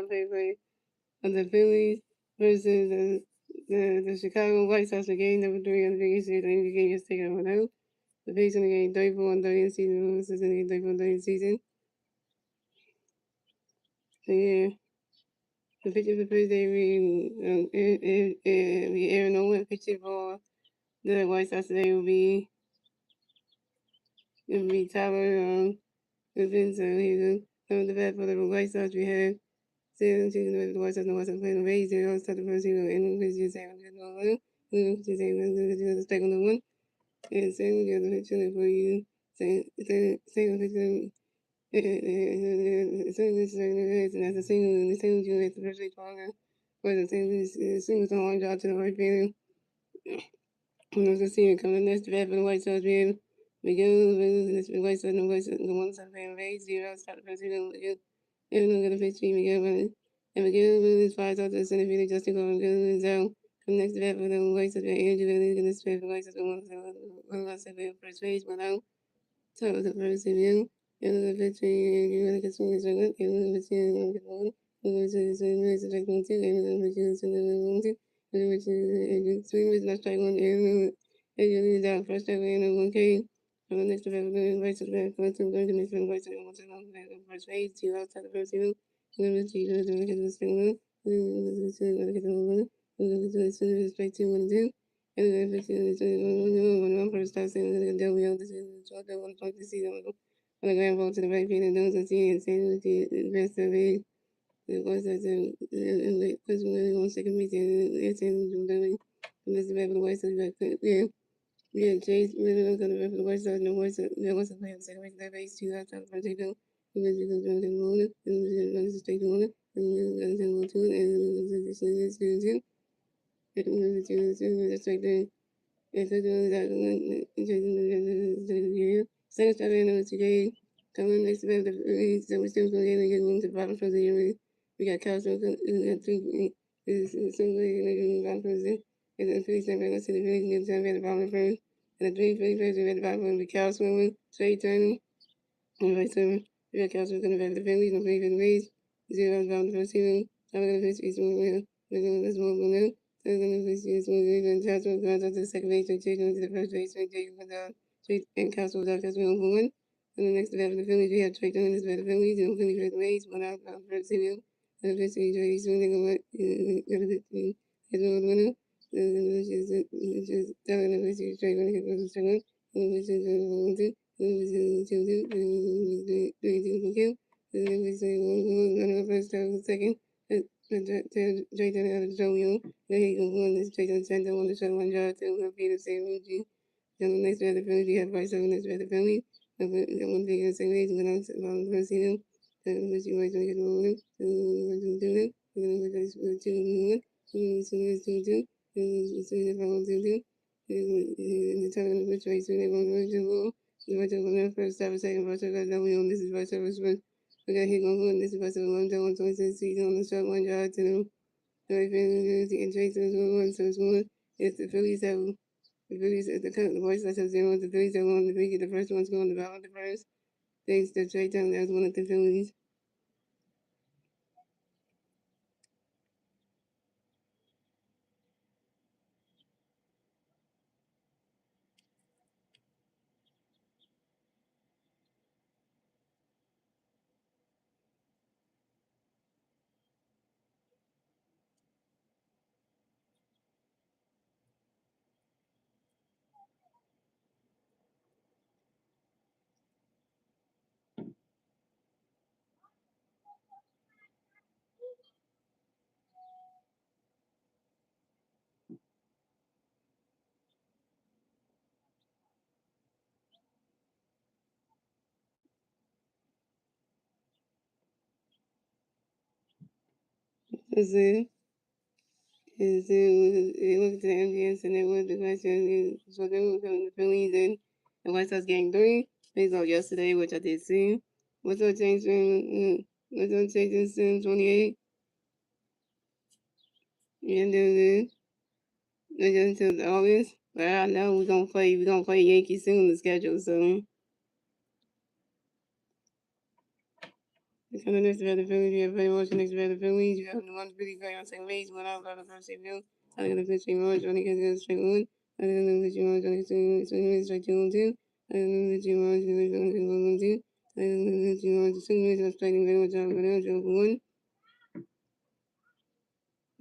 play-by-play of the Phillies versus the Chicago White Sox for game number 3 of the biggest series. The game is taken on out. The Phillies in the game 34-30 in the season. The in the game 34-30 in the season. So yeah, the pitcher for Thursday we Aaron Nolan. Pitcher for the White Sox today will be Tyler Evans. So here the bat for the White Sox we have. Seven season the White Sox and the White Sox playing the Rays. They all start the first season and the pitcher saying the second one. And saying the other pitcher for you. Saying the pitcher. And as a single, and the single you at the first base corner, for the single to line drive to the right field. And as a senior coming next to bat for the White Sox, man. Miguel versus the White Sox, and the White Sox, the one side playing Rays, 0 start the first season. And look at the pitch, Miguel running. And Miguel versus flies out to the center field, Justin Gordon, Miguel is out. Come next to bat for the White Sox, Andrew Lilly, and this bat for the White Sox, one last first base, one out. So the first review, and the victory, you really get some result, and the victory, and the one, and the victory is a strike one, two, and the victory is a one, two, and the victory is swing is not strike one, and you lose out first strike, and the 1K. And the next event, the right to the back, first to the next one, right to the one, to the first base, two outside the first review, and the victory is the second one, and the victory is the one, and the victory is strike two, one, two. And then if it's one first time saying that they'll be able to see the short, they want to talk to see them on the ground ball to the right field and those and see and saying the rest of it. The voice that's in the person really on second base and they're saying from this back of the White Sox back yeah. Yeah, Chase really don't come to the White Sox, no White Sox, no White Sox playing second base, that base, two outside the first, they don't. And then you go down to the morning, and then you go straight to the morning, and then you go to it, and then you go to it, and then you go to it, second step in today. Coming next to the Phillies, so we're still going to get moved to the bottom for the year. We got Castro, three, the bottom for the and then Phillies, and let's see the Phillies get time at the bottom first. And the three Phillies at the bottom will be Cal Swimming, Trey Turner, and Vice Swimming. We got Castro going to back the Phillies, and Phillies in the Rays, 0 bottom first season. I'm going to pitch East One, let's move on now. And then we see some even Castro goes out to the second base, Trey to the first base, Trey with the Trey and Castro was out just one for one. And the next to the Phillies, we have Trey Turner, this the Phillies, and Phillies for the Rays, one out first season. And the first season, Trey swinging over his own winner. And then it's just telling the first season, Trey winning his second, and the first season, 1-2, and the first season, 2-2, 3-2 for kill. And then we say 1-1, first, second. Trey Turner out of Joe Young. Then he can go on this Trey Turner center on the shot one job to Peter Samuel. Then the next at the Phillies, we have Bryce Over next at the Phillies. The one thing in the same age when I was on the first season. Then we see Bryce Over get rolling. Then we do it. Then we go to 2-1. Then we see 2-2. Then we see the 2-2. Then the time in which Bryce Over going to roll. The Bryce Over the first time, second Bryce Over got W on this is Bryce Over's first. We got hit on one. This is Bryce Over 1-26 season on the shot one job to them. The Phillies have one, so it's one. It's the Phillies have the Phillies at the White Sox have 0. The Phillies have won the Phillies. The first one's going to battle the first. Thanks to Trey Turner, that was one of the Phillies. It was the MGS and it was the question. So they were the Phillies and the White Sox game 3. They saw yesterday, which I did see. What's up, James? What's up, James? 28. And then until August. But I know we're gonna play Yankees soon in the schedule, so Coming next to the Phillies, you have Freddie Motion next to the Phillies. You have the one Billy Gray on second base, one out of the first save. I think the pitch Morris, Johnny Kennedy straight one. I think the pitch Morris, Johnny Swing straight 2-1-2. I think the pitch Morris, Johnny Swing 1-1-2. I think the pitch Morris, Swing straight very much out of the one.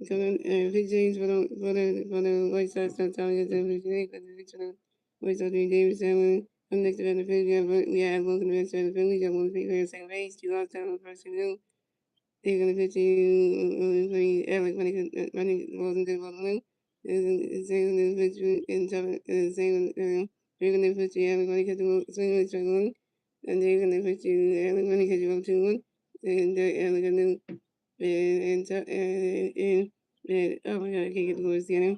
Coming, Big James for the White Sox, not telling you the Phillies, but the pitch of the White Sox, David Samuel. I'm next to the Phillies, we have one to the next to the Phillies, you have one to the second base, two outs down on the first and they're gonna put you very Eric running balls into the ball. Saying the put you in saying they're gonna put you everybody catch the ball swing with strike one, and they're gonna put you everybody catch the ball 2-1, and they're gonna and oh my god I can't get the words together.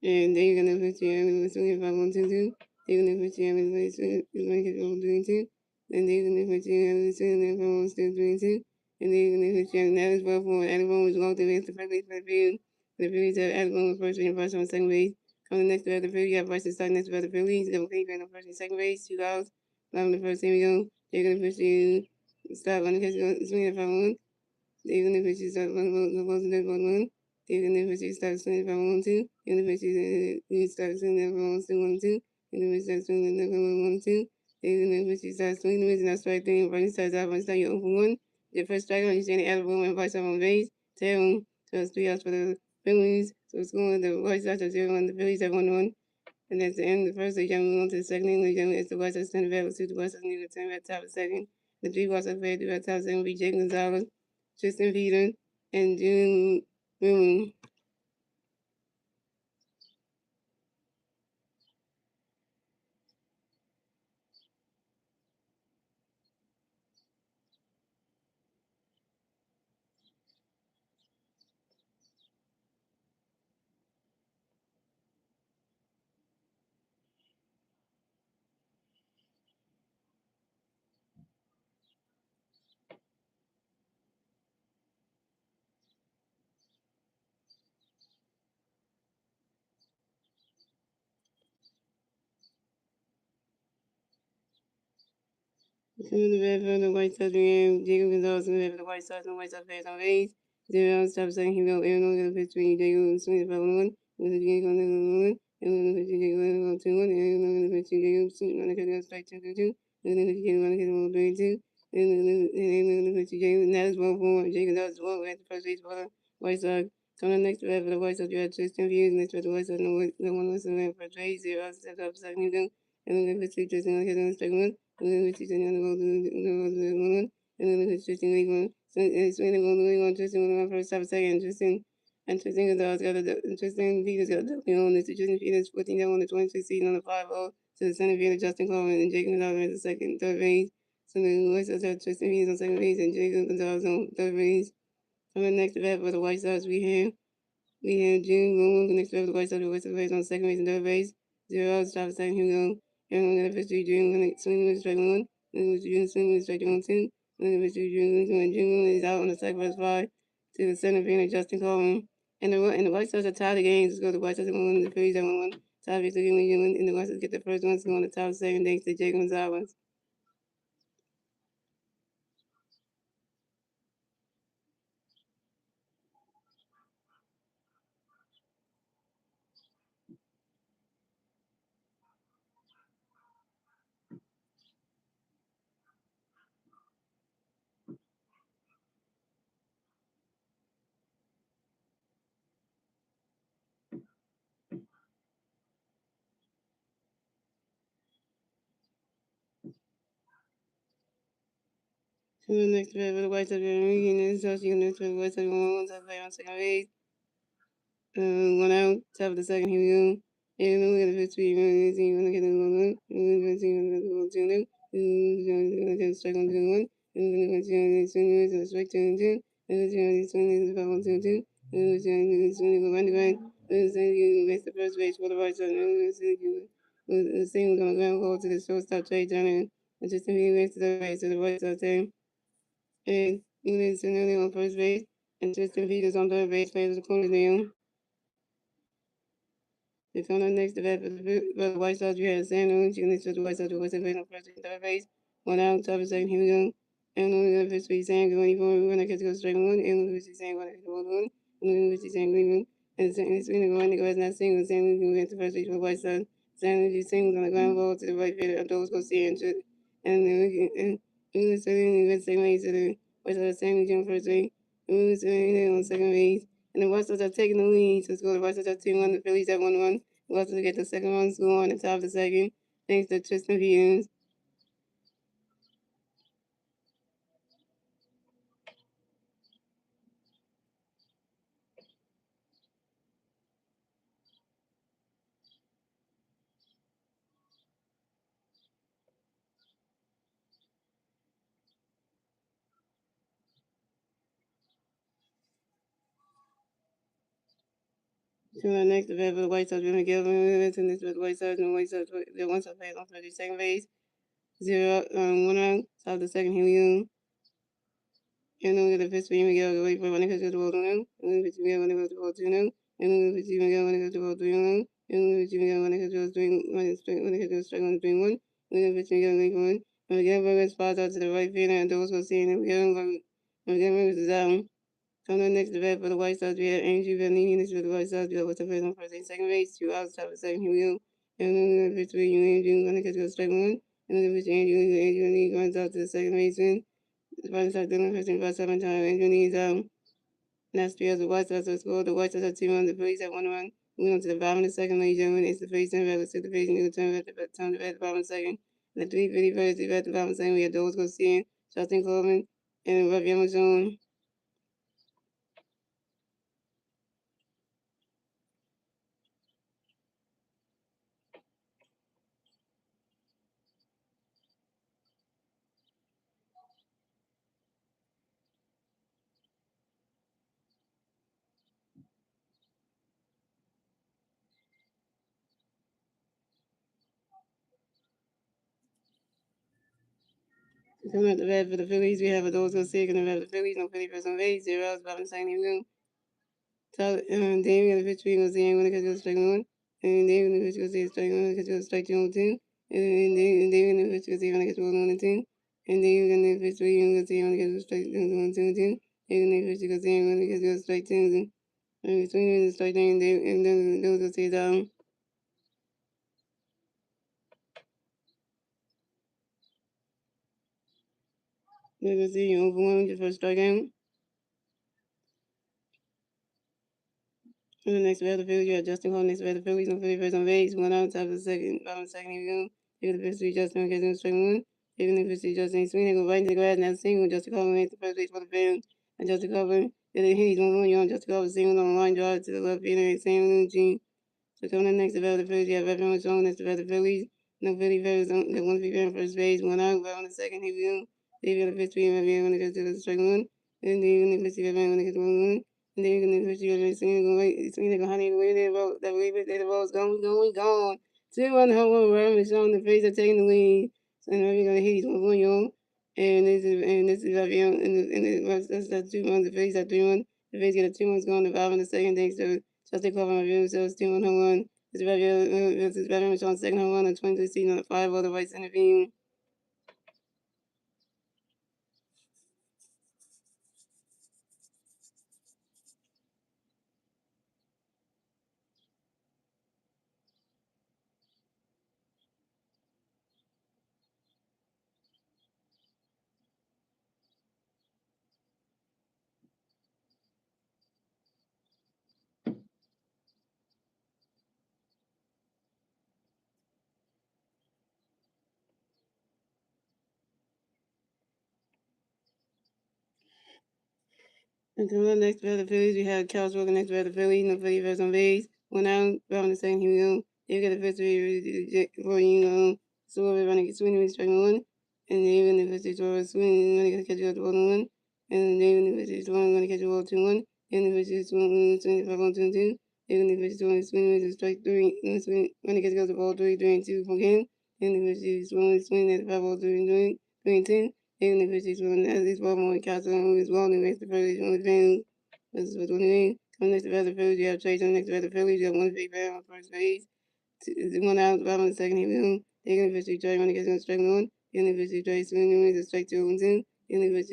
And they're gonna put you everybody swinging 5-1-2-2. They're gonna put you everybody swinging catch the ball 3-2. And they're gonna put you everybody swinging 5-1-2-3-2. And then if you that is well for everyone was walked away to first base for the field. The Phillies have everyone was first and first on second base. Coming next to the Phillies, you have Bryson starting next to the Phillies. Double K on first and second base, two outs. Bottom of the first, here we go. They're gonna push you stop on the catch swing if I want. They're gonna push you start the balls in the one. They're gonna push you start swinging if I want to. They're gonna push you start swinging if I want to 1-2. They're gonna push you start swinging if I want to. They're gonna push you start swinging the that's right thing. Bryson starts out on start you open one. The first strike on you stand out of room and vice on base. Tail so it's 3 outs for the Phillies. So it's going the White Sox are 0-1. The Phillies have 1-1. And that's the end of the first. They jump on to the second inning. It's the White Sox 10 battle to the White Sox need to 10 at top of the second. The three White Sox played at top of the second will be Jake Gonzalez, Tristan Peter, and June Moon. Coming to bat for the White Sox, we have Jacob Gonzalez in the bat for the White Sox, and the White Sox players on base. 0 outs, top second, he go Aaron on the pitch between Jacob swinging the 5-1. With the Jacob on the 1. And on the pitch, Jacob on the 2-1. And on the pitch, Jacob swinging on the catch strike 2-2. And then the Jacob on the catch ball 3-2. And then the pitch, Jacob, and that is well for Jacob Gonzalez well at the first base for the White Sox. Coming next to bat for the White Sox, you have Tristan Hughes. Next to the White Sox, no one was in the first base. 0 outs, top second, he go. And then the pitch, Tristan on the catch strike 1. And then which is another goal to one, and then it's just league one. So it's really going to league one, just in the first half second, Tristan Gonzalez got Tristan Peters got a on this, Tristan Peters 14 down on the 26 seed on the 5-0 to the center fielder Justin Coleman and Jake Gonzalez at the second, third base. So the White Sox have Tristan Peters on second base and Jake Gonzalez on third base. Coming next to bat for the White Sox, we have June Moon next to the White Sox, the White Sox base on second base and third base. 0 outs, top second, here we go. And we're going to pitch to June when it swing with strike one. Then with June swing with strike 1-2. Then pitch to June when June is out on the second verse 5 to the center fielder Justin Coleman. And the White Sox are tied the games. Let's go to the White Sox and win the Phillies at 1-1. Top is looking when you and the White Sox get the first one to go on the top second thanks to Jake Gonzalez. So the next play for the White Sox, and this is also next play for the White Sox, one play on second base. 1 out, top of the second, here we go. And then we're going to pitch to you, we're going to get the one, we're going to get strike 1 2 1, and we're going to swing to strike 2 and 2, and we're going to swing to 5 1 2 2, and we're going to swing to 1 to 1, and then you make the first base for the White Sox, and we're going to see we're going to ground ball to the shortstop Trey Turner, and just to be next to the base of the White Sox team. And English and on first base, and Tristan Peters on third base, plays the corner down. They found out next to that for the White Sox, you had San Luis, you can the White Sox, the White Sox played on first and third base. 1 out, top of second, here we go. and the pitch to Sam going for when I catch go strike one, and the pitch to Sam going to catch one, and the pitch to Sam Greenwood, and it's going to go as not single, Sam going to get the first pitch for White Sox. Sam is singles on the ground ball to the right field, and those go see and we was sitting in the second base to the White Sox Sam Jim first base, and we was sitting on second base, and the White Sox are taking the lead to score. The White Sox are 2-1, the Phillies at 1-1. The White Sox get the second run score on the top of the second, thanks to Tristan Hughes. To the next event for the White Sox, Jimmy Gilman, and this was the White Sox, and the White Sox, the White Sox played on 32nd base, 1 out, top of the second, here we go. And then we got the pitch for Jimmy Gilman, wait for when it goes to the ball 2-0, and then pitch Jimmy Gilman when it goes to the ball 2-0, and then pitch Jimmy Gilman when it goes to the ball 3-0, and then pitch Jimmy Gilman when it goes to the strike on 3-1, and then pitch Jimmy Gilman wait for it, and again, Burger spots out to the right field, and those go seeing it, and again, Burger is down. From the next event for the White Sox, we had Andrew Vanini. This was the White Sox. We had what's the first on first and second base, 2 outs, top of the second. Here we go. And then we're going to pitch to Andrew. Going to catch a strike one. And then pitch to Andrew. Andrew Lee runs out to the second baseman. The White Sox doing the first and first 7 times. Andrew Lee's out. Last three of the White Sox have scored. The White Sox have 2 runs. The Phillies have 1 run. Moving on to the bottom of the second, ladies and gentlemen. It's the Phillies turn back. Let's take the Phillies and turn back to the bottom of the second. The 350 first, at the bottom of the second. We had those go seeing Justin Coleman and Ravi Amazon. Coming up the bat for the Phillies, we have a those go sick and the bat for the Phillies, no Philly person base, 0 outs, bottom second room. So David the pitch goes in when it goes strike one, and David the pitch goes in strike one, it goes strike 2 and David the pitch goes in when it goes 1-2, and David the pitch goes in when it goes strike 1-2, David the pitch goes in when it goes strike 2, and between the strike 2 and then those go see down. They go see over 1 just for strike out. In the next batter field, you have Justin Cole. Next batter field, he's on Philly first on base. 1 out, top of the second, bottom of the second, here we go. Take the pitch to Justin, catching the strike one. Taking the pitch to Justin, swinging, go right into the grass, now single. Justin Cole makes the first base for the field. And Justin Cole, did it hit? He's 1-1, young. Justin Cole single on the line drive to the left field, and Sam Lucci. So coming in next to the Phillies, you have everyone showing next to the Phillies. No Philly Phillies, the one on first base, 1 out, right on the second, here we go. David the pitch to him, when it goes to the strike one. And David the pitch to him, when it goes to 1-1. And then you're gonna put you swinging go right, swinging go honey away there, roll that way, the ball's gone. 2-1 home run, run is showing the face of taking the lead. So now you're gonna hit these 1-1, yo. And this is Ravion, that's 2 runs. The face at 3-1. The face get a 2 runs going to 5 in the second. Thanks to Justin Clover and Ravion, so it's 2-1 home run. This is Ravion showing second home run, the 23 season on the 5 all the right center field. And to the next for the Phillies, we have Cal Stroker next for the Phillies, no Philly first on base. 1 out, bottom the second, here we go. They get the victory for so we're running swinging with strike one. And they even the victory for swinging, going to catch you at the ball 1. And they even the victory for going to catch you all 2-1. And the victory swinging for 1-2. Even the victory swinging with strike 3, when it gets to the ball 3-2 for game. And the victory swinging at the 5-3-2. Even if it's one at least one more castle who is well next to Phillies on the fans. This is what we need. Come next to the Phillies, you have Chase on next to the Phillies, you have one big man on first base. 1 out, bottom of the second, he will. Taking the pitch to Trey when he gets on strike one. Taking the pitch to Trey, swinging with the strike 2-2. and the pitch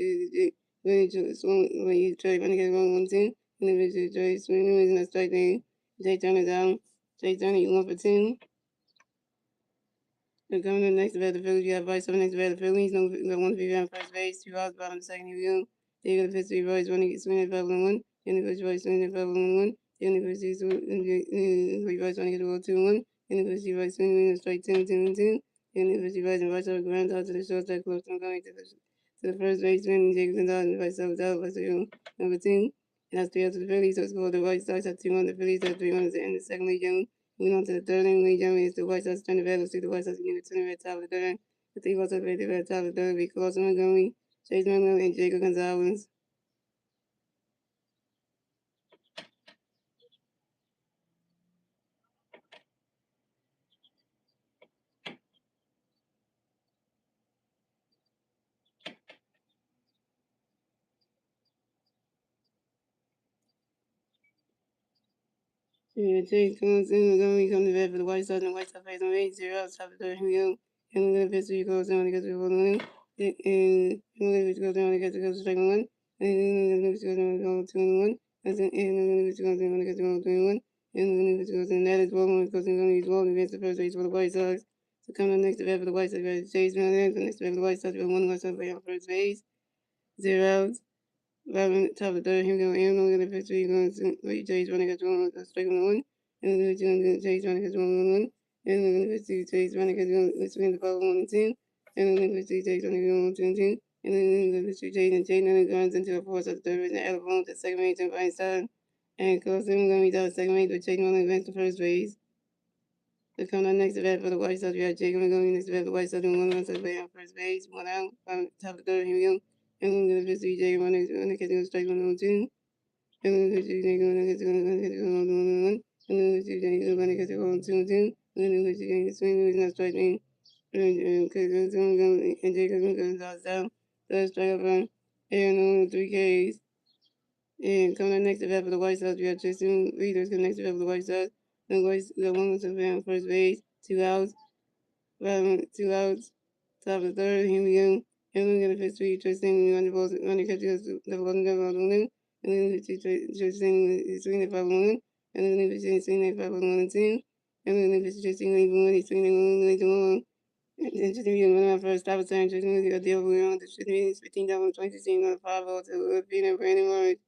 when you try to get 1-2, and the pitch try swinging is not striking. Jay Turner down. Jay Turner, you 1 for 10. We're coming to the next about the Phillies. You have Vice up next about the Phillies. No, one for on first base. 2 outs, bottom of the second. Here we go. They got the pitch 3 Royce, one to get swinging at 5-1. And the pitch Royce swinging at 5-1. And the pitch 3 Royce, one to get 2-1. And the pitch Royce swinging at strike 10-2. And the pitch Royce and Vice up ground out to the shortstop, close to going to the first baseman. Jacob Gonzalez and Vice up out, Vice number 2. And that's 3 outs to the Phillies. So it's called the White Sox at 2-1. The Phillies at 3-1 at the end of the second league game. Moving on to the third inning, Lee Germany is the White Sox turn the battle. See the White Sox getting the turn at top of the third. The three White Sox at the top of the third. Be Carlos Montgomery, Chase Miller, and Jacob Gonzalez. Yeah, Chase Montgomery comes to bat for the White Sox, and the White Sox face on 8-0 out top of the third. Here we go. And the pitch goes down because we're holding on. And the pitch goes down because it goes to strike 1. And the pitch goes down because 2-1. And the pitch goes down because it's 3-1. And the pitch goes down. That is ball one because he's ball against the first base for the White Sox. So coming up next to bat for the White Sox, we have Chase Miller. Next to bat for the White Sox, we have 1 White Sox play on first base. 0 outs. Robin top of the third, here we go. Aaron only got a pitch, you're going to wait, Chase running at 1, strike 1. And then you're Chase running at 1-1. And then the pitch, Chase running at 1, swing the ball 1-10. And then the pitch, Chase running at 1-2. And then the pitch, Chase and Chase, and it runs into a force at the third, and Alabama to second base and Feinstein. And Carlos Montgomery down to second base, but Chase running advanced to first base. So coming up next to bat for the White Sox, we have Jacob Montgomery next to bat for the White Sox, doing 1 run, play on first base, 1 out, top of the third, here we go. And then the pitch, Jacob running at strike 1-2. And then the pitch, Jacob running at 1-1. And then the pitch, Jacob running at 1-2. And then the pitch, Jacob swinging is not striking. And Jacob Gonzalez down. Third strike up on Aaron Nolan, 3 Ks. And coming up next to bat for the White Sox, we have Tristan Readers coming next to bat for the White Sox. And the White Sox got 1 on first base, 2 outs. 2 outs. Top of the third, here we go. And then we got a pitch to Tristan on the ball, on the catch, the ball on the and then the Tristan is swinging at 5-1. And then the pitch swinging at 5-1-10. And then the pitch Tristan is swinging at 1-1. And just be one of my first stop sign, just a deal we on the shooting $15 2016 on 5 to Peter Brandon Morris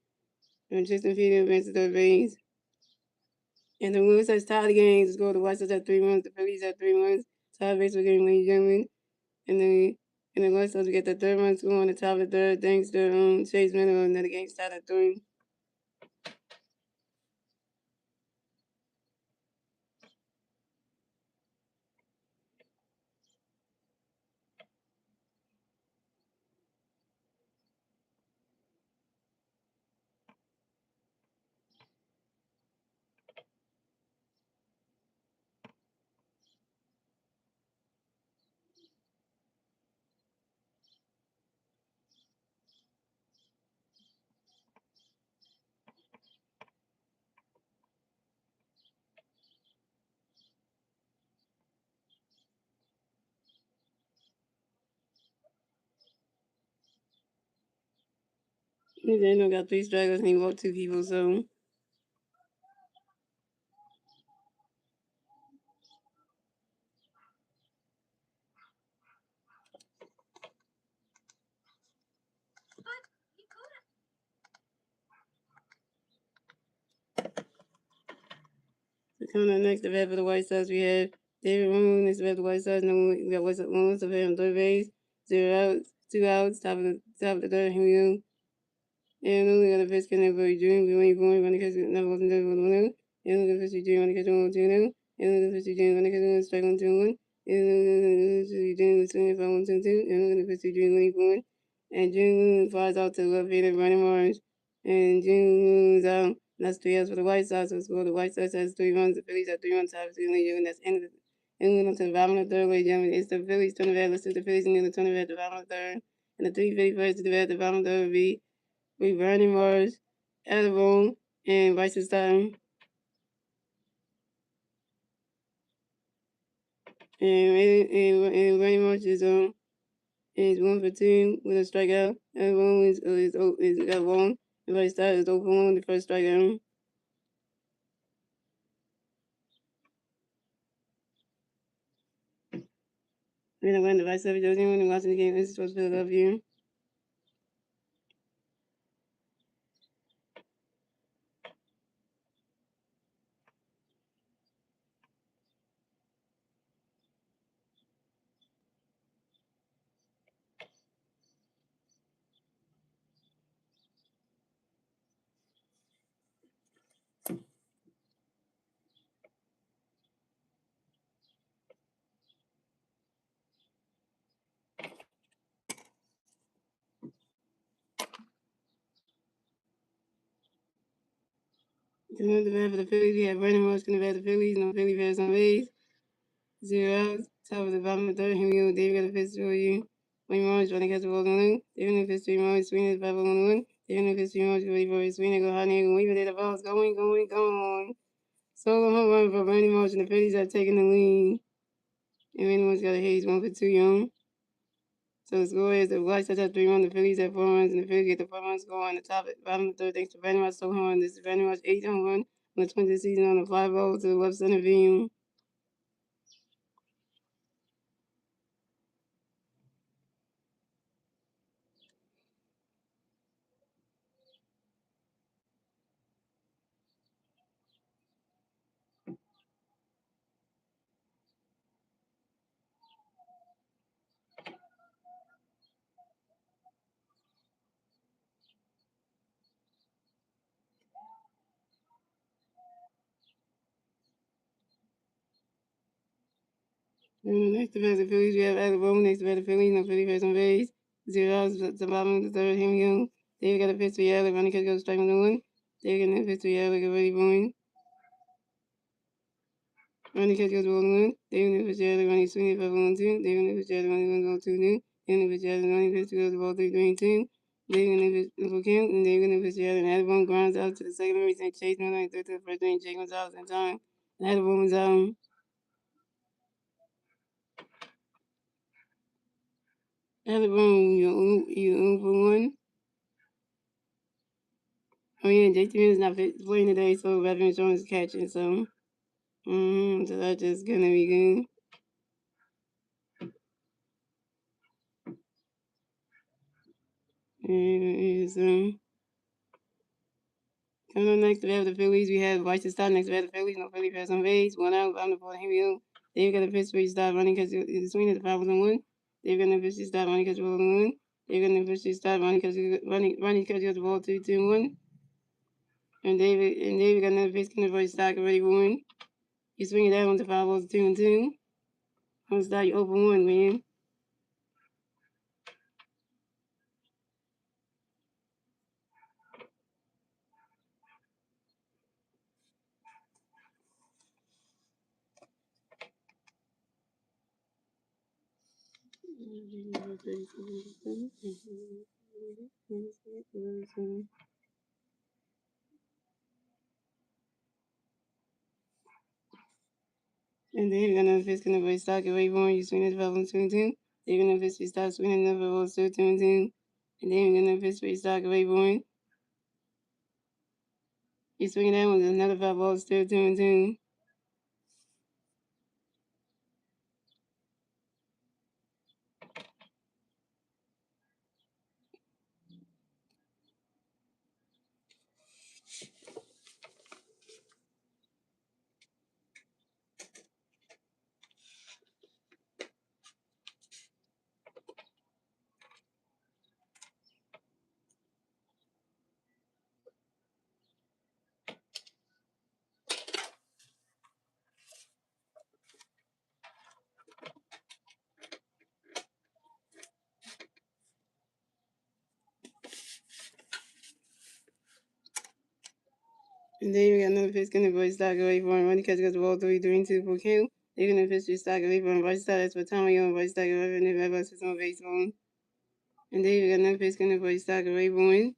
and Tristan Peter advances the base. And the Blue Sox tied the game to score the White Sox at 3 runs, the Phillies at 3 runs, tied base for game ladies and gentlemen. And the White Sox get the third run score on the top of the third thanks to Chase Miller, and then the game started at 3. Daniel got 3 strikers and he walked 2 people, so coming up next to bat for the White Sox, we have David Room next to bat for the White Sox. No, we got White Sox 1 on third base, 0 outs, 2 outs, top of the third, here we go. And only got a fish can never dream. We ain't going to catch it. Never wasn't there for the winner. And the fish dream when they catch on 2-0. And the fish dream when they catch on strike on 2-1. And the fish dream was swinging 5-1-2. And the fish dream when he going. And June flies out to left field running Mars. And June moves out. That's 3 outs for the White Sox. So score the White Sox has 3 runs. The Phillies have 3 runs. Obviously, and that's end of the. And then on to the bottom of the third, ladies and gentlemen. It's the Phillies turn the bat. Let's do the Phillies and then the turn the bat at the bottom of the third. And the 351st to the bat at the bottom of the third would be with Bernie Morris, Elbow, and Vice's time. And Bernie Morris is is 1 for 2 with a strikeout. And one is got one. The first start is 0 for 1 with the first strikeout. Then I went to Vice 7 Josie when watching the game. This is supposed to Philadelphia. Coming to bat for the Phillies, we have Brandon Rush going to bat the Phillies. No Philly bats on base. 0 outs. Top of the bottom of the third. Here we go. David got a pitch for you. Wayne Morris trying to catch the ball on the David in the pitch to Morris. Swing is 5 on the 1. David in the pitch to Morris. Ready for his swing. They go high near. Wave it at the ball's going. Solo home run for Brandon Marsh, and the Phillies are taking the lead. And Brandon Marsh got a hit. He's 1 for 2 young. So the score is the White Sox have 3-1, the Phillies have 4 runs, and the Phillies get the 4 run score on the top bottom of the third. Thanks to Brandon Marsh, so home run. This is Brandon Marsh 8th home run on the 20th season on a fly ball to the left center field. Next to the Phillies, we have Alabama. Next to the Phillies, no Philly first on base. 0 outs at the bottom of the third. Here we go. David got a pitch to Yale. Running catch goes strike on the 1. David got a pitch to Yale. Get ready for him. Running catch goes ball on the 1. David in the pitch to Yale. Running swing it 5 on 2. David in the pitch to Yale. Running goes 2 2. David in the pitch to Yale. Running pitch goes ball 3 3 2. David in the pitch for Kim. And David in the pitch to Yale. And Alabama grounds out to the second base and Chase Miller and third to the first base. Jake Gonzalez in time. And Alabama was out. Alabama, you for 1. Oh yeah, JT is not playing today, so Veteran Jones is catching. So, so that's just gonna be good. And coming up next, we have the Phillies. We have White start next. We have the Phillies. No Philly pass on base. 1 out. Bottom of the fourth. Here we go. They've got a pitch where he start running because he's swinging at the 5 on 1. They've got a pitch to start running because we're on 1. They've got a pitch to start running because running because you have the ball 3 2 1. And David got another pitch coming for his stock already won. He's swinging that one to 5 balls 2 and 2. On start, you open 1, man. And then you're gonna fish gonna play stock away from you swing it 12 and 22. They're gonna fish we start swinging another ball 2 and 2. And then you're gonna fish we stock away from you swinging that one another 5 balls 2 and 2. And then you got another fish gonna play stock away from when he catches the ball 3 and 2 for kill. They're gonna fish we stock away from right side. That's for Tommy on right stock away from the red bus on baseball. And then you got another fish gonna play stock away from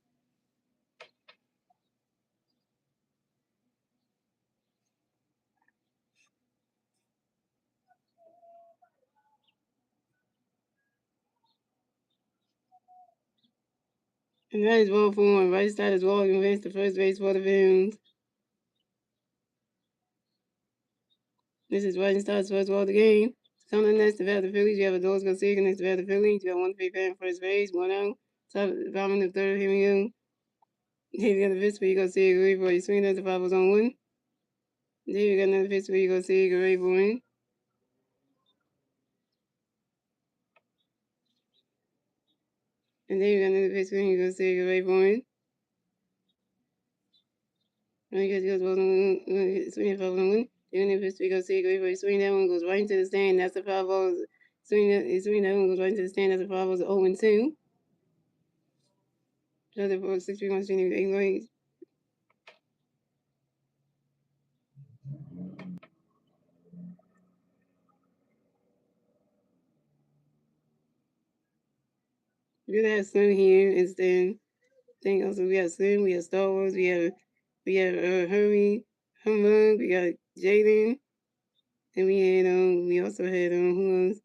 And that is ball form. Right side is walking against the first base for the Phillies. This is right starts first ball of the game. Coming next to bat the Phillies, you have a Doors Garcia next to bat the Phillies. You got one free fan first base, 1 out. Top bottom of the third, here we go. Here we got the pitch where you go see a great for you swing as the 5 was on 1. There we got another pitch where you go see a great for 1. And then you got another pitch where you go see a great for 1. And you got swing the 5 on 1. Then the pitch where you go see a great for you swing that one goes right into the stand. That's the 5 balls. Swing that one goes right into the stand. That's the 5 balls 0 and 2. So the 6-3-1 swing 8 points. You have Slim here and then thing also we have Slim, we have Star Wars, we have Hurry, Humbug, we got Jaden, and we also had who else?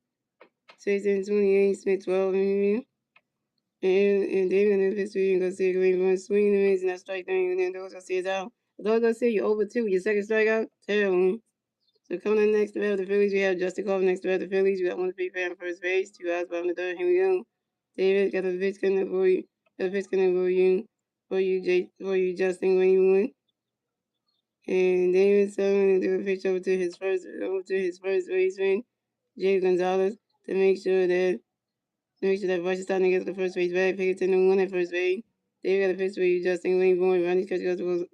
Jason 28, Smith 12 in here. And David in the history you go see a great run swing the and that strike thing and then those go see it out. Those go see you over 2, your second strikeout, terrible. So coming in next to have the Phillies, we have Justin Cobb next to have the Phillies. We got one free fan first base, 2 outs bottom of the third. Here we go. David got a pitch coming for you. Got a pitch coming for you, Justin, when you win. And David Sullivan threw a pitch over to his first baseman, Jay Gonzalez, to make sure that Rush is starting to get to the first base back. Pick it to the 1 at first base. David got a pitch for you, Justin Winnie Ronnie catch goes the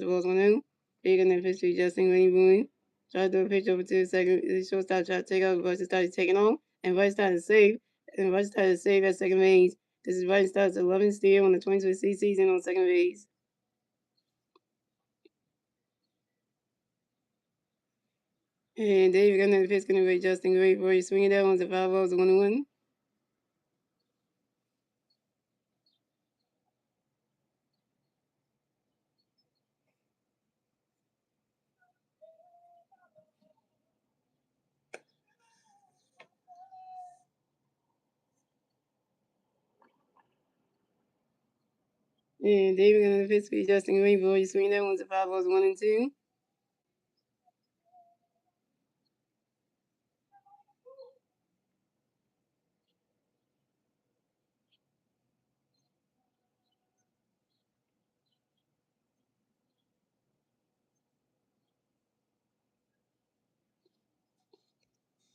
balls 1-0. David got a pitch for you, Justin Winnie Try to throw a pitch over to the second. The shortstop tried to take out. Rush started taking off, and Rush started to save. And Rush started to save at second base. This is Rush starts 11 steal on the 2026 season on second base. And David got another pitch going to be Justin Gray for you. Swinging that one's a 5 balls 1-1. And David got another pitch for you, Justin Gray for you. Swinging that one's a 5 balls 1-2.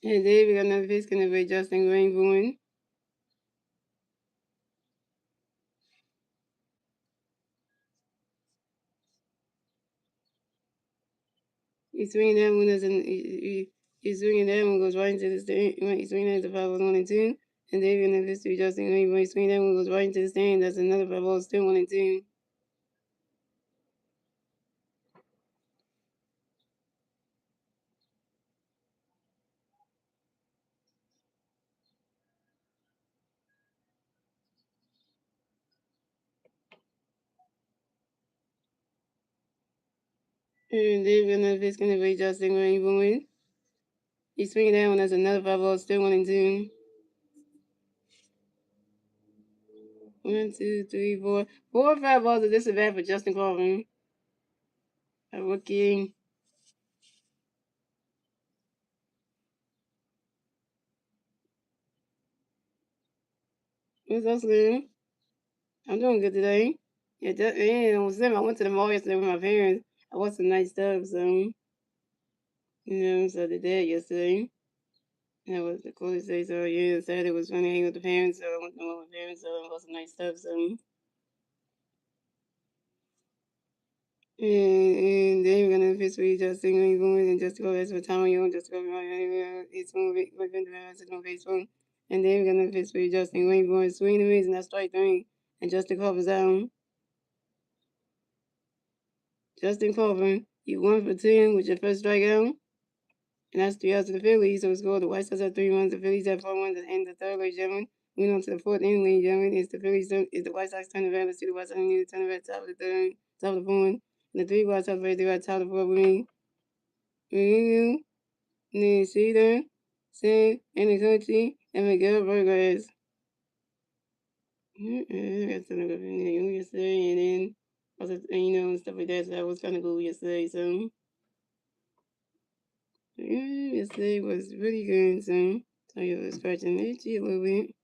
And David got another pitch going to be Justin Gray for you. He's swinging that one he's swinging that one goes right into the stand. He's swinging that the 5 balls 1-2. And David got another pitch for you, Justin Gray for you. Swinging that one goes right into the stand. That's another 5 balls still 1-2. And David got another pitch going to be Justin Gray for you. He's swinging that one. That's another 5 balls still 1-2. 1, 2, 3, 4. 4 or 5 balls of this at bat for Justin Corbin. A rookie. What's up, Slim? I'm doing good today. Yeah, I went to the mall yesterday with my parents. I bought some nice stuff, so so I did that yesterday. And it was the coolest day. So yeah, Saturday was fun hanging with the parents. So I went to the mall with my parents. So I bought some nice stuff. So and then we're gonna fish with Justin Greenwood and just go as for time you just go it's movie we're going to on Facebook. And then we're gonna fish with Justin Greenwood, swing the reason that's strike three, and Justin covers down. Justin Coburn, you 1 for 10 with your first strikeout. And that's 3 outs to the Phillies. So it's scored. The White Sox have 3 runs. The Phillies have 4 runs at the end of the third, ladies and gentlemen. Moving on to the fourth inning, ladies and gentlemen. It's the White Sox turn the Let's see the White Sox need to turn the top of the third, top of the fourth. And the 3 White Sox right there at top of the fourth inning. Review, Cedar, Sid, and the country, and Miguel Burgers. I got something up in there yesterday, and then also, and stuff like that. So that was kind of cool yesterday. So yesterday was really good. So you was scratching itchy a little bit.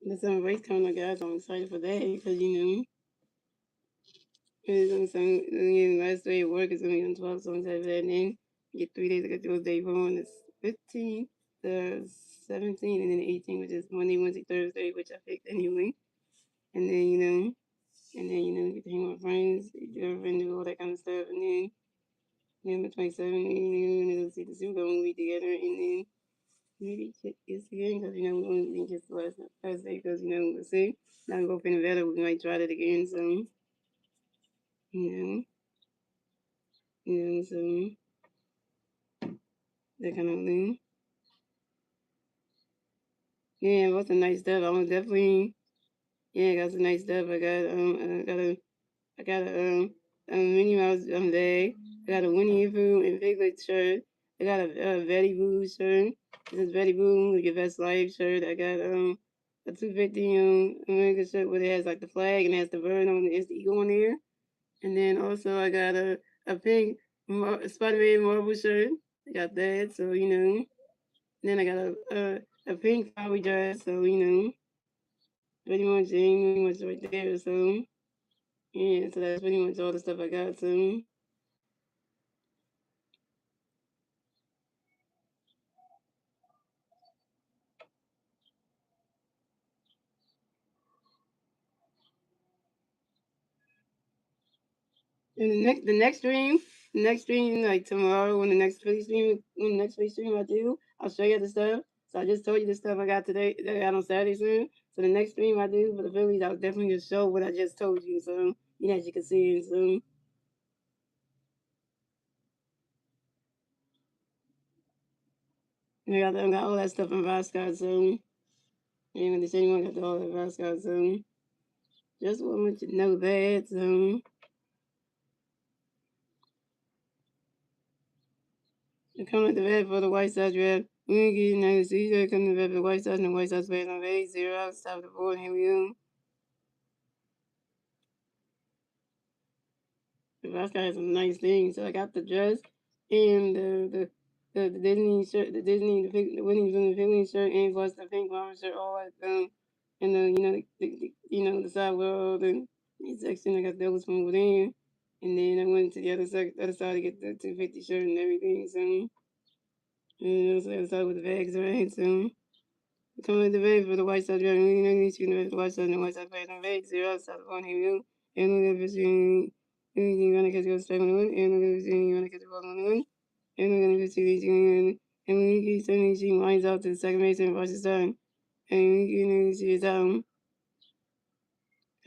The summer break's coming up, guys. I'm excited for that because it's on some last day of work is only on 12, so I'm excited for that. And then you get 3 days. I got those days on the 15th, the 17th, and then the 18th, which is Monday, Wednesday, Thursday, which I picked anyway. And then you get to hang with friends, your girlfriend, do all that kind of stuff, and then the 27th, and then see the Super Bowl movie together, and then maybe kiss again because we only didn't kiss the last Thursday because we'll see. Now we go for Nevada, we might try that again. So you know, so that kind of thing. Yeah, what's some nice stuff. I'm definitely got some nice stuff. I got a Minnie Mouse bag. I got a Winnie the Pooh and Piglet shirt. I got a Betty Boo shirt. This is Betty Boo with your best life shirt. I got a 250 American shirt where it has like the flag and it has the bird on it. It's the eagle on there. And then also I got a pink Spider-Man Marvel shirt. I got that, so And then I got a pink flowery dress, so pretty much right there. So yeah, so that's pretty much all the stuff I got. So and the next stream like tomorrow when the next Philly stream I do, I'll show you the stuff. So I just told you the stuff I got today that I got on Saturday soon. So the next stream I do for the Phillies, I'll definitely just show what I just told you. So as you can see. So I got all that stuff in Vasco. So and the same one got all that Vasco. So just want you to know that. So to come at the red for the White Sox draft. We ain't getting nothing. So you gotta come to the red for the White Sox and the White Sox players on 8-0 out, stop the board. Here we go. The last guy has some nice things. So I got the dress and the Disney shirt, the Winnie from the Phillies shirt, and plus the pink bomber shirt, all at and the the side where all the section. I got those from over there, and then I went to the other side to get the 250 shirt and everything. So so I started with the bags, right? So coming at the bag for the White Sox driving, the White Sox and the White Sox playing on bag, 0 outside the phone, here we go. And look at this, anything you want to catch go straight on the one, and look at this, you want to catch the ball on the one, and look at this, and when you get suddenly she winds out to the second base and watches time, and you see his on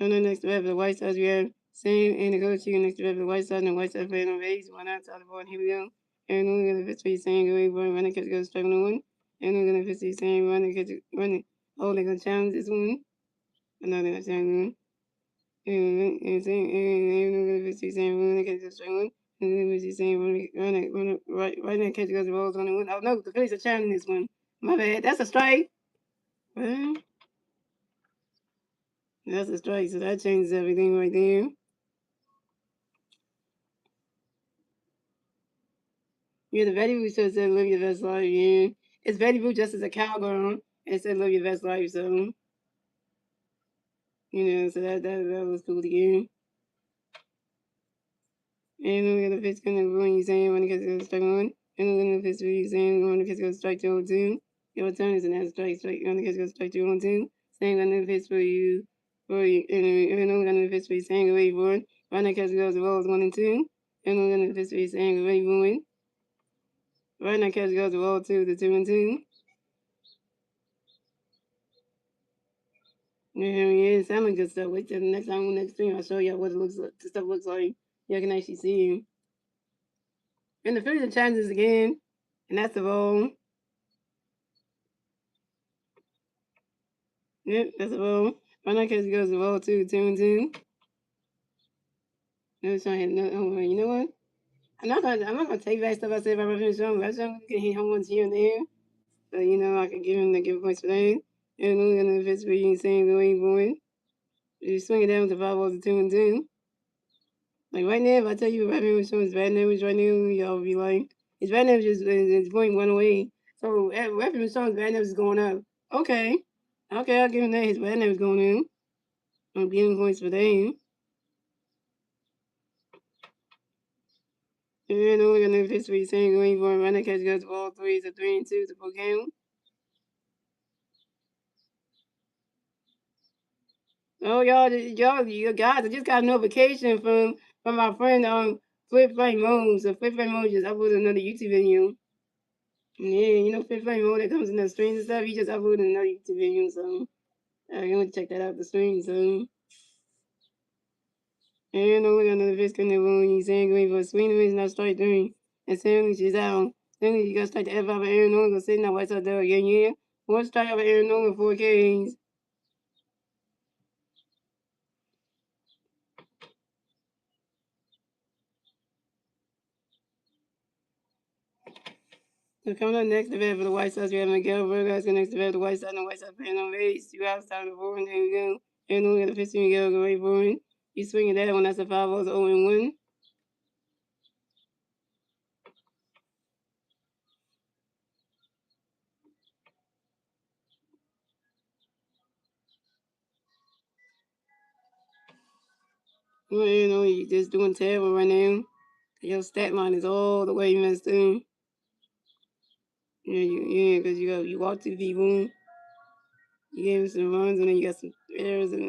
the next rep, the White Sox, we have same and the coach next rep, the White Sox and the White Sox playing on base, one outside the ball, here we go. And look at the pitch, he's saying, go boy, run the catch go straight on the one, and look at the pitch, he's saying, run the catch, run it. Oh, they're gonna challenge this one. No, they're not challenging one. And saying, and saying, run the catch go straight one. And then he's saying, run it, right now catch goes rolls on the one. Oh no, the Phillies are challenging this one. My bad, that's a strike. Well, that's a strike, so that changes everything right there. Yeah, the Betty Boop show said live your best life, yeah. It's Betty Boop just as a cowgirl and said live your best life, so so that was cool again. And then we got the pitch kind of going, you saying when it gets to strike one. And then the pitch you saying when it gets to strike two on two. Your turn is an that strike when it gets to strike two on two. Saying when the pitch for you and then when the pitch for you saying away for it. When it gets to go to rolls 1 and 2. And then when the pitch for you saying away for it. Right now catch goes to roll 2 to 2-2. Yeah, it sounds like good stuff. Wait till the next time, next stream, I'll show you what it looks like. The stuff looks like. You can actually see him. And the Phillies are challenges again, and that's the ball. Yep, that's a ball. Why not catch goes the ball too, 2-2. No, it's not hitting. No, oh, you know what? I'm not gonna take back stuff I said about Reverend Sean. Reverend Sean can hit home runs here and there. So, I could give him the give points for that. And only gonna fix for you saying go ain't going. You swing it down with the 5 balls to 2-2. Like right now, if I tell you Reverend Sean's bad news right now, y'all be like, his bad news is going one way. So Reverend Sean's bad news is going up. Okay. Okay, I'll give him that. His bad news going in. I'm giving points for that. And only gonna fix for you saying go ain't going. Running catch goes ball 3 to 3-2 to full count. Oh, you guys, I just got a notification from my friend Flip Flame Moon. So Flip Flame Moon just uploaded another YouTube video. Yeah, Flip Flame Moon that comes in the streams and stuff. He just uploaded another YouTube video, so I'm gonna check that out the stream. So and only another fish coming in he's saying going for swing is not strike three. And saying she's out. Then you gotta start the F out of Aaron Nolan sitting out West out there again, yeah. One strike out of Aaron Nolan 4Ks. So coming up next, the bat for the White Sox, we have Miguel Vargas. Next, the bat for the White Sox, and the White Sox playing on base. 2 outs, time to 4, and there we go. And only got the pitch to Miguel, go right for it. He's swinging that one. That's a 5 balls, 0-1. Well, he's just doing terrible right now. Your stat line is all the way messed up. Yeah, because you walked 2 people. You gave him some runs, and then you got some errors and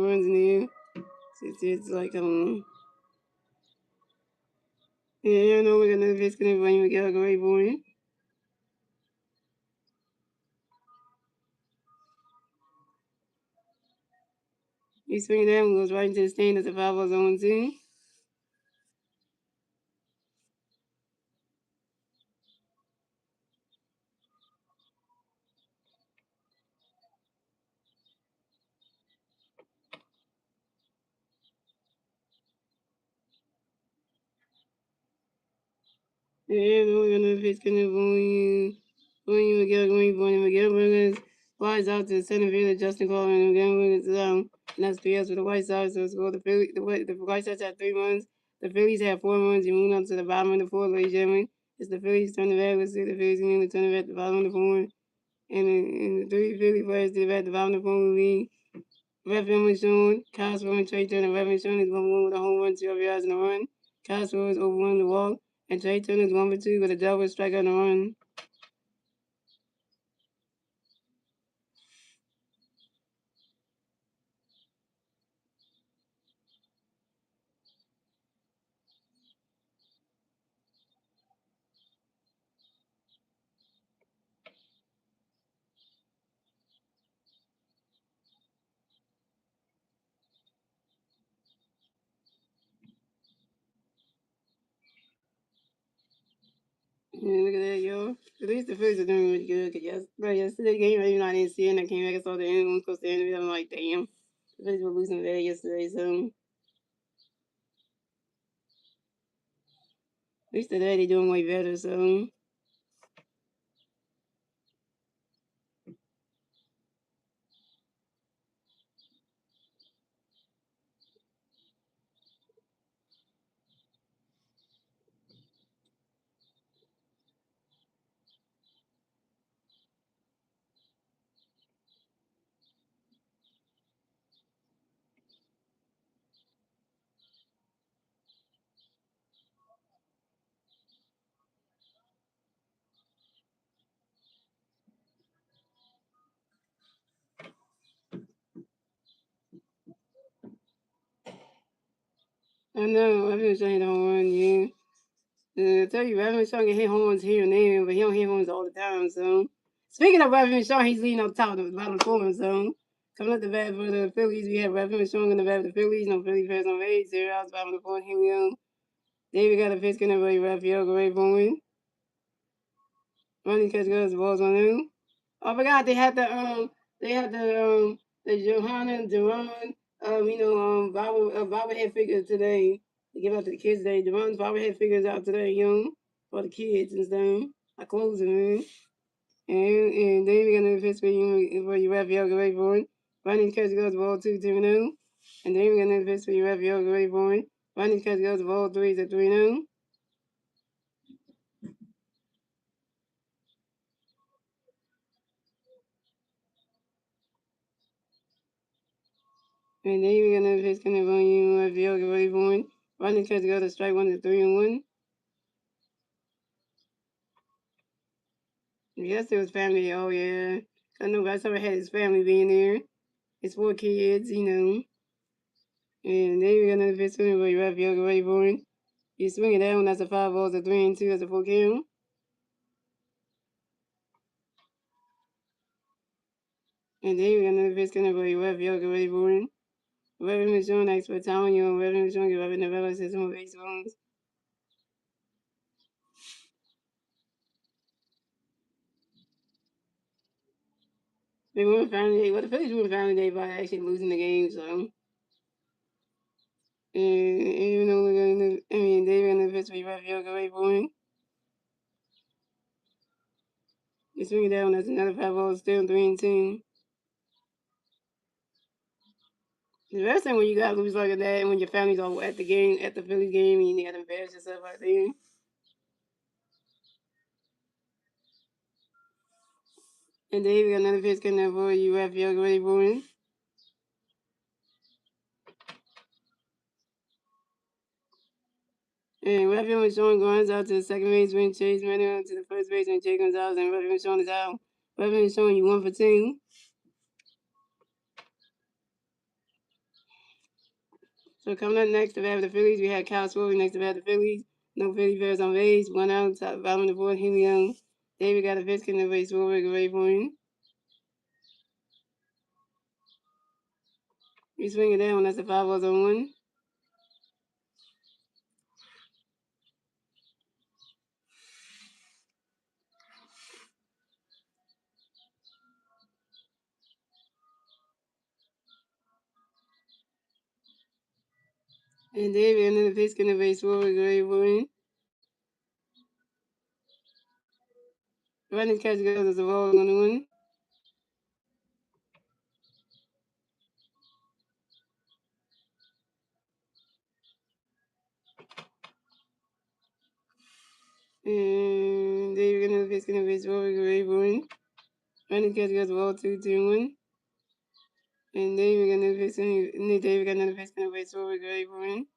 runs in there. So it's like, I don't know. Yeah, we're going to pitch going to bring Miguel, go right for it. He swings that one, goes right into the stand. That's a 5 balls, 0-2. Yeah, we're going to pitch going to bring Miguel, going for it. Miguel Burgers flies out to the center field. Justin Coleman and Miguel Burgers is out. And that's 3 outs for the White Sox. So it's going the Phillies. The White Sox had 3 runs. The Phillies had 4 runs. You move up to the bottom of the 4th, ladies and gentlemen. It's the Phillies turning back. Let's see the Phillies going to turn it back to the bottom of the 4th. And the 3 Philly players did back to the bottom of the 4th will be Reverend Sean, Castro, and Trey Turner. Reverend Sean is 1-1 with a home run, 2 RBIs and a run. Castro is over 1 to walk. And Trey Turner is 1-for-2 with a double strikeout and a run. Yeah, look at that, yo. At least the Phillies are doing really good. Cause yesterday game, even though I didn't see it, and I came back and saw the end one close to the end of it. I'm like, damn, the Phillies were losing bad yesterday. So at least today they're doing way better. So I know I've been saying the home run, yeah. I tell you, Reverend Sean can hit home runs here and there, but he don't hit home runs all the time. So, speaking of Reverend Sean, he's leading up top of the bottom four. So, coming up the bat for the Phillies, we have Reverend Sean in the bat for the Phillies. No Phillies fans on 8-0 outs, bottom of the fourth. Here we go. David got a pitch, going to be Raphael, go right for it. Running catch goes, balls on him. Oh, I forgot they had the Johanna, Jerron, bobblehead figures today. They give out to the kids today. Jerron's bobblehead figures out today, for the kids and stuff. I close them. And then we're gonna fist for you wrap your great board. Running catch goes ball 2-2-0. And then we're gonna fist for you wrap your great board. Running catch goes ball 3-3-0. And then we're gonna fist gonna run you wrap your great board. Running catch goes to strike 1-3-1. Yes, it was family. Oh yeah. I know I saw had his family being there. His 4 kids. And then we're gonna fist for you wrap your great board. You swing it down, that's a 5 balls, a 3-2, that's a 4 count. And then we're gonna fist gonna be wrap your great board. Weapon Mission expert telling you weapon mission your weapon development system of base wounds. They won finally. Well, the Phillies won finally by actually losing the game. So, and even though we're gonna, they were gonna pitch me right field away point. You swing it down. That's another 5 balls, still 3-2. The best thing when you got lose like that, when your family's all at the game, at the Phillies game, and you got to embarrass yourself out there. And then we got another pitch coming up for you, right field away point. And Raphael and Sean Grimes out to the second baseman, Chase Manning to the first baseman, Jay Gonzalez, and Raphael and Sean is out. Raphael and Sean, you 1 for 2. So coming up next to bat the Phillies, we had Cal Swilly next to bat the Phillies. No Philly Bears on base. 1 out, top bottom of the board. Here we go. David got a pitch in the base, Swilly, great point. You swing it down, that's a 5 balls on 1. And David another pitch in the base, Swilly, great point. Running catch goes as a ball on 1. And David another pitch in the base, Swilly, great point. Running catch goes ball 2-2-1. And David got another pitch in the base, Swilly, great point.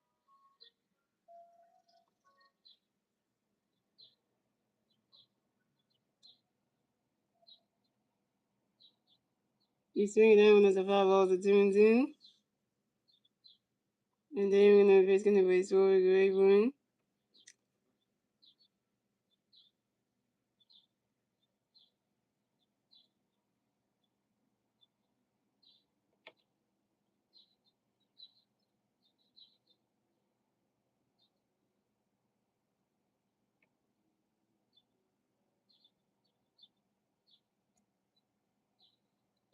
You swing it down, that's a 5 balls, a 2-2. And then we're gonna pitch in the base, Swilly, great point.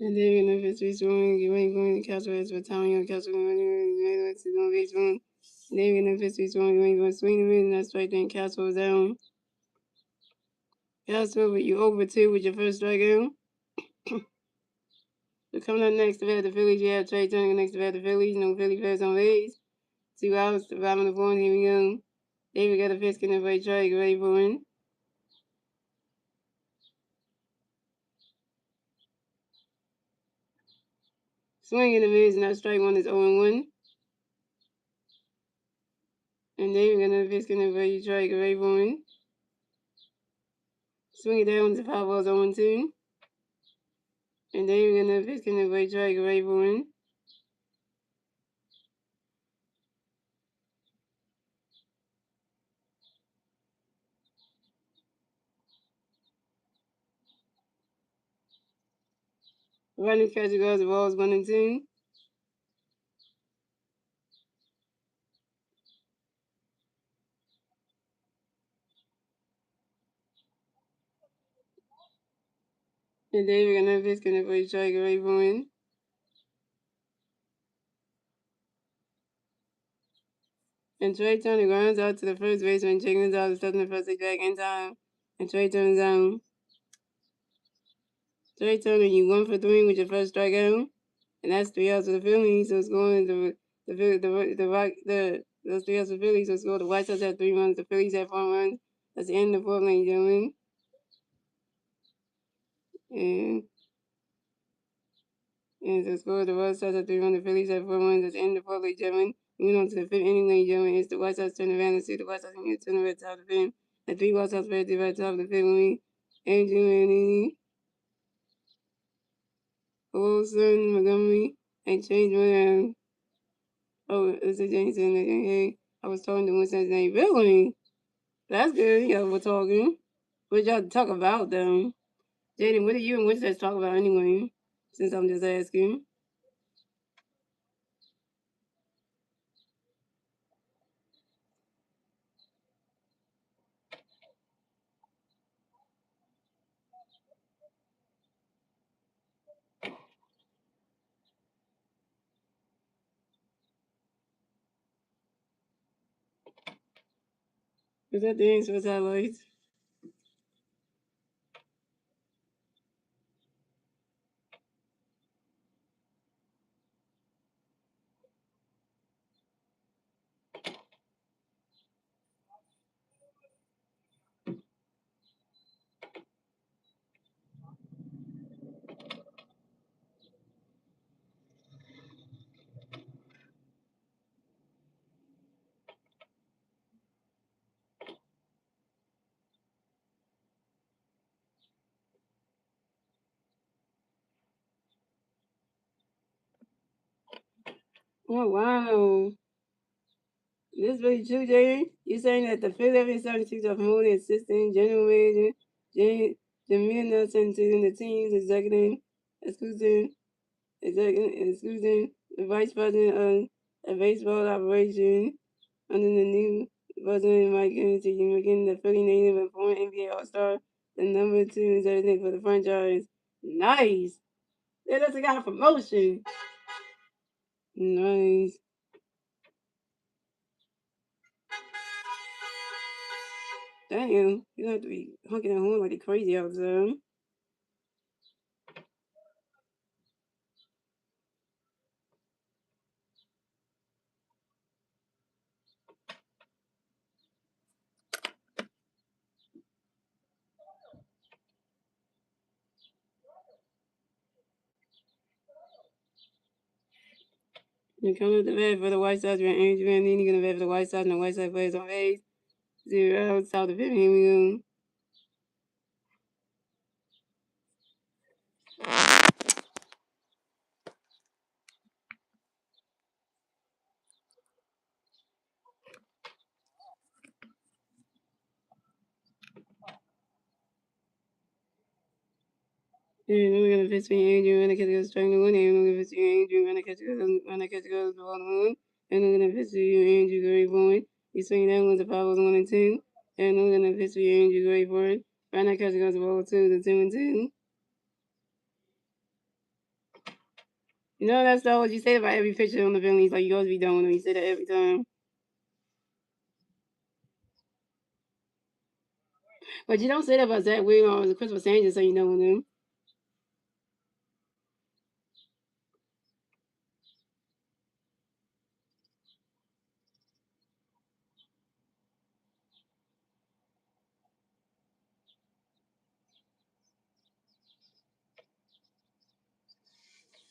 And then in the fifth base one, going to Castle as Battalion, Castle going to base one. And then in the fifth base one, going to swing the mid, and that's right then Castle down. Castle, but you over 2 with your first strikeout. So coming up next to bat the Phillies, you have Trey Turner next to bat the Phillies, no Philly players on base. 2 outs, the bottom of the fourth, here we go. David got a pitch in the play, Trey, great for him. Swing in the mids, and that strike 1 is 0-1. And David got another pitch in the play, Trey, great for him. Swing it down to 5 balls, 0-2. And then we're gonna pitch in the play, Trey, great for him. Running catch goes the balls 1-2. And David got another pitch gonna play strike away for him. And Trey Turner grounds out to the first baseman, Jake Gonzalez steps in the first back in time. And Trey Turner's on. Trey Turner, you 1 for 3 with your first strikeout. And that's 3 outs for the Phillies. So it's going to those 3 outs for the Phillies. So it's going. The White Sox have 3 runs. The Phillies have 4 runs. That's the end of the 4th, ladies and gentlemen. And the score, the White Sox have 3 runs. The Phillies have 4 runs. That's the end of the 4th, ladies and gentlemen. Moving on to the 5th inning, ladies and gentlemen. It's the White Sox turn around and see the White Sox can get to the red top of the 5th. The 3 White Sox players to the right top of the 5th inning. Andrew and Olson, Montgomery, and changed around. Oh, it's a Jameson. Hey, I was talking to what's his name? Really? That's good. Y'all were talking. What y'all talk about, though? Jaden, what are you and Winston talk about anyway? Since I'm just asking. Was that the answer? Was highlights? Oh, wow. This is really true, Jaden? You saying that the Philadelphia 76 are promoting assistant general manager Jamil Nelson to the team's excluding the vice president of baseball operation under the new president Mike Kennedy, making the Philly native and former NBA All-Star the number 2 designated for the franchise. Nice. They just got a promotion. Nice. Damn, you don't have to be honking that horn like a crazy out there. You come to the bed for the White Sox, you're Andrew Van Nini, going to bed for the White Sox, and the White Sox plays on base. 0 South of 50. Here we go. And we're gonna pitch me Andrew and I catch goes strike one, and we're gonna pitch you Andrew and I catch goes ball one, and we're gonna pitch you Andrew Gray Boyd. You swing that one's a foul 1 and 2, and we're gonna pitch you Andrew Gray Boyd. And I catch goes ball 2, the 2 and 2. You know that's not what you say about every pitcher on the Phillies. Like you always be doing them. You say that every time. But you don't say that about Zach Wheeler or Christopher Sanchez, so you know them.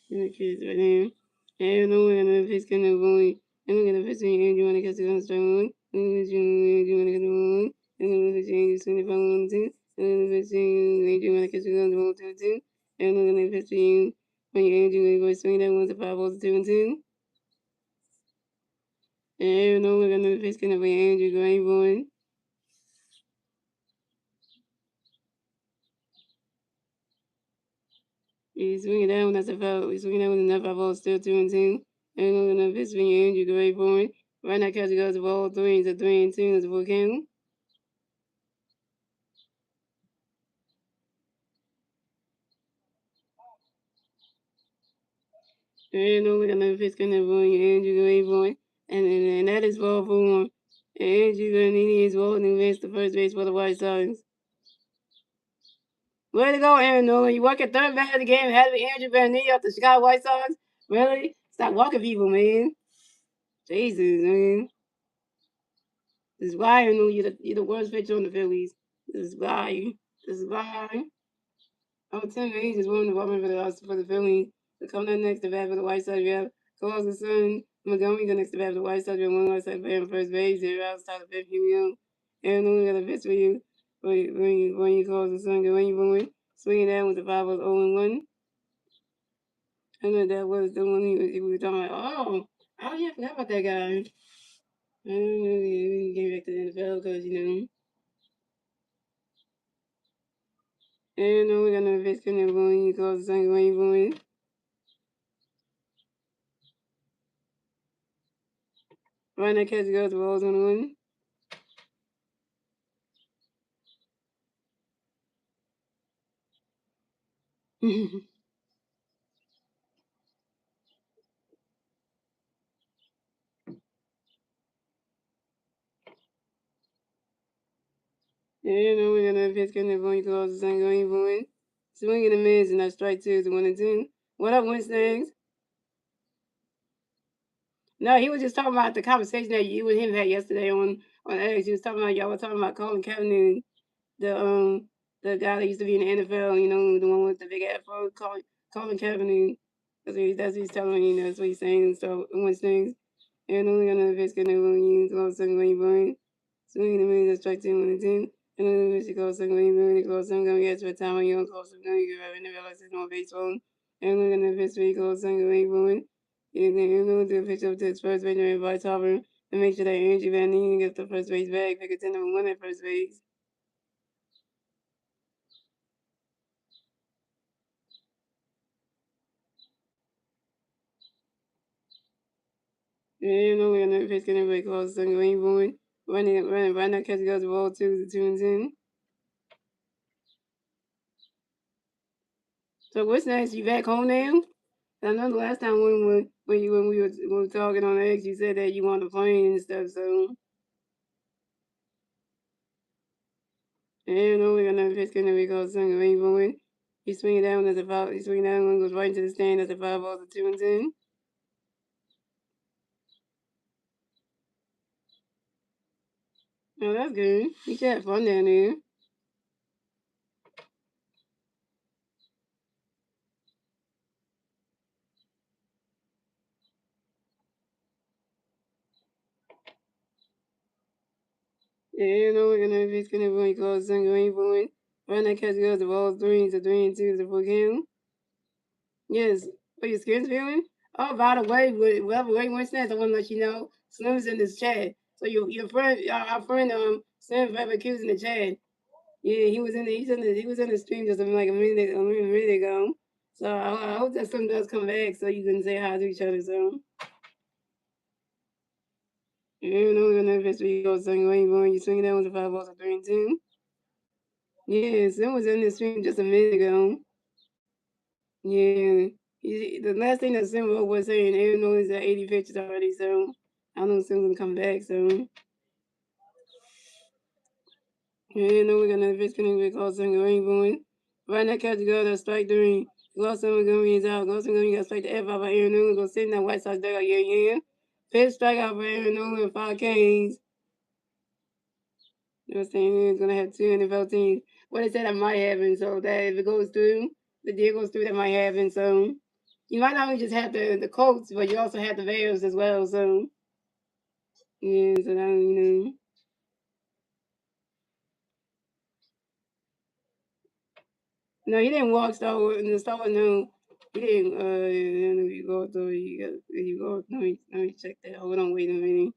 And the kids right there. And no one gonna fix gonna boy. And we're gonna fix Andrew and I catch goes strike one. And we're gonna Andrew and I catch one. And we're gonna fix Andrew swing the ball 1 2. And we're gonna fix Andrew and I catch goes ball 2 2. And we're gonna fix you when you Andrew and boy swing that one's a 5 balls 2 and 2. And no we're gonna fix gonna be Andrew Gray Boy. He's swinging down, that's a foul. He's swinging down with enough ball, still 2 and 2. And we're gonna pitch Andrew Gray Boy. Right now, catch goes the ball 3, it's a 3 and 2, it's a full count. And we're gonna pitch gonna boy, Andrew Gray Boy. And that is ball for him. And Andrew Vanini is walking advance to first base for the White Sox. Way to go, Aaron Nolan. You walk at third base of the game, had to be Andrew Vanini of the Chicago White Sox. Really? Stop walking people, man. Jesus, man. This is why Aaron Nolan, you're the worst pitcher on the Phillies. This is why. This is why. Oh, Tim Hayes is willing to welcome for the Phillies. To come down next to bat for the White Sox, we have Carlson, Montgomery go next to bat for the White Sox. We have one White Sox player on first base. 0 outs, top of fifth, Young. Aaron Nolan got a pitch for you. When you call the sun, when you going, swinging down with the 5 0 1. I know that was the one he was talking about. Oh yeah, I forgot about that guy. I don't know, we came back to the NFL because, Aaron Nolan got another pitch coming up when you call the sun, when you going. Right now, catch goes, the ball's on the one. We're gonna pitch getting the point calls the sun going point. Swinging the mids and I strike two to 1-2. What up, Winston? No, he was just talking about the conversation that you and him had yesterday on X. He was talking about y'all were talking about Colin Kaepernick, the guy that used to be in the NFL, the one with the big afro, Colin Kaepernick. That's what he's telling me, that's what he's saying. So Winston. And only gonna pitch getting the point calls the sun going point. Swinging the mids and strike two 1-2. And then we should go some going to go some going to get to a time when you're close to going to give in the realize it's more baseball. And we're going to pitch we go some going going. And then you're going to pitch up to his first base and by Topper and make sure that Andrew Van Neen gets the first base back. Pick a 10 number 1 at first base. And we're going to pitch getting very close some going going. Right now, catch goes the ball 2-10. So what's next? You back home now? I know the last time when we were talking on X, you said that you want to play and stuff. So and only another pitch going to be called Sun Rainbow Wind. He swinging down as a foul. He swinging down and goes right into the stand as a 5 balls to 2-10. Oh, that's good. He should have fun down there. And only another pitch going to be called Sun Rainbow Wind. Right now, catch goes the balls 3-2 to 4 count. Yes. Are your skin's feeling? Oh, by the way, whatever way Winston, I want to let you know, Slim's in this chat. So your friend, our friend, Slim forever accusing the chat. Yeah, he was in the stream just like a minute ago. So I hope that Slim does come back so you can say hi to each other. So you know we're gonna first we go sing when you swing down with the 5 balls of 3-2. Yeah, Slim was in the stream just a minute ago. Yeah. The last thing that Sim wrote was saying Aaron Nolan's at 80 pitches already, so I know Sim's gonna come back soon. Yeah, no, we're gonna pitch connect with Carl Singer Rainbow. Right now, catch go to strike 3. Lawson Montgomery is out. Lawson Montgomery got strike to F out by Aaron Nolan. Go sit in that White Sox dugout. Yeah. Pitch strikeout for Aaron Nolan, 5 Ks. They were saying he's gonna have 2 NFL teams. What they said that might happen, so that if it goes through, the deal goes through, that might happen. So you might not only just have the Colts, but you also have the Bears as well. So yeah, so now No, he didn't walk Star Wars. In the Star Wars, no, he didn't. If you go through, you go. Let me check that. Hold on, wait a minute.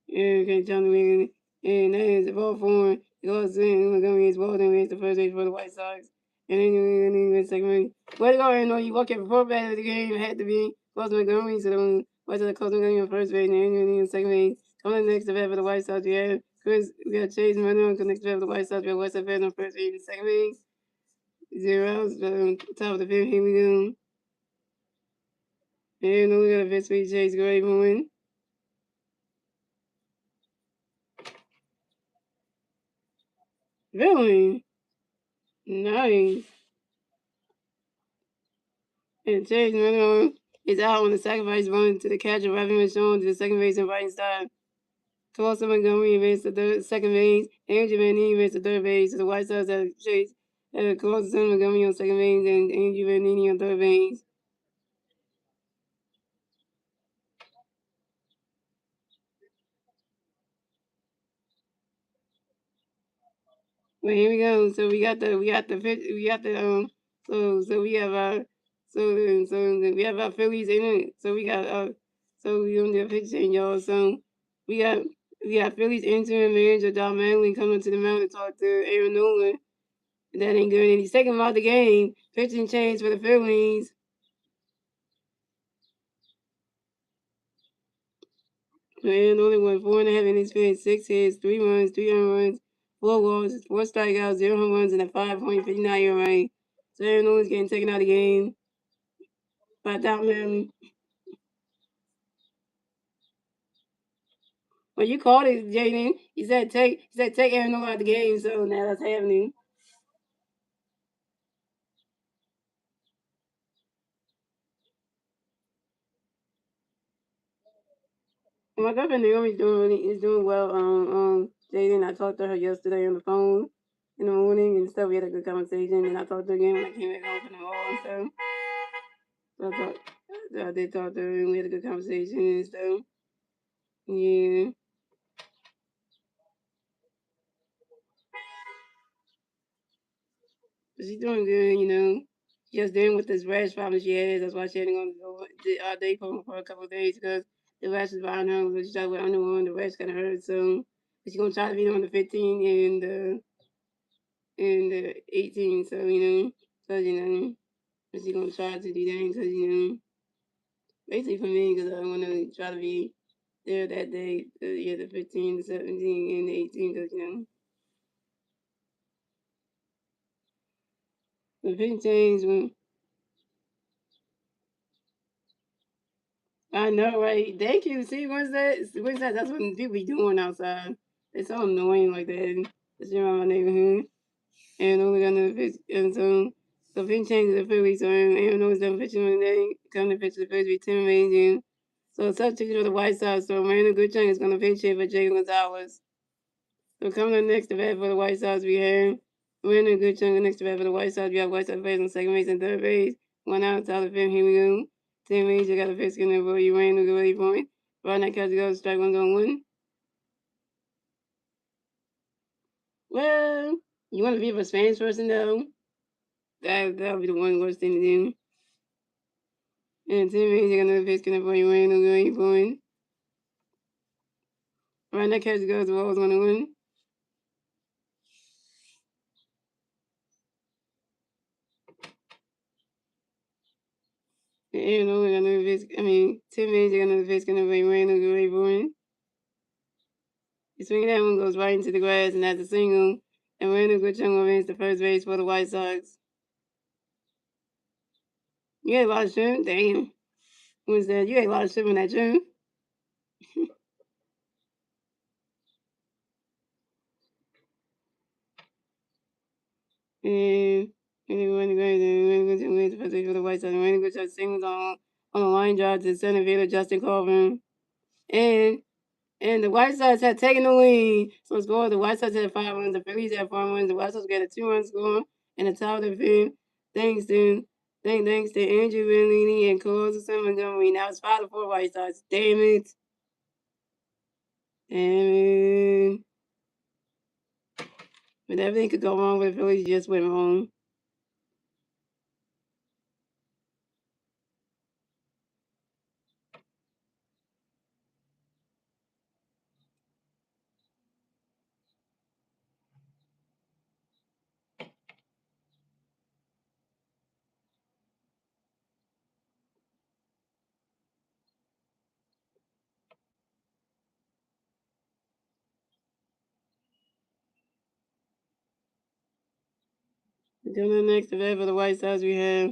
Yeah, okay, John Wigan. And that is the ball for him. He goes in. Montgomery is ball. Then it's the first base for the White Sox. And then you second. Way to go, Aaron! You walk in before bad of the game. It had to be close Montgomery. So the White Sox close Montgomery on first base. And then you second base. Coming next to bat for the White Sox. We got Chase Manuel next to bat for the White Sox. We got West Fed on first base and second base. 0 outs. Top of the fifth. Here we go. And only got a best way Chase great win. Really? Nice. And Chase Miller is out on the sacrifice run to the catcher. Ravi Michon to the second base and right side. Tulsa Montgomery advanced to third, second base. Andrew Van Neen advanced to third base. So the White Sox had Chase, Colson Montgomery on second base and Andrew Van Neen on third base. Well, here we go. So we have we have our Phillies in it. So we got so we on the pitching, y'all. So we got we got Phillies interim manager Don Manley coming to the mound to talk to Aaron Nolan. That ain't good. And he's taking him out the game. Pitching change for the Phillies. Man, only won 4.5 innings, pitched 6 hits, 3 runs, 3 earned runs, 4 walks, 4 strikeouts, 0 home runs, and a 5.59 ERA. So Aaron Nolan's getting taken out of the game by Don Manley. Well, you called it, Jaden. He said take Aaron Nola out of the game, so now that's happening. My girlfriend Naomi's doing well. Jaden, I talked to her yesterday on the phone in the morning and stuff. We had a good conversation, and I talked to her again when I came back home from the mall and stuff. So I did talk to her, and we had a good conversation and stuff. Yeah, but she's doing good. Just dealing with this rash problem she has. That's why she had to go all day for a couple of days because the rash is behind her. But she started with under one. The rash gonna hurt soon. But she's gonna try to be on the 15 and the 18. But she's gonna try to do that because basically for me because I want to try to be there that day. The 15, the 17, and the 18 because the 15 when I know, right? Thank you. See, what's that? What's that? That's what people be doing outside. It's so annoying like that. It's around my neighborhood. And only got another pitch. And so if he changes the Phillies, so Aaron knows done pitching when they come to pitch the Phillies with Tim Raines. So substitute for the White Sox. So Randall Goodchung is going to pinch hit for Jay Gonzalez. So coming up next to bat for the White Sox, we have Randall Goodchung. Next to bat for the White Sox, we have White Sox players on second base and third base. 1 out, Tyler Fifth. Here we go. Tim Raines, you got a pitch in there for you. Randall, go ready for it. Right now, catch goes, strike one's on one. Well, you want to be a Spanish person though? That'll be the one worst thing to do. And Tim Raines, you got another pitch in there for you. Randall, go ready for it. Right now, catch goes, the ball's 1-1. And only got another pitch. Tim Raines, you got another pitch in there for you. Randall, go ready for it. The swing that one goes right into the grass, and that's a single. And Randall Goodchung advanced to first base for the White Sox. You had a lot of shrimp? Damn. What's that? You had a lot of shrimp in that shrimp? And Randall Goodchung advanced to first base for the White Sox. And Randall Goodchung singles on a line drive to center fielder Justin Corbin. And And the White Sox had taken the lead. So score the White Sox had 5 runs, the Phillies had 4 runs, the White Sox got a 2 run score and a top of the fifth. Thanks to Andrew Bellini and Carlos Montgomery. Now it's 5-4 White Sox. Damn it. Damn it. But everything could go wrong with the Phillies just went wrong. Coming up next to bat for the White Sox, we have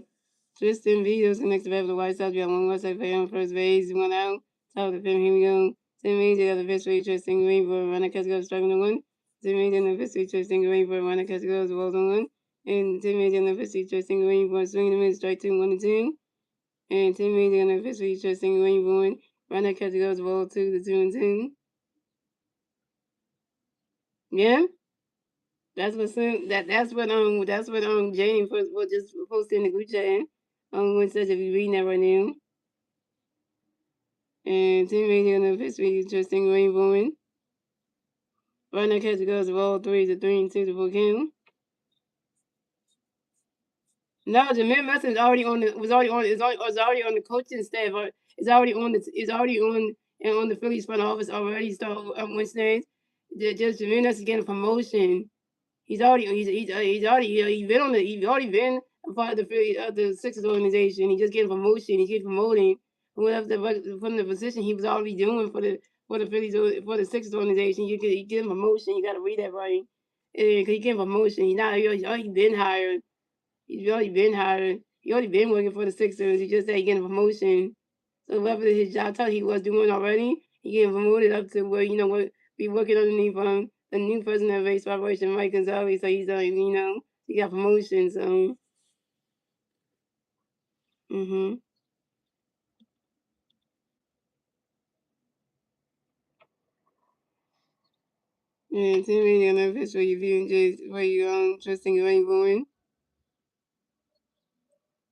Tristan Vito's connects the bat for the White Sox. We have one White Sox player on first base, one out. Top of the fifth, here we go. Tim Major got the pitch for Tristan Green for a runner, catch goes striking the one. Tim Major on the pitch for Tristan Green for a runner, catch goes balls on one. And Tim Major on the pitch for Tristan Green for a swing and a miss, strike 2, 1-2. And Tim Major on the pitch for Tristan Green for one runner, catch goes ball 2 to 2-2. Yeah. That's what Jane just posted in the group chat. When says if you reading that right now. And Tim Major on the pitch for Tristan Green for one. Runner catch goes ball 3 to 3-2 to full count. No, Jameer Messon is already on the was already on the coaching staff. It's already on the Phillies front office already. So Wednesdays, just Jameer Messon getting a promotion. He's already been a part of the Sixers organization. He's just getting promotion. He keeps promoting from the position he was already doing for the Phillies for the Sixers organization. He getting promotion. You got to read that right. He getting promotion. He's already been hired. He's already been hired. He already been working for the Sixers. He just said he getting a promotion. So whatever his job title he was doing already, he getting promoted up to where be working underneath the new president of base operation, Mike Gonzalez. So he's he got promotion. So. Mhm. Yeah, Tim Meany on that pitch where you viewing where you trusting your ain't going.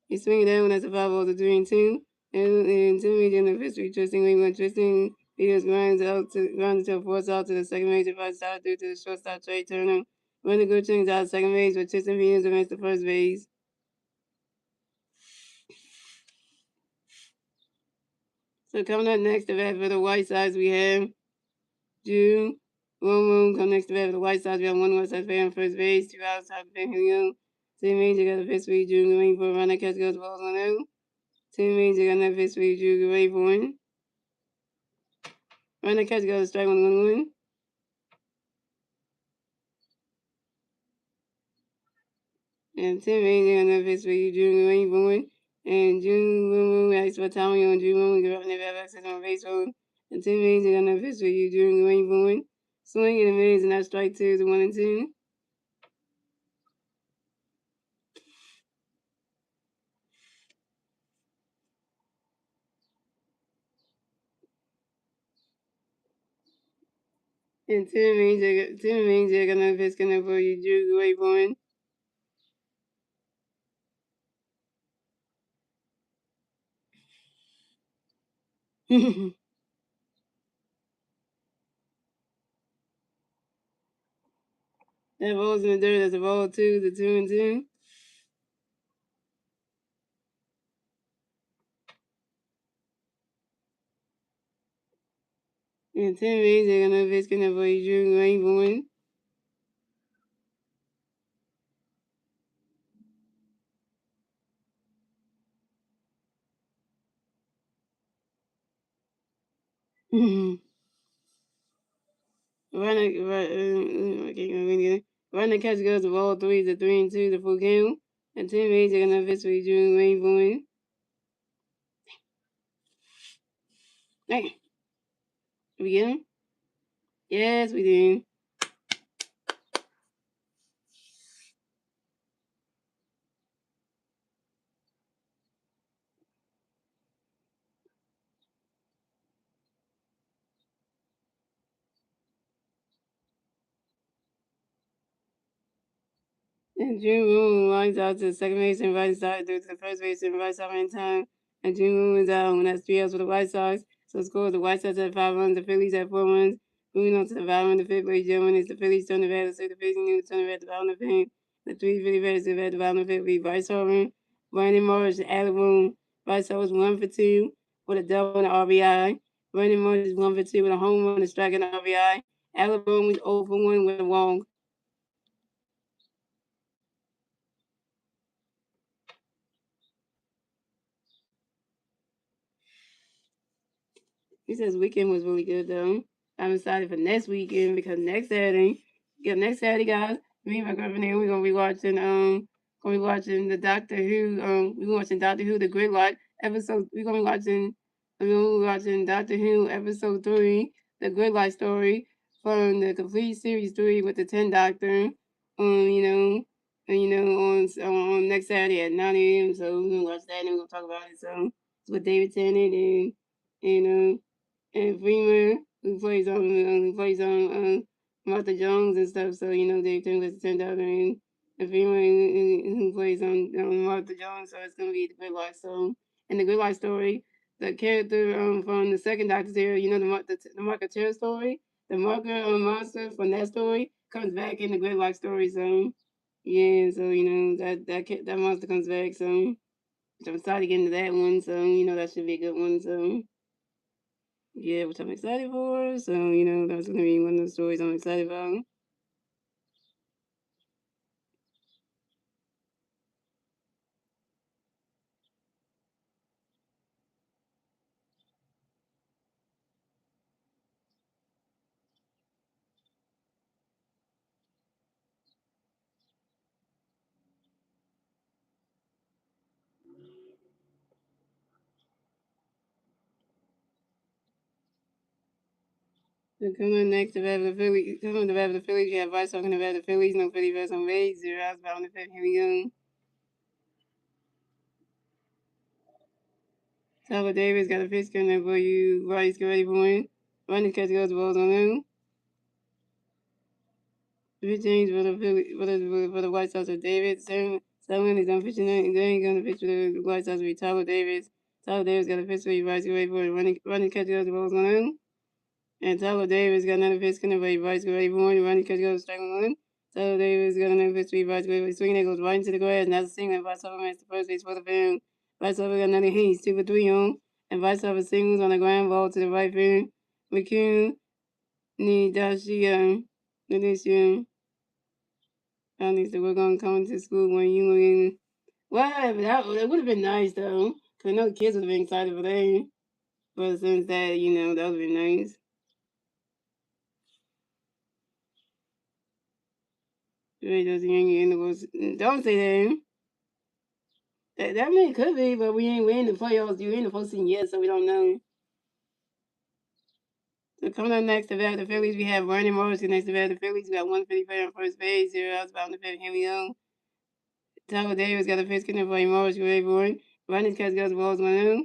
He's swinging down as a 5-0 to 3-2. And Tim Meany on the pitch where you trusting where you want trusting. He just grinds to force out to the second base if I start due to the shortstop Trey Turner. When the good things out second base with Tristan Williams against the first base. So coming up next to bat for the White Sox, we have June. One come next to bat for the White Sox. We have one White Sox player on first base, 2 outs, top of the Young. Tim Major got the pitch for June waiting for a runner, catch goes balls on out. Tim Major got that pitch for June waiting for one. Runner catch goes strike 1-1-1. And Tim Major got that pitch for June waiting for one. And June asks for Tommy on June give up in the back access on base road. And Tim Major got that pitch for June waiting for one. Swing and a miss, and that strike 2 to 1-2. And Tim Major got that pitch coming for June waiting for one. That ball's in the dirt. That's a ball 2 to 2-2. And Tim Major got that pitch coming for June waiting for one. Running catch goes to ball 3 to 3-2 to full count. And Tim Major got that pitch for June waiting for one. Hey, we get him? Yes, we did. And June Moon lines out to the second base and right side through to the first base and right side in time. And June Moon is out when that's 3 outs for the White Sox. So score the White Sox at 5 runs, the Phillies at 4 runs. Moving on to the bottom of the fifth, ladies and gentlemen, it's the Phillies turn the bat. So the Phillies new turn the bat at the bottom of the fifth. The 3 Philly batters at the bottom of the fifth be Bryce Harper, Brandon Morris, Alec Boone. Bryce Harper was 1 for 2 with a double and an RBI. Brandon Morris is 1 for 2 with a home run, a strike, and an RBI. Alec Boone was 0 for 1 with a walk. He says weekend was really good though. I'm excited for next weekend because next Saturday, guys, me and my girlfriend here, we're gonna be watching gonna be watching the Doctor Who. We're watching Doctor Who, the Gridlock episode. We're gonna be watching. We're watching Doctor Who episode 3, the Gridlock story from the complete series 3 with the 10th Doctor. You know, and on next Saturday at 9 a.m. So we're gonna watch that and we're gonna talk about it. So it's with David Tennant and and Freeman who plays on Martha Jones and stuff. So David Tennant was the 10th Doctor and Freeman who plays on Martha Jones. So it's gonna be the Good Life. So in the Good Life story, the character from the second Doctor series, the Marker Terror story, the Marker monster from that story comes back in the Good Life story. So yeah, so that monster comes back. So I'm excited to get into that one. So that should be a good one. So yeah, which I'm excited for. So that's gonna be one of the stories I'm excited about. So coming next, about the Phillies. Coming about the Phillies, you have Vice talking about the Phillies. No Philly versus on Rays. 0 outs, about on the fifth. Here we go. Tyler Davis got a pitch coming for you. Rice, get ready for him. Running catch goes the balls on him. The pitch change for the White Sox are David. Seven is on pitching. Then he's going to pitch for the White Sox will be Tyler Davis. Tyler Davis got a pitch for you. Rice, get ready for him. Running catch goes the balls on him. And Tyler Davis got another pitch coming for you. Rice, get ready for him. Running catch goes strike one. Tyler Davis got another pitch for you. Rice, get ready. Swinging it goes right into the grass. Now the single. Vice Sox the first base for the field. Vice Sox got another hit. He's 2 for 3 on. And Vice Sox singles on the ground ball to the right field. McCune Nidashi Nidashi needs to work on coming to school when you were in. Well, that would have been nice though. Cause I know the kids would have been excited for that. But since that, that would have been nice. Really doesn't in the don't say that. That may could be, but we in the playoffs. You in the postseason yet, so we don't know. So coming up next about the Phillies, we have Vernon Morris. Next about the Phillies, we got 155 on first base, 0 outs, about the fifth. Here we go. Tyler Davis got a pitch getting for Morris, great boy. Ronnie's catch got the balls 1-0.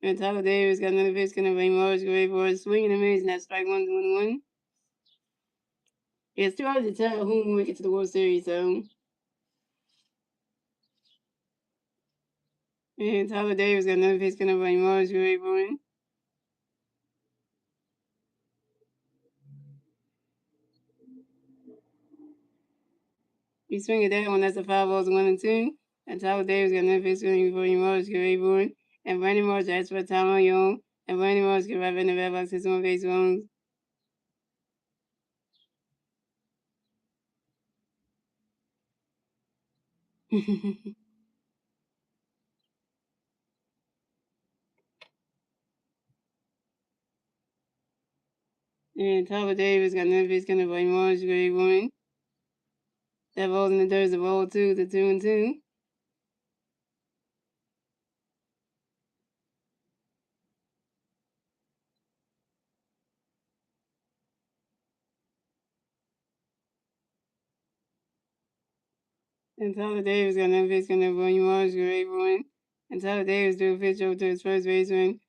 And Tyler Davis got another pitch getting for Morris, great boy. Swinging and miss, and that's strike 1-1. It's too hard to tell who will make it to the World Series, so. And Tyler Davis got another pitch getting for Morris, great boy. He swinging that one, that's a 5 balls, 1-2. And Tyler Davis got another pitch getting for Morris, great boy. And Brandon Morris asked for time on your own. And Brandon Morris get right in the back box, his one base runs. And Tyler Davis got another pitch coming for Morris, great boy. That ball's in the dirt is a ball two, the 2-2. And Tyler Davis got another pitch coming for Morris, great boy. And Tyler Davis threw a pitch over to his first baseman.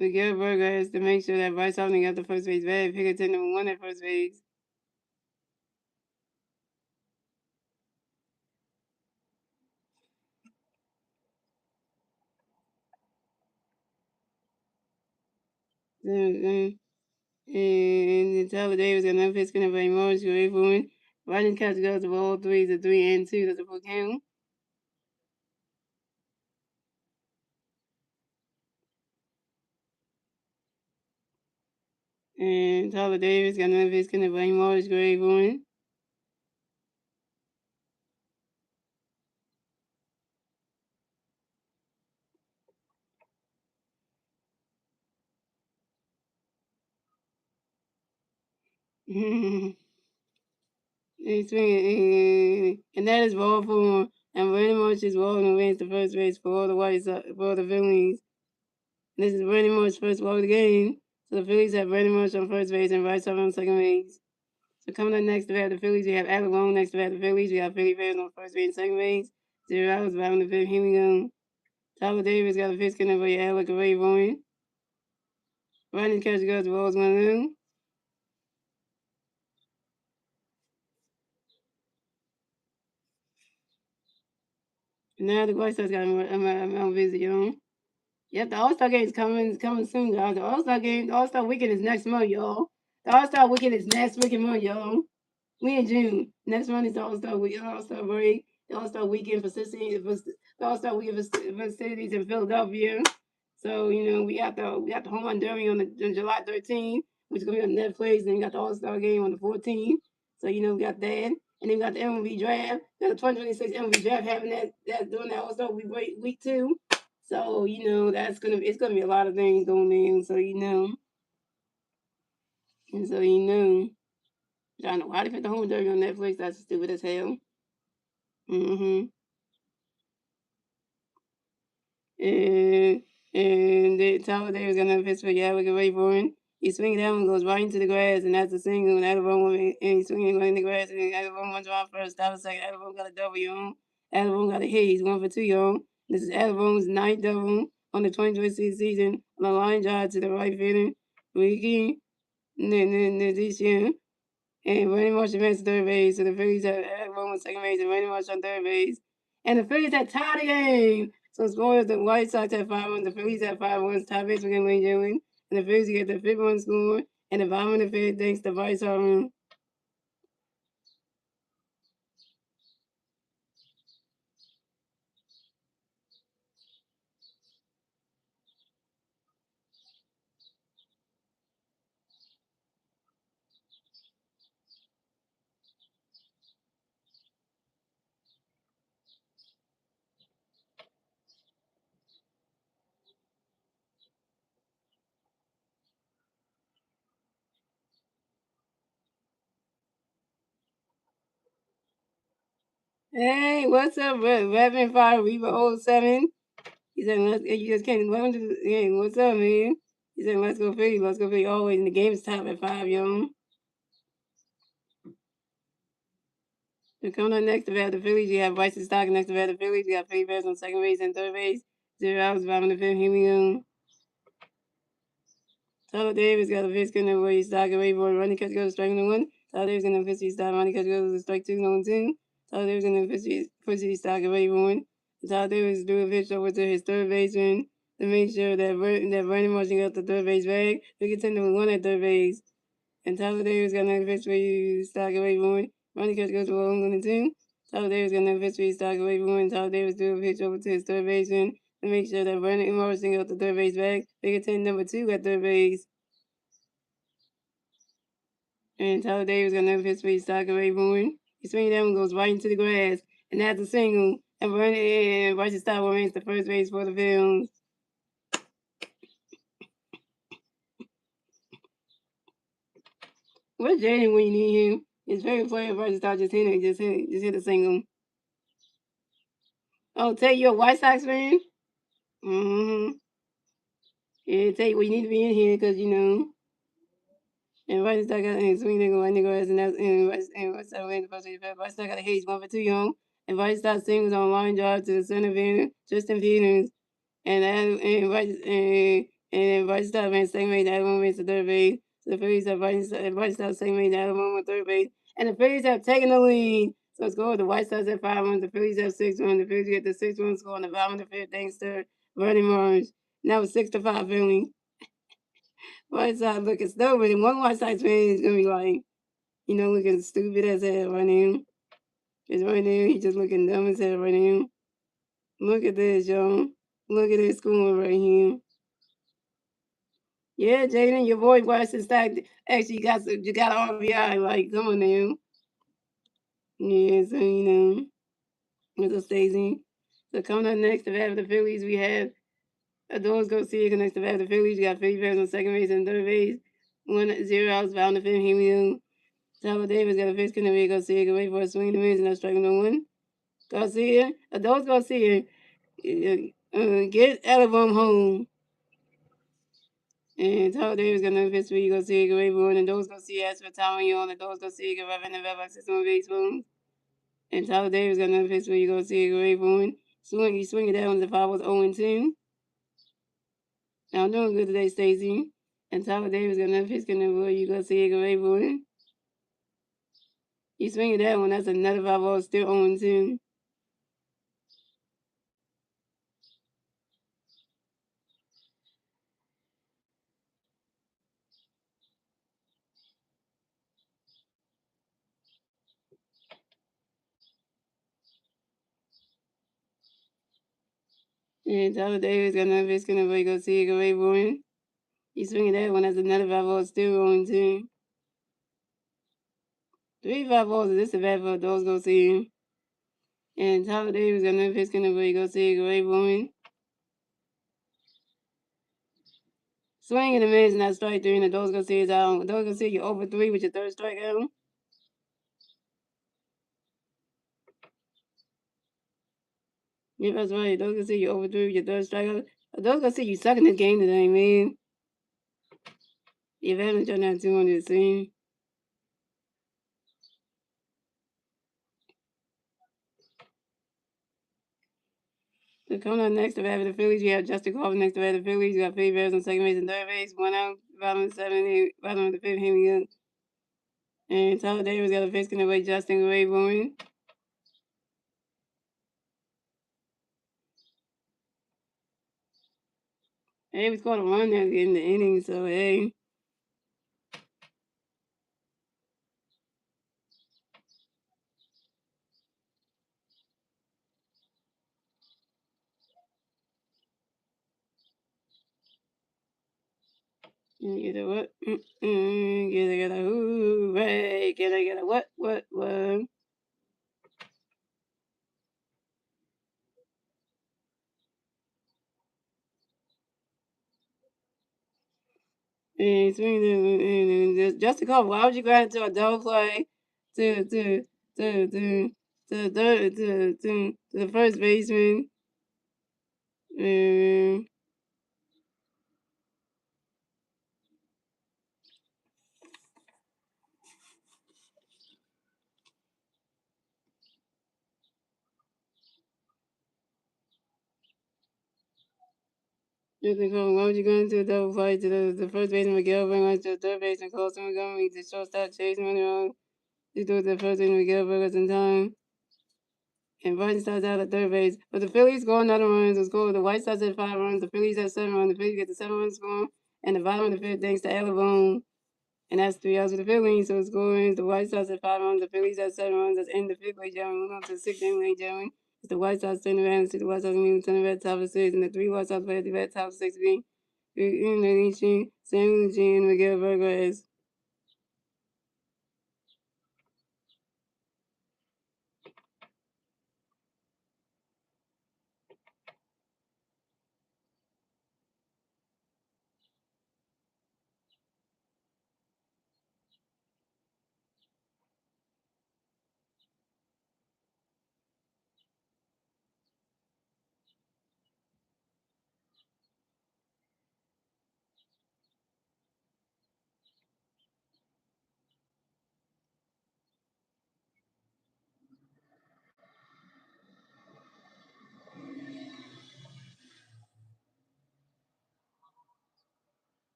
Miguel Berger has to make sure that Bryce Harper got the first base bag. Pick a number 1 at first base. And Tyler Davis got another pitch coming for Morris, great boy. Riding catch goes to all three, the 3-2. That's a full count. And Tyler Davis got another pitch coming for Morris, great boy. And swinging, and that is ball form. And Brandon Marsh is walking away to first base for the for the Phillies. This is Brandon Marsh's first walk of the game. So the Phillies have Brandon Marsh on first base and Bryce Harper on second base. So coming up next to have the Phillies, we have Alec Bohm next to have the Phillies. We have Philly fans on first base and second base. 0 outs, bottom of the fifth. Here we go. Tyler Davis got a pitch coming for Alec Ray Bowen. Running catch goes to balls 1-0. Now the White Sox got a visit, y'all. Yep, the All-Star game is coming soon, guys. The All-Star weekend is next month, y'all. The All-Star weekend is next weekend month, y'all. We in June. Next month is the All-Star week, All-Star break, the All-Star weekend the All-Star weekend festivities in Philadelphia. So, we got the home run derby on July 13th, which is gonna be on Netflix. Then we got the All-Star game on the 14th. So, we got that. And then we got the MLB draft. We got the 2026 MLB draft having that during that All-Star week 2. So, it's gonna be a lot of things going on. So, and so I don't know why they put the home derby on Netflix. That's stupid as hell. And Tyler Davis got another pitch for Alec Ray Bowen. He swings that one, goes right into the grass, and that's a single. And Alabama, and he's swinging right in the grass, and Alabama runs around first. Tyler second. Alabama got a double, y'all. Alabama got a hit. He's 1 for 2, y'all. This is Alabama's ninth double on the 2026 season on a line drive to the right fielder, Ricky this year. And Randy Marsh advanced to third base. So the Phillies have Alabama on second base and Randy Marsh on third base. And the Phillies had tied the game. So scores the White Sox had 5 runs, the Phillies had 5 runs, tie base against Lane Jalen. And the Phillies get the fifth run score. And the bottom of the fifth thanks to Bryce Harper. Hey, what's up, Reverend Fire Reaper 07? He said, you just can't, hey, what's up, man? He said, let's go Philly, let's go Philly. Always, and the game's top at 5, y'all. So coming up next to bat the Phillies, you have Bryson Stock next to bat the Phillies. You got Philly Bears on second base and third base. 0 outs, bottom of the fifth. Here we go. Tyler Davis got a pitch going where he's stock away for running catch goes strike 1. Tyler Davis gonna pitch his stock, running catch goes to strike 2, 2. Tyler Davis gonna pitch his stock away for 1. Tyler Davis do a pitch over to his third baseman to make sure that Brandon Marsh got the third base bag. We continue with 1 at third base. And Tyler Davis got another pitch where he's stock away for 1. Running catch goes to 1, 2. Tyler Davis got another pitch where he's stock away for 1. Tyler Davis do a pitch over to his third baseman to make sure that Brandon Marsh got the third base bag. We continue number 2 at third base. And Tyler Davis got another pitch for his stock away Bowen. He swings that one, goes right into the grass, and that's a single. And Bryson Stott remains the first base for the Phillies. Where's Jaden when you need him? His favorite player, Bryson Stott, just hit a single. Oh, Tate, you a White Sox fan? Yeah, Tate, well, you need to be in here because, and Bryson Stott got a swing nigga, right nigga, and Bryson Stott went the first base. Bryson Stott got a hit, he's 1 for 2, young. And Bryson Stott singles on line drive to the center fielder, Justin Peters. And Bryce Stott ran second base, Alabama ran to third base. So the Phillies have Bryce Stott second base, Alabama third base. And the Phillies have taken the lead. So it's scored. The White Sox have 5 runs. The Phillies have 6 runs. The Phillies get the 6-run score on the bottom of the fifth thanks to Bernie Marsh. Now it's 6-5 Philly. White Sox looking stupid. And one White Sox fan is going to be like, looking stupid as hell right now. Just right now, he's just looking dumb as hell right now. Look at this, y'all. Look at this score right here. Yeah, Jaden, your boy Weston Stack actually got an RBI. Like, come on now. Yeah, so Mr. Stacey. So coming up next to have the Phillies, we have Adonis Garcia next to have the Phillies. We got Philly Bears on second base and third base. 1-0 outs, found the fifth. Here we go. Tyler Davis got a pitch couldn't be Garcia. Get ready for a swing and a miss, and that's striking no one. Garcia, Adults Garcia, get Alabama home. And Tyler Davis got another pitch for you. Garcia, get ready for it. And those Garcia asked for time on you on the Those Garcia, get right in the back, 6 on base, boom. And Tyler Davis got another pitch for you. Garcia, get ready for it. You swing it down if I was 0-10. Now I'm doing good today, Stacy. And Tyler Davis got another pitch coming for you. Garcia, get ready for it. You swing it that one, that's another 5-0, still 0-10. And Tyler Davis got another pitch coming for you. Garcia, get ready for it. You swing it that one, that's another 5-0, still 0-10. 3 5-0s, this is bad for those Garcia. And Tyler Davis got another pitch coming for you. Garcia, get ready for it. Swing and a miss, and that's strike 3, and the Dose Garcia is out. Dose Garcia, you're over 3 with your third strikeout. Yeah, that's right. Dose Garcia, you're over 3 with your third strikeout. Dose Garcia, you suck in this game today, man. The advantage on that 200 scene. So coming up next to bat for the Phillies, you have Justin Crawford next to bat for the Phillies. You got Philly Bears on second base and third base. 1 out, bottom of the 7th, bottom of the 5th, Henry Young. And Tyler Davis got a pitch in the way, Justin Ray Bowen. Hey, we scored a run there in the inning, so hey. Get a what? Get a hooray! Get a what? And swing and just a couple. Why would you go into a double play to the first baseman? Just a couple. Why would you go into a double play to the first baseman Miguel, bring us to the third baseman Colson Montgomery, the shortstop Chase Monroe? You do the first baseman Miguel Burgers in time. And Biden starts out at third base. But the Phillies score another runs. The score, the White Sox had 5 runs. The Phillies had 7 runs. The Phillies get the 7-run score. And the bottom of the 5th, thanks to Alabama. And that's 3 outs for the Phillies. So scoring, the White Sox had 5 runs. The Phillies had 7 runs. That's in the 5th, ladies and gentlemen. We're on to the 6th inning, ladies and gentlemen. It's the White Sox turning around. The White Sox moving turning around top of 6. And the 3 White Sox play at the bat top 6 being Samuel Jean, Miguel Vargas.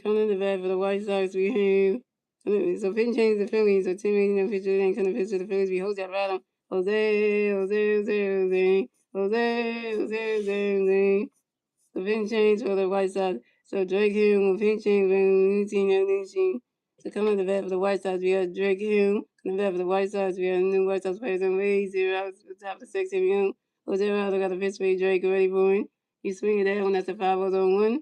Coming to the bat for the White Sox, we have. So pitching change the Phillies. So Tim Mason pitcher and coming to pitch to the Phillies. We Jose Alvarado. Jose. So pitching change for the White Sox. So Drake Hill will pitch change when So coming to the bat for the White Sox, we have Drake Hill. Coming to the bat for the White Sox, we have new White Sox players on base. 0 out top of the 6th inning. Jose Alvarado got the pitch for Drake ready for him. He's swinging that one. That's a 5-0 1.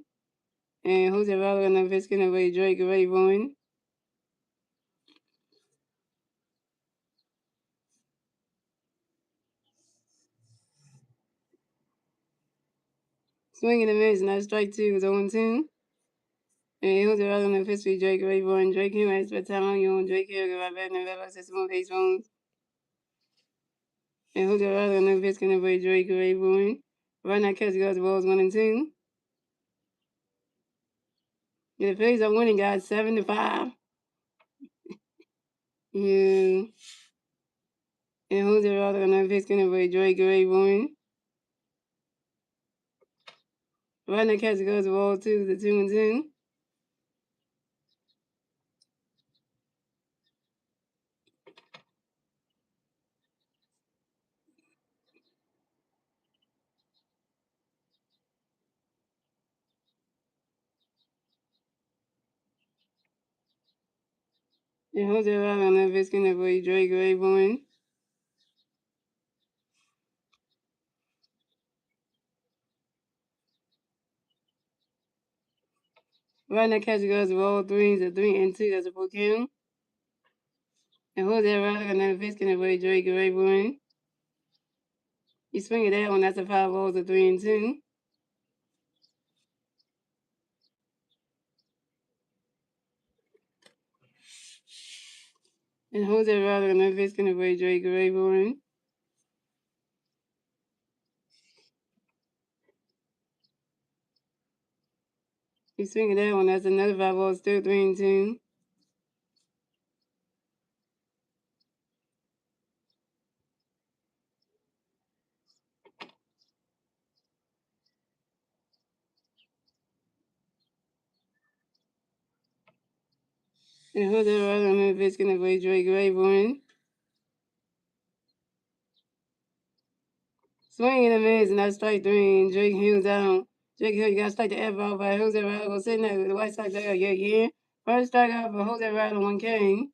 And Jose Alvarado got the pitch getting away. Drake ready for him. Swinging and miss, and strike two is 0-2. And who's the other in the history? Drake Rayburn. Drake came out spent time on you on Drake Hill, right back in the middle of the smooth ace phones. And who's the other in the history? Drake Rayburn. Right now, catch goes balls 1-2. The Phillies are winning, guys, 7-5. Yeah. And who's the other in the history? Drake Rayburn. Right now, catch goes balls 2-2. And who's the other in the history? Drake Rayburn. Right now, catch goes balls 3-2. That's a full count. And who's that rather than the history? Drake Rayburn. You swing it that one, that's a 5 balls of 3-2. And Jose Rather and Memphis can avoid Drake Rayburn. You swing it that one, that's another 5 balls, still 3-2. And Jose Rather and Memphis can avoid Drake Rayburn. Swing in a miss, and that's strike three, and Drake Hill down. Drake Hill, you got to strike the F out by Jose Rather. Sitting there with the White Sox there, yeah. First strikeout for Jose Rather, 1K.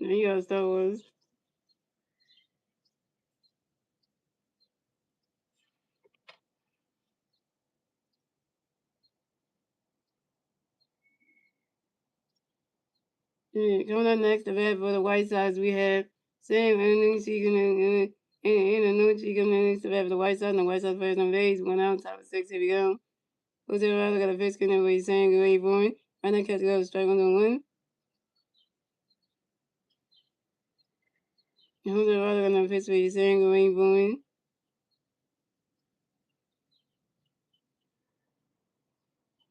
And he got Star Wars. Yeah, coming up next, the bat for the White Sox, we have Sam Anderson and a new chicken next to bat for the White Sox, and the White Sox first on base, 1 out, top of 6, here we go. Jose Rather got a pitch in there where he's saying great point. Right now, catch goes strike 1-1. And Jose Rather got a pitch where he's saying great point.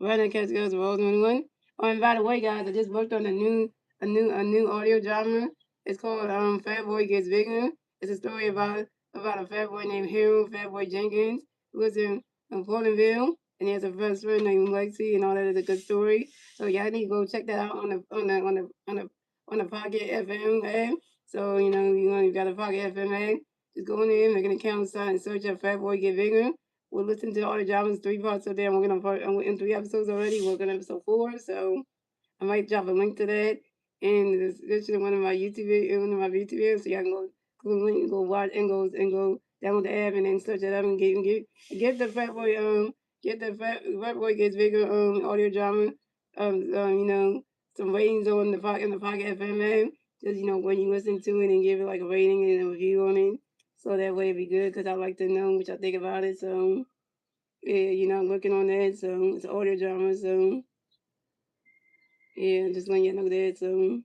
Right now, catch goes balls 1-1. Oh, and by the way, guys, I just worked on a new audio drama. It's called Fat Boy Gets Bigger. It's a story about a fat boy named Harold Fat Boy Jenkins who was in Portlandville, and he has a best friend named Lexi, and all that is a good story. So y'all need to go check that out on the Pocket FM app. So you got a Pocket FM app. Just go in there, make an account, sign, and search up Fat Boy Get Bigger. We'll listen to all the dramas, 3 parts of them. I'm in 3 episodes already. We're gonna episode 4, so I might drop a link to that in the description of one of my YouTube videos, so y'all can go link, go watch, and go download the app and then search it up and get the Fat Boy Gets Bigger audio drama. Some ratings on the Pocket FM app. Just when you listen to it and give it like a rating and a review on it. So that way it'd be good because I like to know what y'all think about it. So yeah, I'm working on that. So it's an audio drama. So yeah, just letting you know that. So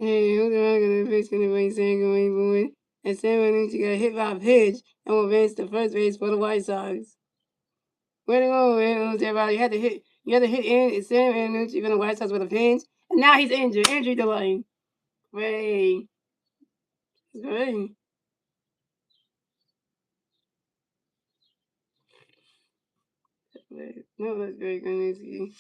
hey, who's around gonna fix anybody saying going boy? And Sam Manucci got hit by a pitch and will advance to first base for the White Sox. Where to go, everybody? You had to hit in Sam Manucci for the White Sox with a pinch, and now he's injured. Injury delay. Great. Great. No, that's very good.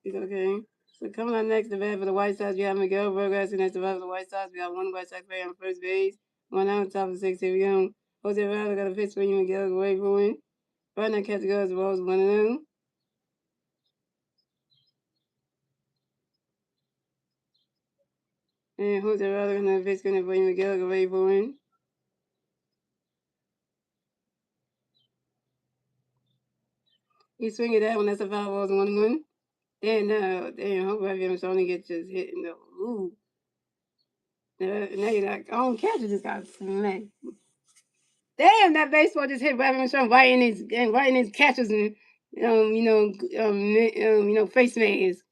It's okay. So coming on next, the bat for the White Sox, we have Miguel Burgess, and that's the bat for the White Sox. We got one White Sox player on first base, one out on top of 6. Here we go. Jose Rado got a pitch for you, Miguel, away for win. Right now, catch goes, Rose 1-0. And Jose Rado got another pitch for you, Miguel, away for win. He swinging that one, that's a foul, balls 1-1. Damn, hope Ravium's only get just hit in the ooh. Now you're like, oh, catcher just got smacked. Damn, that baseball just hit Ravium's right in his catchers and face mask.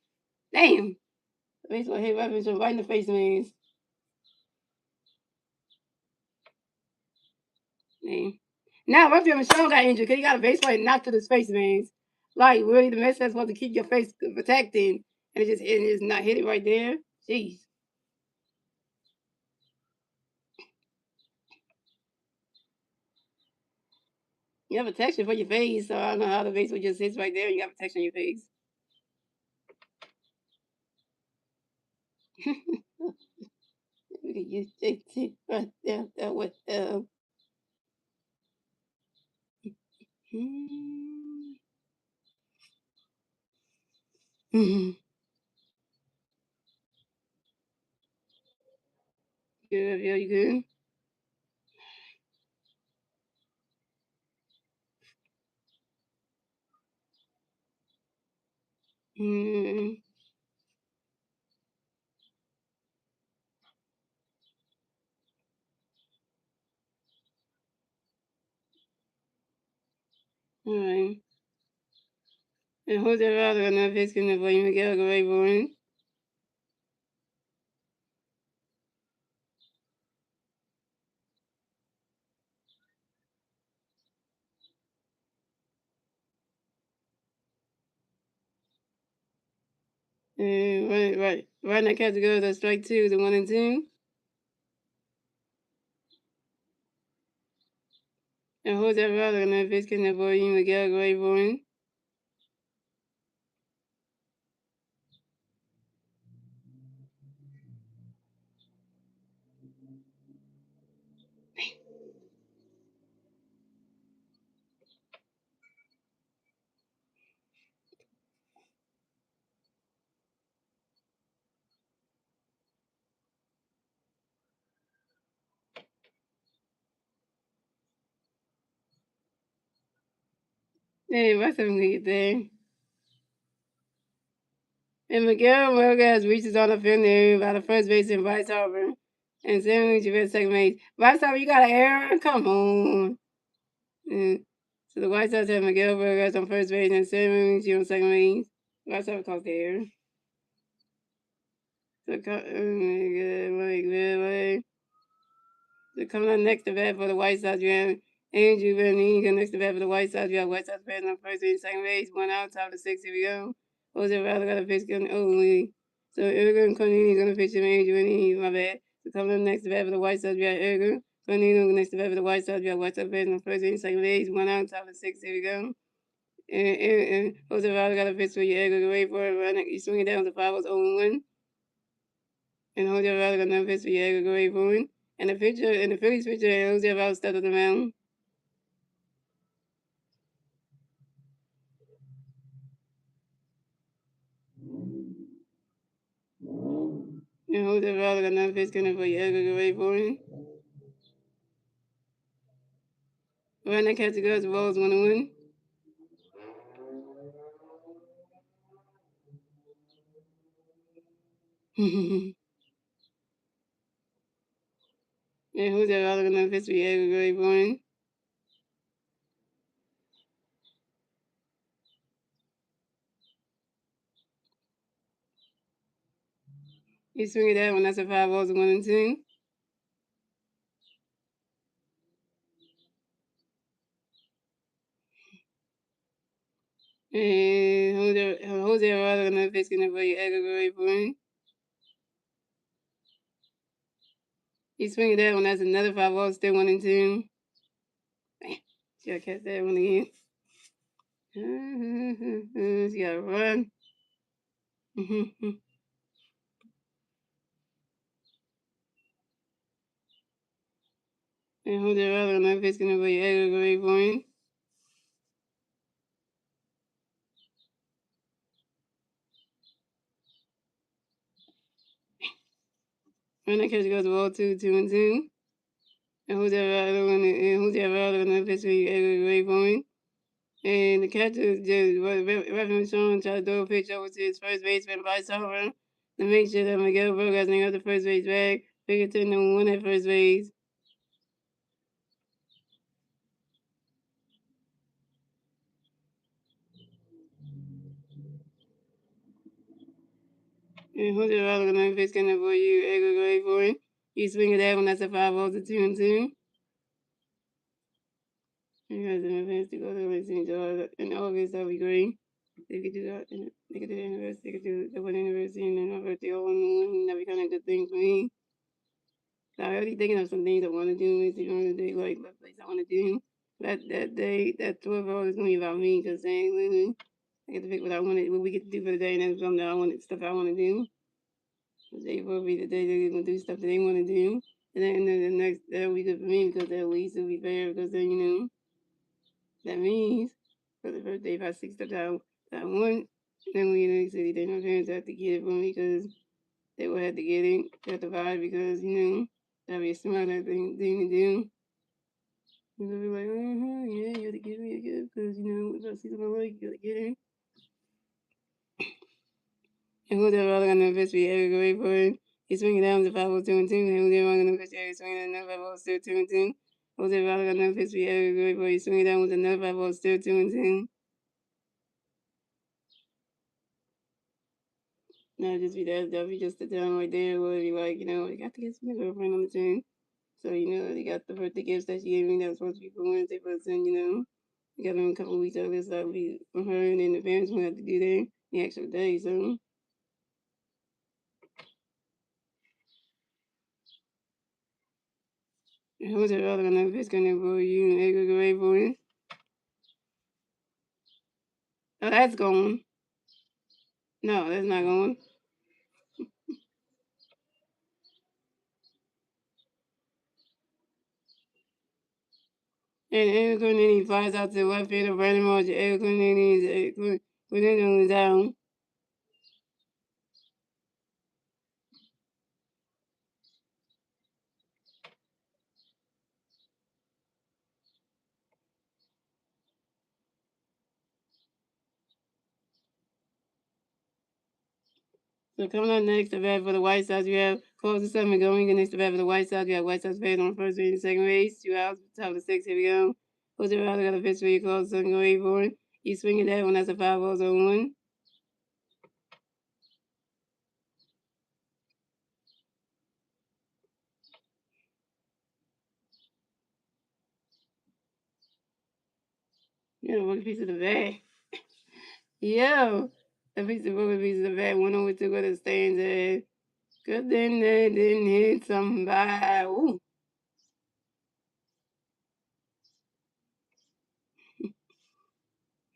Damn, the baseball hit Ravium's right in the face mask. Damn. Now Ravium Sean got injured because he got a baseball hit knocked to his face mask. Like really, the mask that's supposed to keep your face protected, and it just not hit it right there. Jeez. You have protection for your face, so I don't know how the baseball just hits right there. You got protection on your face. We could use JT right there. That was good, very good. Mm. All right. And who's the other enough is going to blame Miguel Gray Boring? Right. Right now, catch go to strike 2, the 1 and 2. And who's that other enough is going to blame Miguel Gray Boring? Hey, what's up, nigga thing? And Miguel Vargas reaches on the field area by the first base and Bryce Harper. And Samuel Javette second base. Bryce Harper, you got an error? Come on. So the White Sox have Miguel Vargas on first base and Samuel on second base. White Sox caught the error. So coming up next to bat for the White Sox, you have Andrew Van Egan next to bat for the White Sox. You have White Sox batting on first base, second base, one out, top of the 6. Here we go. Jose Rado got a pitch gun. So Ergun Cornelius gonna pitch him. Andrew Van Egan, my bad. So coming up next to bat for the White Sox, you have Ergun Cornelius next to bat for the White Sox. You have White Sox batting on first base, second base, one out, top of the 6. Here we go. And Jose Rado got a pitch for you. Ergun, wait for it. You swing it down to 5 was 0-1. And Jose Rado got another pitch for you. Ergun, wait for it. And the Phillies pitcher, Jose Rado stepped on the mound. And Jose Rado got another pitch coming for you. Ergun, wait for it. Right now, catch the girls, the Bulls 1-1. And Jose Rado got another pitch for you. Ergun, wait for it. He swing it that one. That's a 5 balls, 1 and 2. And Jose Rado got another pitch coming for you. Ergun, wait for it. He swing it that one. That's another 5 balls, still 1 and 2. Should I catch that one again? She got to run. Mm-hmm. And who's the other one? It's gonna be Edgar Grayson. And the catch goes to ball 2-2. And who's the other one? And who's the other one? It's gonna be Edgar Grayson. And the catcher just Reverend Sean tried to throw a pitch over to his first baseman, Bryce Harper, to make sure that Miguel Burgos got the first base back. Pinkerton number one at first base. And who's the other one? It's gonna for you, Edgar Grayson. He's swinging that one. That's a 5-0 to 2-2. You guys in advance to go to St. George in August. That'll be great. They could do that. They could do the university. They could do the one university and then over the old one. That'd be kind of a good thing for me. So I'm already thinking of some things I want to do. It's going to do like what place I want to do. That day, that 12 hours is gonna be about me because I get to pick what I want, what we get to do for the day, and then something that I want, stuff I want to do. The day will be the day they're gonna do stuff that they want to do, and then the next that will be good for me because that week will be fair because then that means for the birthday if I see stuff that I want, then we in the city, then my parents have to get it for me because they will have to get it, they have to buy it because that'd be a smart thing to do. And they'll be like, yeah, you gotta get me a gift because if I see something I like, you gotta get it. And who's ever gonna fish be every great for it? He's swinging down to 502 and 2, and who's ever gonna fish every swinging down to 502 and 2. Who's ever gonna fish be every great for he's swinging down with another 502 and 2. Now just be that'll be just the time right there where he like, I got to get some girlfriend on the team. So, they got the birthday gifts that she gave me that was supposed to be for Wednesday, but then, we got them a couple of weeks earlier, so that'll be from her, and then the parents will have to do that the actual day, so. Who's the other gonna fish gonna for you and Edgar Gray for you? Oh, that's going. No, that's not going. And Edgar Cornini flies out to the left field of Brandon Marshall. Edgar Cornini is Cornini down. So coming up next, the bat for the White Sox, you have close to 7 going. And next, the bat for the White Sox, you have White Sox fans on first base and second base. 2 outs, top of the 6. Here we go. Jose Rado got a pitch for you, close to 7 going for it. He's swinging that one. That's a 5-0-1. Yeah, one piece of the bat. Yo, a piece of the bat went over to where the stands at. Good thing they didn't hit somebody. Ooh.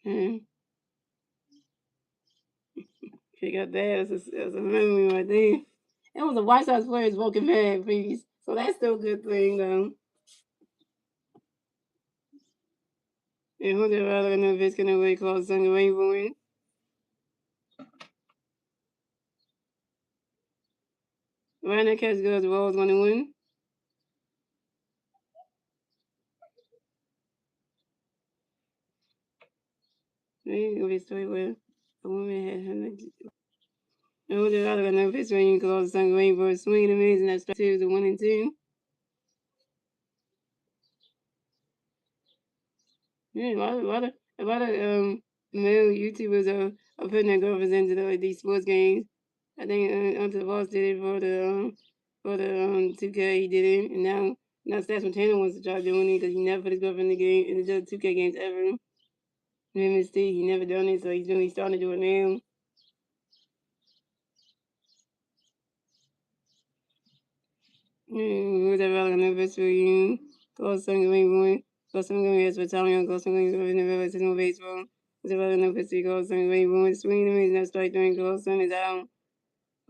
Yeah. She got that as a memory right there. It was a White Sox player's broken bad piece. So that's still a good thing, though. And who's the other than it's gonna be called Sunday Rainbow? Right now, catch goes, the Roll's gonna win. Maybe it'll be straight with a woman had him. And who's the other than it's when you call Sunday Rainbow? Swinging the mids, and that's 2 to 1 and 2. Yeah, a lot of male YouTubers are putting their girlfriends into these sports games. I think Uncle Boss did it for the 2K. He did it, and now Stats Montana wants to try doing it because he never put his girlfriend in the game in the 2K games ever. Him and Steve, he never done it, so he's starting to do it now. Who's that rather never for you? Close something going. Close something going as for Tommy. Close something going in the river to no baseball. 0 no pitch, goes on, wait, one swing, and no strike during goes on, is down.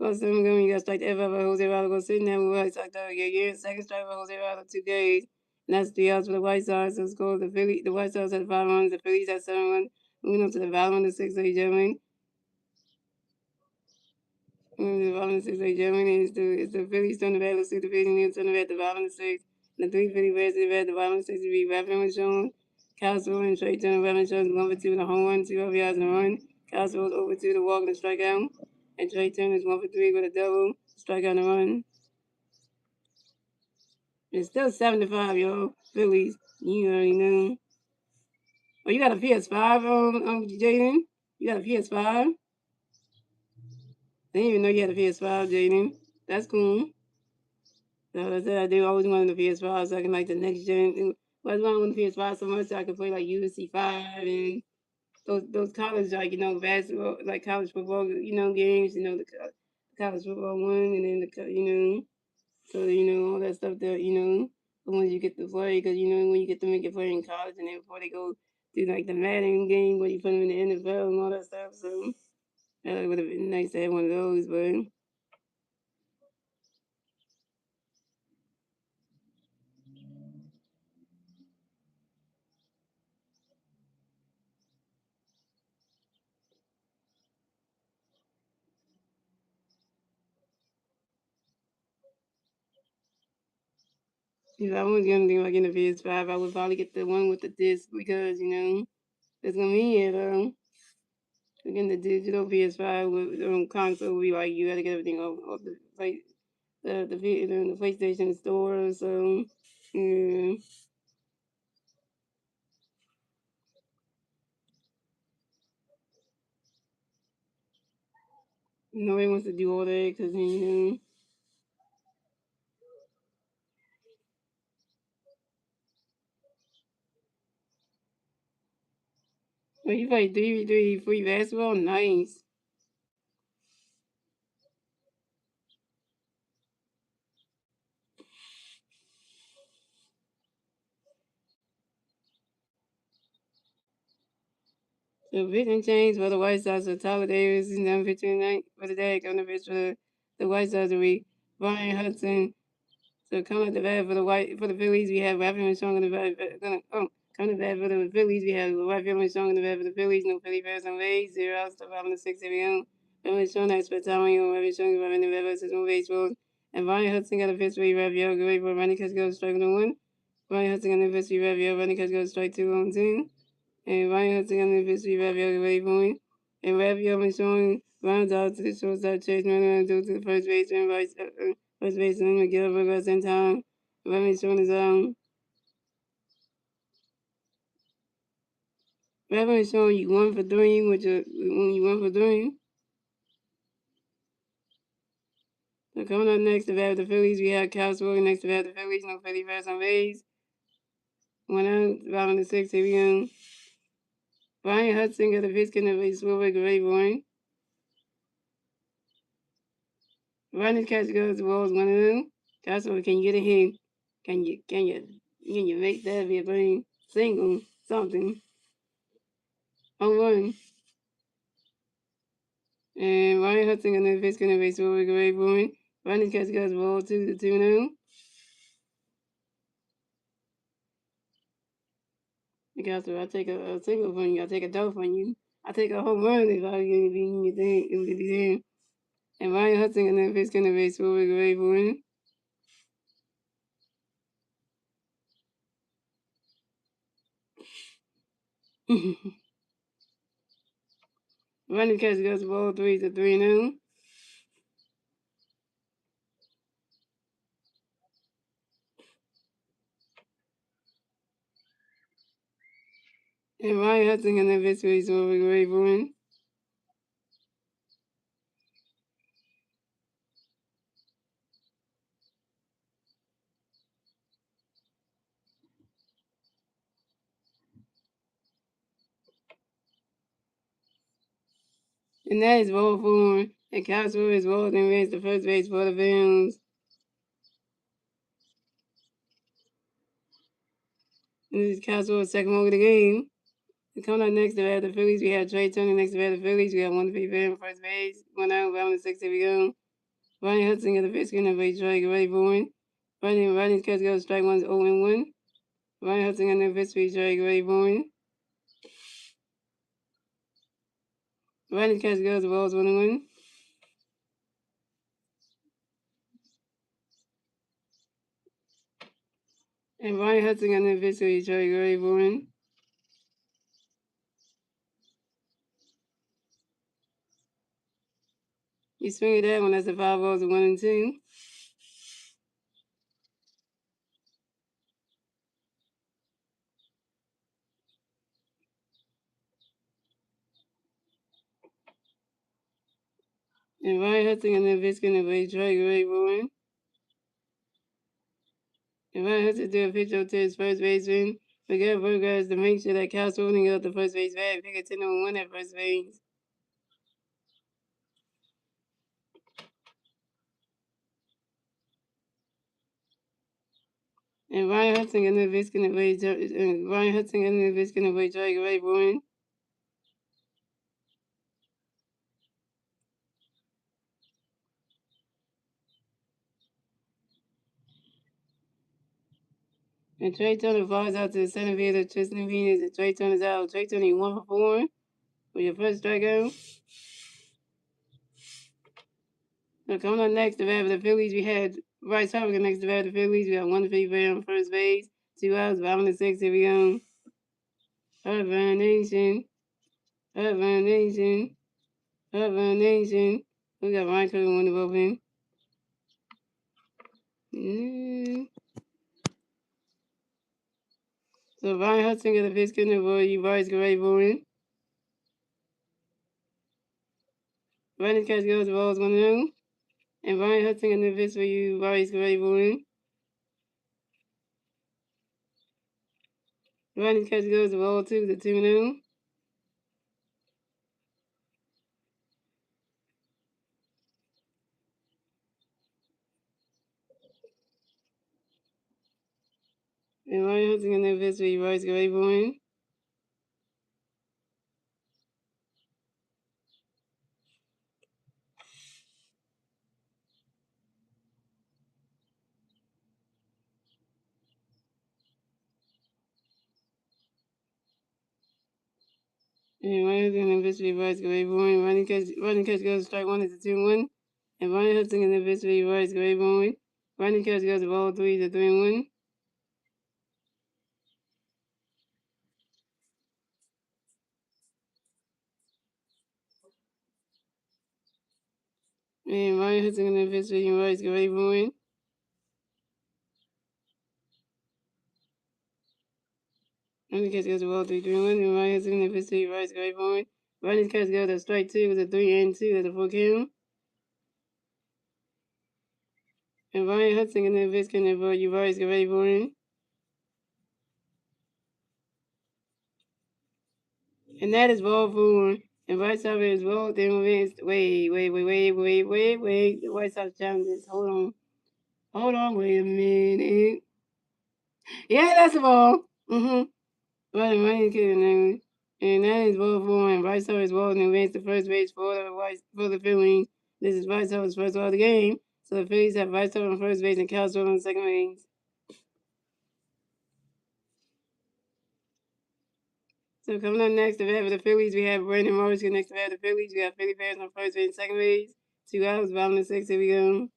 Goes on, you got strike ever, Jose Rado goes sitting there, White Sox, second strike for Jose Rado, 2 days. And that's 3 outs for the White Sox. So score the White Sox had 5 runs, the Phillies had 7 runs. Moving on to the bottom of the 6th, ladies and gentlemen. The bottom of the 6th, ladies and gentlemen, is the Phillies on the bad, let's see the Phillies on the at the bottom of the 6th. And the 3 Philly Reds at the bottom of the 6th to be Rapping with Sean. Castle and Trey Turner, Rapping Sean, 1 for 2 in a home run, 2 RBIs in a run. Castle was over 2 to walk and a strikeout. And Trey Turner is 1 for 3 with a double, strikeout and a run. It's still 7-5, yo. Phillies. You already know. Oh, you got a PS5, Jaden? You got a PS5? I didn't even know you had a PS5, Jaden. That's cool. So I said I do always wanted a PS5 so I can like the next gen. Well, I wanted the PS5 so much so I could play like UFC 5 and those college, like, basketball, like college football, games, the college football one, and then so, all that stuff that, the ones you get to play, because, when you get to make it play in college, and then before they go do, like, the Madden game, where you put them in the NFL and all that stuff, so it would have been nice to have one of those, but... If I was gonna think about getting a PS5, I would probably get the one with the disc because, it's gonna be it, again, the digital PS5 with console would be like you gotta get everything off the the PlayStation store. So yeah, nobody wants to do all that because well, you play 3v3 free basketball, nice. So pitching change for the White Sox for Tyler Davis is now pitching tonight for the day. Coming to pitch for the White Sox will be Brian Hudson. So coming to bat for the Phillies, we have Rafi Strong in the bat. Coming to bat for the Phillies, we have Rafi Strong in the bat for the Phillies. No Philly Bears on base. 0 outs to 5 and 6 every round. Rafi Strong has spent time on you. Rafi Strong is in the bat for 6 more baseballs. And Brian Hudson got a pitch for Rafi. Great for Ronnie Cusco strike 1. Brian Hudson got a pitch for Rafi. Ronnie Cusco strike 2 on 2. And Ryan Hudson got an pitch for Rafi. Great point. And Rafi showing rounds out to the shortstop chase running to the first baseman. First baseman McGill Burgos in time. Rafi showing his Rafi showing you 1 for 3, which when you 1 for 3. So coming up next to bat the Phillies, we have Cal Swogan next to bat the Phillies. No Philly Bears on base. 1 out, bottom of the 6th. Here we go. Brian Hudson got a pitch in the base with a great one. Running catch goes to balls 1-0. Castle, can you get a hit? Can you make that be a thing? Single, something. Home run. And Ryan Hudson and the pitch in the base with a great one. Running catch goes to ball 2-2 Castle, I take a single from you. I take a double from you. I take a home run if I get anything. It would be there. And Ryan Hudson and the pitch in the base with a great one. Running catch goes to ball 3-3 And Ryan Hudson and the pitch with a great one. And that is ball 4. And Castle is rolled and raised to first base for the Phillies. And this is Castle's second walk of the game. Coming up next to bat the Phillies, we have Trey Turner next to bat the Phillies. We have 1-3 for him, first base. 1 out, bottom of the 6th, here we go. Ronnie Hudson got the pitch, getting away, Troy, Ray Bourne. Ronnie's catch goes strike 1's 0-1. Ronnie Hudson got the pitch, Troy, Ray Bourne. Ronnie's catch goes, the ball's 1-1. And Ronnie Hudson got the pitch, Troy, Ray Bourne. You swing at that one, that's the 5 balls, a 1 and 2. And Ronnie Hudson got the pitch, getting away, Troy, Ray Bourne. And Ronnie Hudson do a pitch up to his first baseman. We got photographs to make sure that Cal's holding up the first base bat. Pick a 10-1 at first base. And Ryan Hudson and the Viscon away, Ryan Hudson and the Viscon away, Joey Ray Bourne. And Trey Turner flies out to the center field of Tristan Venus, and Trey Turner's out. Trey Turner 1 for 4 with your first strikeout. So coming up next to bat for the Phillies, we had Bryce Harper next to bat for the Phillies. We got 1-3 for him, first base, 2 outs, bottom of the 6th, here we go. Urban Nation, Urban Nation, Urban Nation. We got Ryan Curry on the bullpen. So Ryan Hudson got a pitch getting for you, Bryce Ray Bourne. Ryan catch goes, the ball's 1-0. And Ryan Hudson got the pitch for you, Bryce Ray Bourne. Ryan catch goes, the ball 2 to 2-0. And Ryan Hudson got the pitch for you, Bryce Ray Bourne. And Ryan Hudson got the pitch for you, Bryce Ray Bourne. Ryan catch goes, strike 1 is a 2-1. And Ryan Hudson got the pitch for you, Bryce Ray Bourne. Ryan catch goes, the ball 3 to 3-1. And Ryan Hudson got the pitch for you, Bryce Ray Bourne. Ryan catch goes, the ball 3-3-1. And Ryan Hudson got the pitch for you, Bryce Ray Bourne. Ryan catch goes, the strike 2 was a 3-2 at the 4 count. And Ryan Hudson and the Viscon for you, Bryce Ray Bourne. And that is ball 4. And White Sox is ball. Then wait. The White Sox challenges. Hold on, wait a minute. Yeah, that's the ball. But Ryan kidding. And that is ball 4. And White Sox is ball and advance to first base for the Phillies. This is White Sox first ball of the game. So the Phillies have White Sox on first base and Cal on second base. So coming up next to bat for the Phillies, we have Brandon Morrison next to bat for the Phillies. We have Philly Bears on first base and second base. 2 outs, bottom of the 6th, here we go.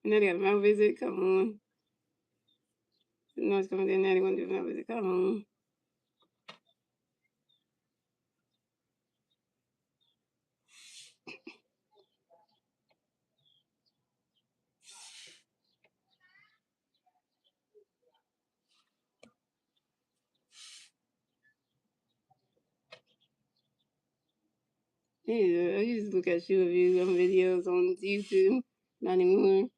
And then they got a mound visit. Come on. No, it's coming in. Now they want to do a mound visit. Come on. Yeah, I used to look at shoe reviews on videos on YouTube. Not anymore.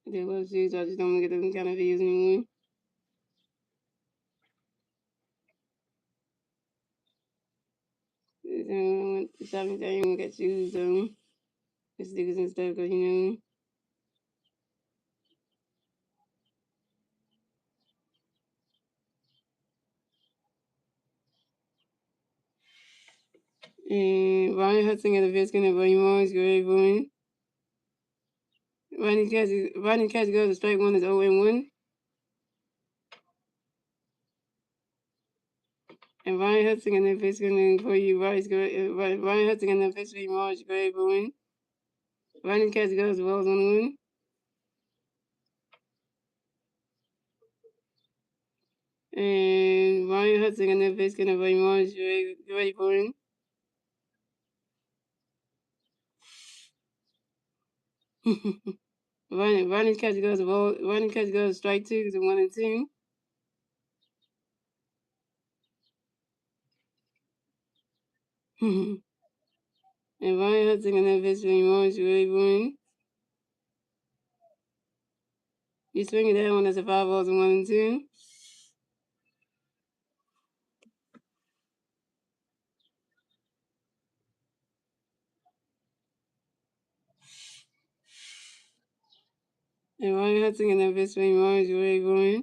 I do love shoes. I just don't look at those kind of videos anymore. So I went to shopping center and look at shoes, the stickers and stuff, because, And Ryan Hudson got a Viskin and Buddy Morris, Greg Bowen. Rodney Catch goes to strike one is 0-1. And Ryan Hudson and then Viskin for you, Ryan Hudson and then Viskin Morris, Greg Bowen. Rodney Catch goes to Wells 1-1. And Ryan Hudson and then Viskin and Buddy Morris, Greg Bowen. Rodney Catch goes to strike two to 1-2. And Ryan Hudson and then Viskin Morris, Greg Bowen. You swing that one as a 5 balls and 1-2. And Ryan Hudson and then Viskin Morris, Greg Bowen.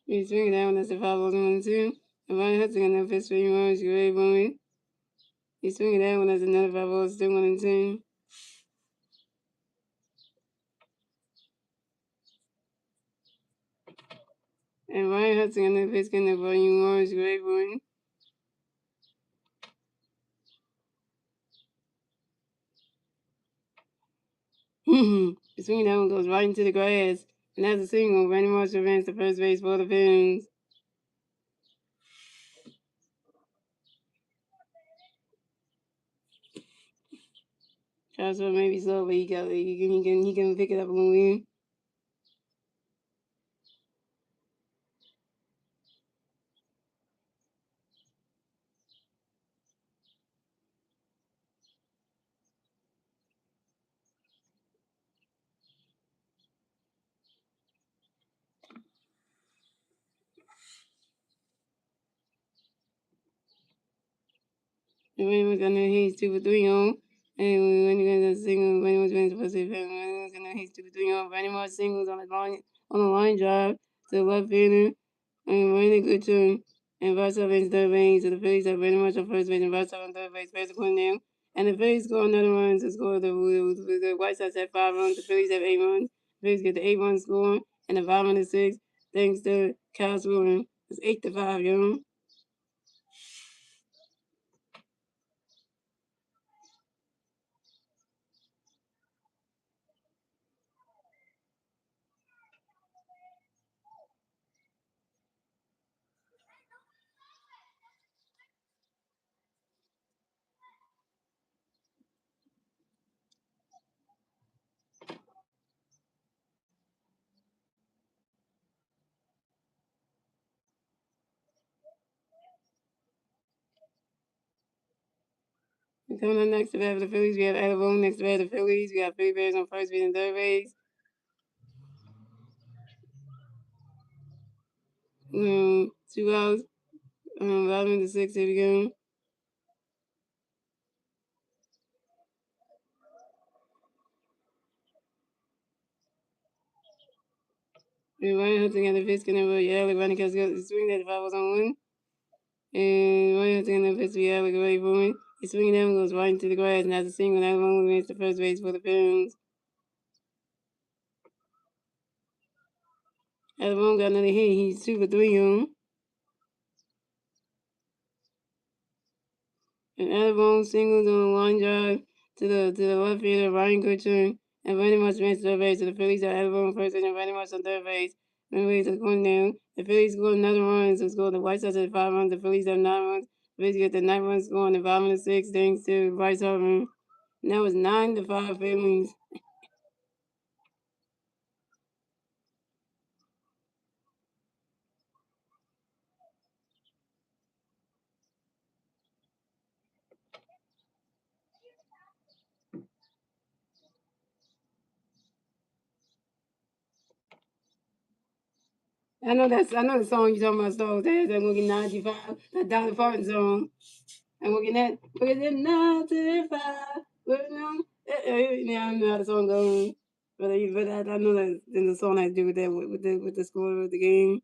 You swing that one as a 5 balls and 1-2. And Ryan Hudson and then Viskin Morris, Greg Bowen. You swing that one as another 5 balls, still 1-2. And Ryan Hudson and then Viskin and Buddy Morris, Greg Bowen. Swinging that one goes right into the grass. And that's a single. Randy Marshall advanced to first base for the Phillies. Joshua may be slow, but he can pick it up a little bit. And when he was gonna hit 2 for 3 on. And when he got a single, when he was going to first base, when he was gonna hit 2 for 3 on. Randy Marshall singles on the line drive to the left fielder. And Randy good turn. And Vassell in third base. So the Phillies have Randy Marshall first base and Vassell on third base. Basically now. And the Phillies score another run to score. The White Sox have 5 runs. The Phillies have 8 runs. The Phillies get the 8-run score and the 5-6 thanks to Kyle Swilling. It's 8-5, yo. Coming up next to bat for the Phillies, we have Adabone next to bat for the Phillies. We got Philly Bears on first base and third base. 2 outs. Bottom of the 6th, here we go. And Ryan Hudson got the pitch, and then Alec Ronnie Cast got the swing that the 5 was on 1. And Ryan Hudson got the pitch, Alec away for it. He swinging down goes right into the grass, and that's a single. That one against the first base for the Phillies. Adabone got another hit. He's 2 for 3 on. And Adabone singles on a line drive to the left fielder, Ryan Goodturn. And Randy Moss advanced to third base. So the Phillies are Adabone first and Randy Moss on third base. The Phillies are going down. The Phillies scored another run, so scored the White Sox at 5 runs. The Phillies have 9 runs. The Phillies get the 9 runs score in the 5-6 thanks to Bryce Harper. And that was 9-5 Phillies. I know the song you're talking about, Star Wars. That's looking 95. That Dolly Parton song. I'm looking at 95. Yeah, I know how the song goes. But I know that the song has to do with that with the score of the game.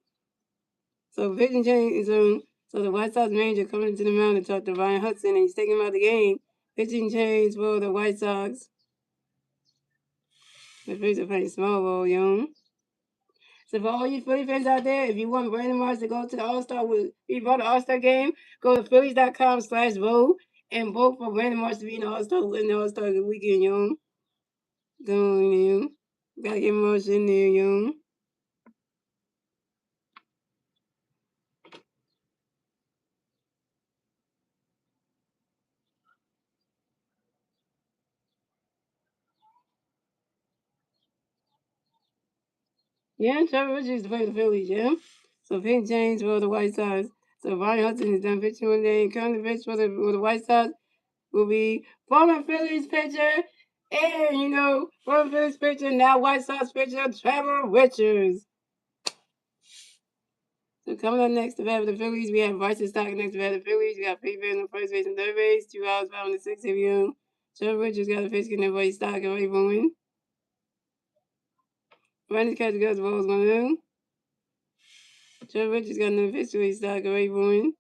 So pitching change. So the White Sox manager coming to the mound to talk to Ryan Hudson, and he's taking him out of the game. Pitching change for the White Sox. The Phillies are playing small ball, young. So for all you Philly fans out there, if you want Brandon Marsh to go to the All-Star, be part of the All-Star game, go to Phillies.com/vote and vote for Brandon Marsh to be in the All-Star weekend, young. Come on, young. Gotta get Marsh in there, young. Yeah, Trevor Richards used to play the Phillies, yeah. So Peyton James for the White Sox. So Ryan Hudson is done pitching one day. Coming to pitch for the White Sox will be former Phillies pitcher and former Phillies pitcher, now White Sox pitcher, Trevor Richards. So coming up next to bat for the Phillies, we have Bryson Stott next to bat for the Phillies. We got Pete Van on first base and third base, 2 hours, 5 and 6 of you. Trevor Richards got a pitch getting for Stott and Ray Bowen. Brandon catch goes balls 1-0. Trevor Richards got another pitch to Stott and Ray Bowen.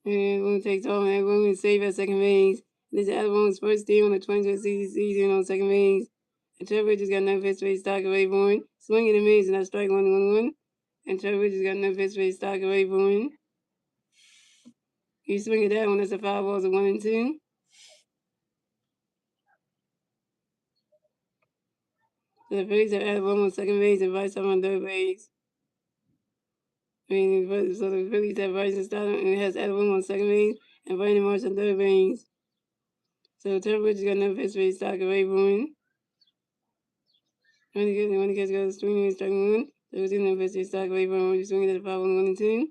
And Boone takes off, and Boone is saved at second base. This is Boone's first steal on the 2020 season on second base. And Trevor Richards got another pitch to Stott and Ray Bowen. Swinging and miss, and that's strike 1-1-1. And Trevor Richards got another pitch to Stott and Ray Bowen. He's swinging that one. That's a foul ball, 1-2. So the Phillies have added one on second base and Bryce on third base. So the Phillies have Bryson Stott and has added one on second base and Brandon Marsh on third base. So Trevor Richards got another pitch for Stott and Ray Bowen. When he gets goes swinging and striking one, so he's going to pitch for Stott and Ray Bowen. He's swinging at the foul 1-2.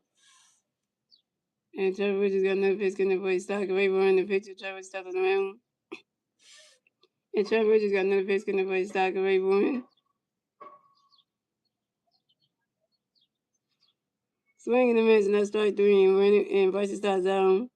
And Trevor Richards got another pitch getting for Stott and Ray Bowen. The pitcher Trevor steps on the mound. And Trevor Richards got another pitch getting for Stott and Ray Bowen. Swinging and miss, and that's strike 3, and Bryson Stott's down.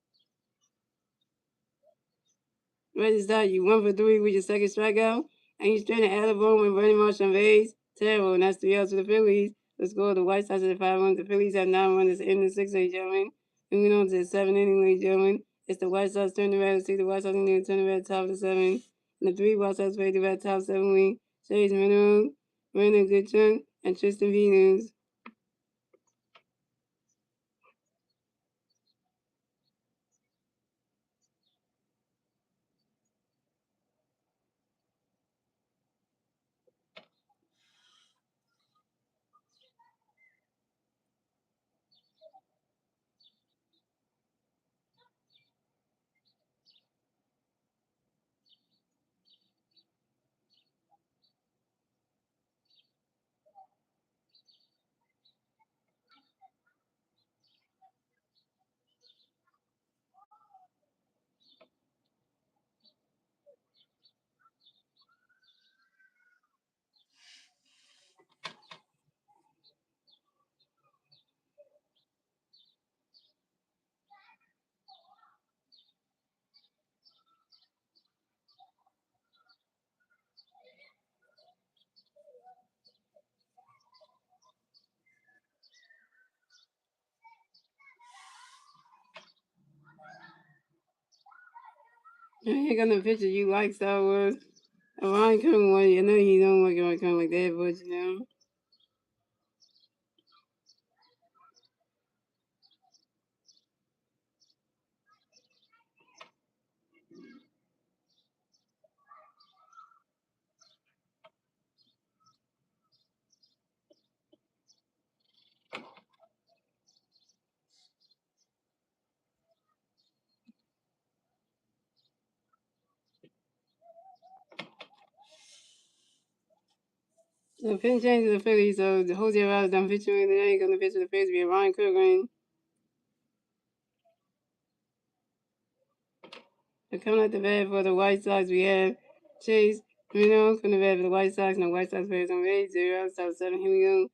Bryson Stott, you 1 for 3 with your second strikeout, and you straight to Alabama and Brandon Marsh on base. Terrible, and that's 3 outs for the Phillies. The score of the White Sox at 5 runs. The Phillies have 9 runs in the 6th, ladies and gentlemen. Moving on to the 7th inning, ladies and gentlemen. It's the White Sox turn the red. See the White Sox turn the red top of the 7th. And the 3 White Sox play the red top 7 week. Chase Mineral, Brandon Goodchunk, and Tristan Venus. Here got the picture you like Star Wars. Ryan Coogler, well, I know you don't like Ryan Coogler like that, but you know. So pitching change to the Phillies, so the Jose Alvarado done pitching today, gonna pitch to the Phillies be Ryan Coogler. So coming out the bat for the White Sox, we have Chase from the bat for the White Sox, and the White Sox players on base, 0 outs, top 7, here we go.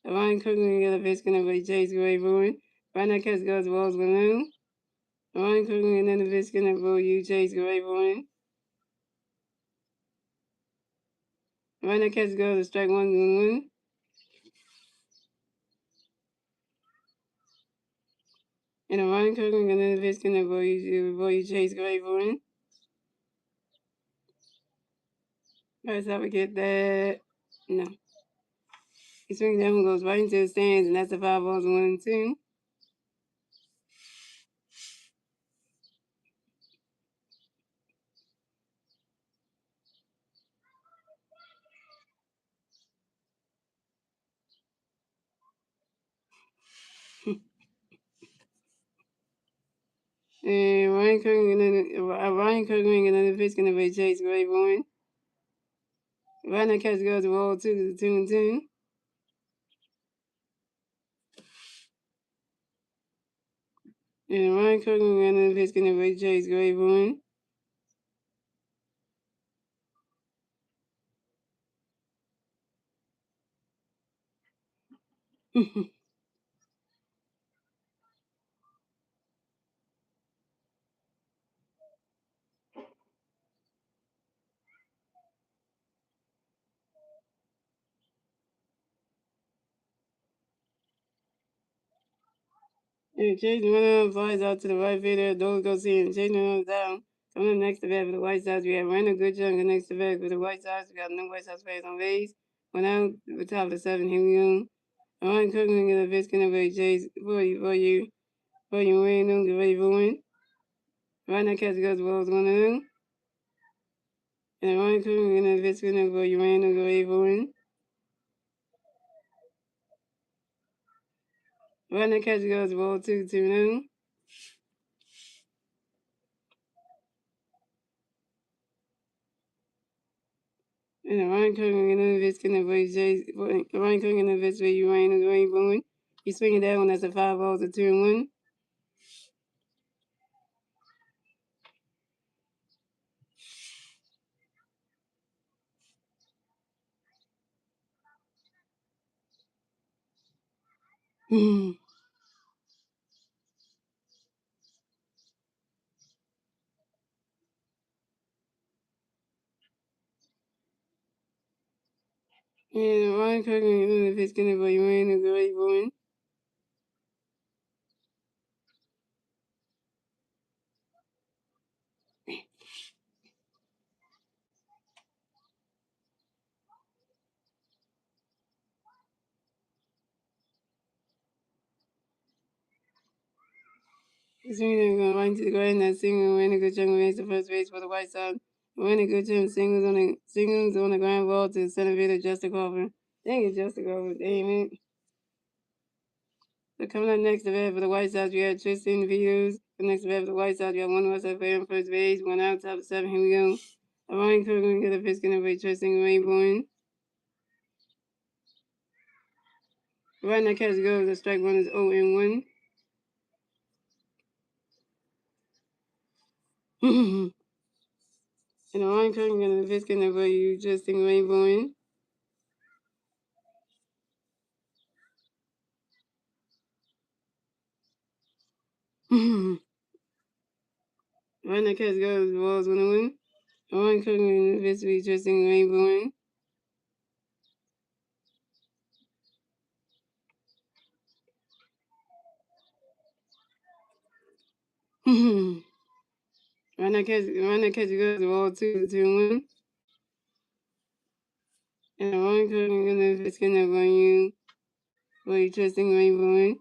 Ryan Coogling and the Viscon of Chase Gray Ruin. Ryan Catch goes Walls Balloon. Ryan Coogling and the Viscon of you Chase Gray Ruin. Ryan Catch goes Strike 1 and a Ryan Coogling and the Viscon of you Chase Gray Ruin. First, I would get that. No. He swings that one goes right into the stands, and that's the 5 balls 1 and 2. And Ryan Coogling and then the Viscon of Chase Gray Ruin. Ryan Catch goes to roll 2 and 2. And Ryan Coogling and then the Viscon of Chase Gray Ruin. And Chase runner flies out to the right fielder. Dolan goes in. Chase runs down. Coming up next to bat for the White Sox, we have Randall Goodchunk. Next to bat for the White Sox, we got no White Sox players on base. Went out the top of the 7. Here we go. Ryan Coogling and the Viscon of Chase for you. Randall, get ready for win. Ryan Catch goes balls 1 and 0. And Ryan Coogling and the Viscon of Randall, get ready for win. Ryan Catch goes ball 2 0. And Ryan Coogling and the Viscon of Ryan Coogling and the Viscon of Randall, get ready for win. He's swinging that one. That's a 5 balls, 2 and 1. And Ryan Coogling and the Viscon of Randall, get ready for win. He's swinging that one to the ground. And that single. Randall Goodchunk makes the first base for the White Sox. Randall Goodchunk singles on the ground ball to center fielder Justin Crawford. Dang it, Justin Crawford. Damn it. So coming up next to bat for the White Sox, we have Tristan Views. Next to bat for the White Sox, we have one White Sox player on first base. One out, top of 7. Here we go. Ryan Coogling get a Viscon of Tristan Rainbow. Right now, catch goes. The strike 1 is 0 and 1. And Ryan Coogling get a Viscon of Tristan Rainbow. Right now, catch goes. The ball's 1 and 1. Ryan Coogling and the Tristan Rainbow. Right now, catch goes. The ball 2 and 1. And Ryan Coogling and the Viscon of Tristan Rainbow.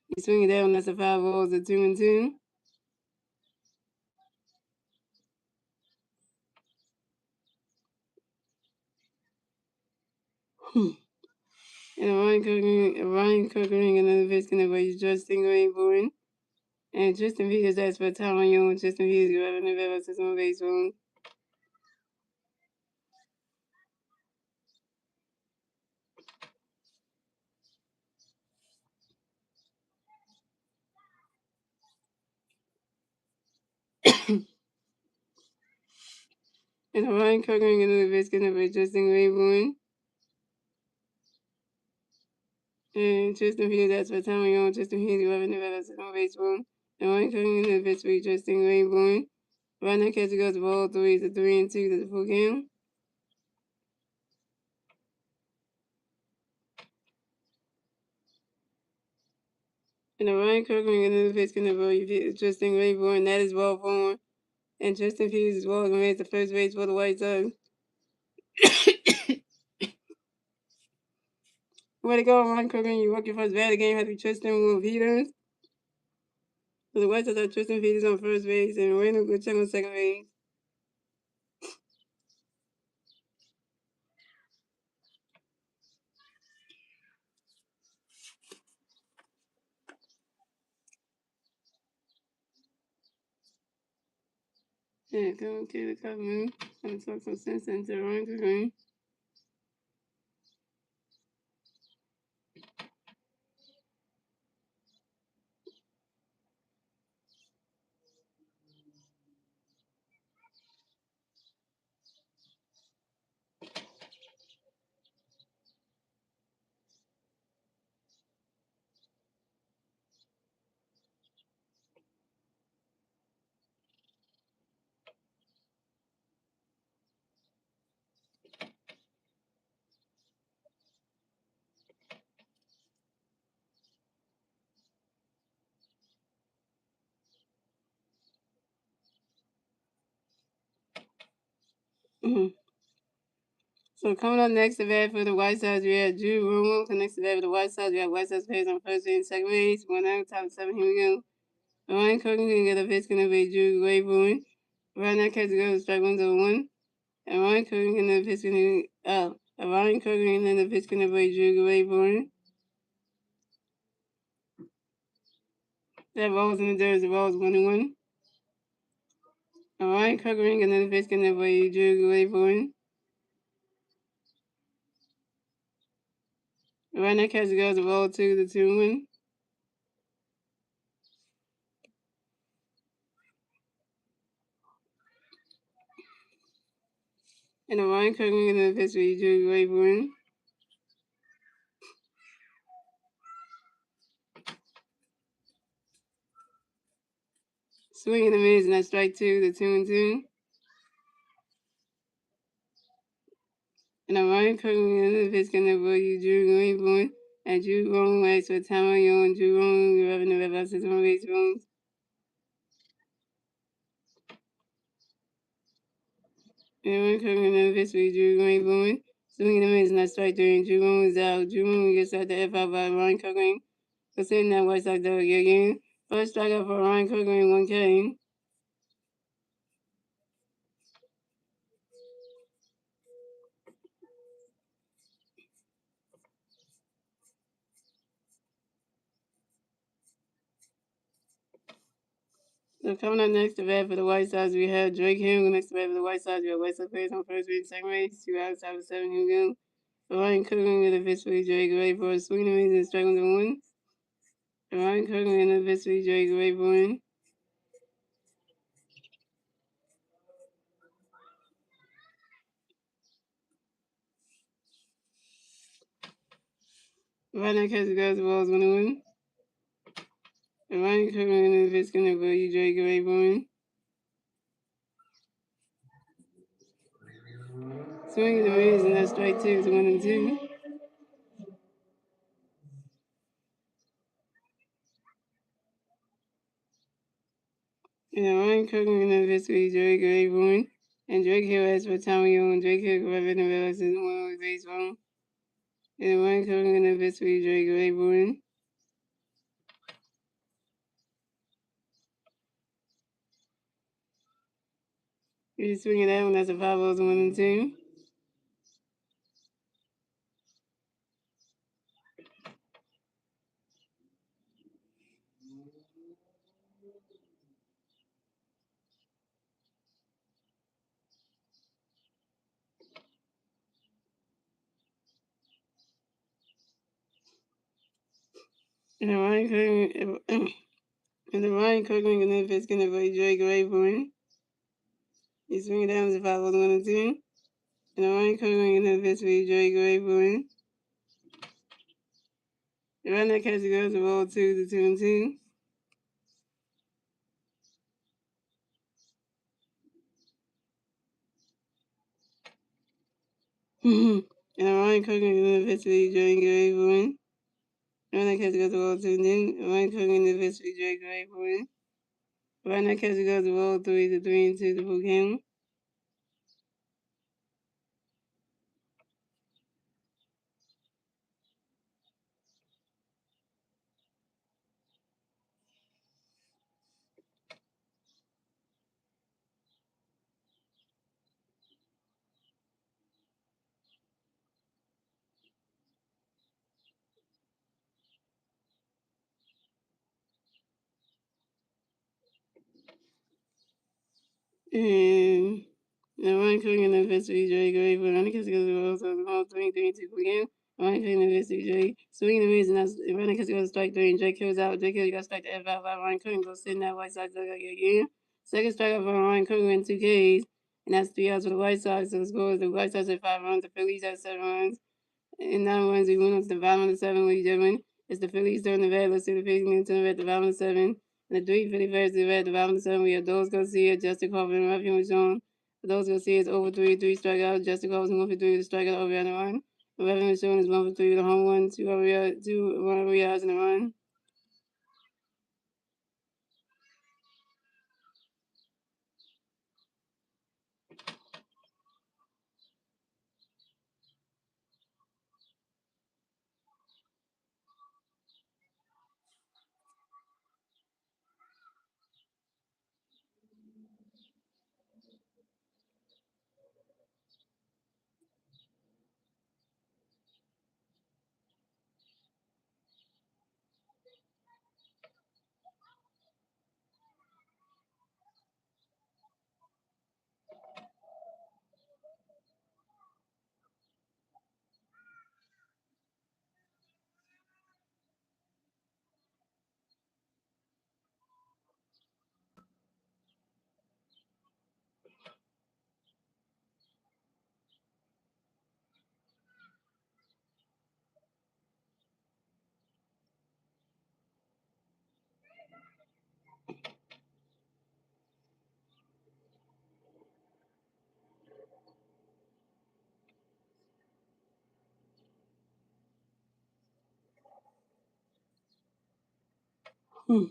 You swing it down, that's a 5 balls, 2 and 2. And Ryan Coogling and the Viscon of Tristan Rainbow. And Tristan Peters asked for time on you, and Tristan Peters go out in the Nevada system baseball. And Ryan Coogling and the Viscon of Tristan Rainbow. And Tristan Hughes, that's for time on Tristan Hughes, 11 November, on baseball. And Ryan Cooking in the victory, Tristan Rainbow. Right now, catch goes ball 3 to 3 and 2 to the full game. And the Ryan Cooking in the pitch, Tristan Rainbow, and that is ball 4. And Tristan Hughes is ball going to first base for the White Sox. Way to go, Ryan Cooking. You work your first bat of the game. Has to be Tristan Peters. So the White Sox have Tristan Peters on first base and Randall Goodchuck on second base. Yeah, go to the cover moon. I'm talk some sense into Ryan Cooking. So coming up next, the bat for the White Sox, we have Drew Romo. Next to bat for the White Sox, we have White Sox players on first base and second base. 1 out, top of 7. Here we go. Ryan Cooking can get a pitch, going to be Drew Wayborn. Right now, catch goes strike 1 to 1. And Ryan Cooking can the pitch, going to Ryan Cooking and the pitch, going to be Drew Wayborn. That ball's in the dirt. The ball's 1-1. And Ryan Cooking and the pitch, going to be Drew Wayborn. Right now, catch goes the ball 2 to 2-1. And the Ryan Cooking and the pitch, Drew Wayborn. Swing and a miss, and that's strike 2 to 2-2. And I'm Ryan Cooking and the pitch, going to be Drew Wayborn. And Drew Wrong wax for time on Drew Wrong, 11 November, 6 on base runs. And Ryan Cooking and the pitch, Drew Wayborn. Swing and a miss, and that's strike 3, and Drew Wrong is out. Drew Wrong gets out the F out by Ryan Cooking. For sitting that White Sox dog again. First strikeout for Ryan Cooking, 1K. So coming up next to bat for the White Sox, we have Drake Hill. Next to bat for the White Sox, we have White Sox players on first base, second base. 2 outs, top of 7. Here we go. Ryan Cooking with a pitch for Drake Ray for a swing and a miss and strike 1 to 1. Ryan Cooking and a pitch for Drake Ray for him. Right now, catch the guys, the ball's 1 to 1. Ryan Cooking and a pitch going to be Drake Ray for him. Swing and a miss and that's strike 2 to 1 and 2. And Ryan Cooking and a pitch for Drake Ray for him. And Drake Hill has for Tommy and Drake Hill for Evan and Rex is 1 with baseball. And Ryan Cooking and a pitch for Drake Ray for him. He's swinging that one, that's a 5 balls 1 and 2. And Ryan Cooking and the Ryan Cooking and then pitch going to be Drake Ray for him. He's swinging down as a 5 balls 1 and 2. And the Ryan Cooking and then pitch for Drake Ray for him. Around that catch goes the roll 2 to 2 and 2. And Ryan Cooking in the victory during Gray win. Around that catch goes the roll 2 and 2. Ryan Cooking in the victory during Gray win. Around that catch goes the roll 3 to 3 and 2 to full count. And Ryan Cooking in the victory during Gray win. Around the catch goes the roll 3 to 3 and 2 to full count. Ryan Cooking in the victory Dre. Swinging the mids and that's running because he goes strike 3 and Drake kills out. Drake Hill, you got strike to F5 by Ryan Cooking. Go sit in that White Sox dugout again. Second strikeout for Ryan Cooking in 2 Ks. And that's 3 outs for the White Sox. So the score is the White Sox at 5 runs, the Phillies at 7 runs. And 9 runs, we went up to the bottom of the 7, ladies and gentlemen. It's the Phillies turn the red. Let's see the Phillies getting to the red at the bottom of the 7. And the 3 Philly Bears to the red at the bottom of the 7. We have those go see it. Justin Crawford and Rafi Michon. For those go see it's over 3 strikeouts. Justin Crawford is 1 for 3 with a strikeout over on the run. Rafi Michon is 1 for 3 with a home run, 2 RBIs in the run. Hmm.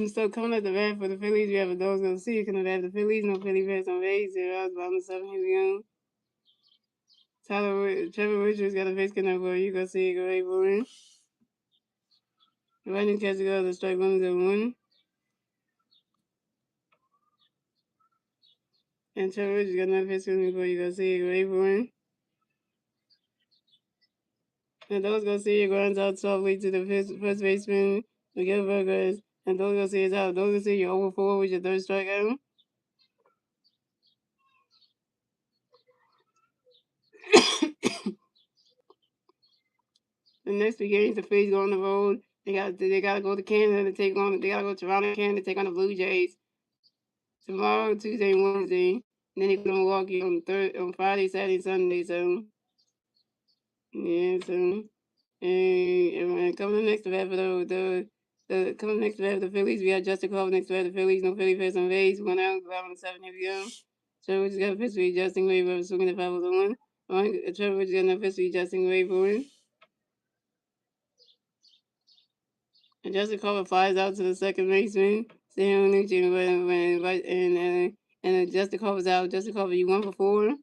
So coming at the bat for the Phillies, we have a those go see. Coming at the Phillies, no Philly Bears on base. 0 outs, bottom of 7. Here we go. Trevor Richards got a face connect for you. Go see it. Go right for him. Running catch goes the strike 1 and Trevor Richards got another face connect for you. Go see it. Go right for him. And those go see it. Grounds out softly to the first baseman. Miguel Vargas. And those go see it's out. Those go see you're over 4 with your third strikeout. the next 3 games, the Phillies go on the road. They gotta go to Canada to take on. They gotta go to Toronto, Canada to take on the Blue Jays tomorrow, Tuesday, and Wednesday. And then they go to Milwaukee on Friday, Saturday, Sunday. So yeah, so and coming next to that for the coming next to that for the Phillies, we have Justin Cole next to that the Phillies. No Philly fans on base. 1 out, 11-7. Here we go. Trevor just got a pitch for Justin Wade, swinging the 5-1. Trevor just got no pitch for Justin Wade for him. And Justin Cole flies out to the second baseman, Sam Nugent, and Justin Cole's out. Justin Cole, you 1 for 4.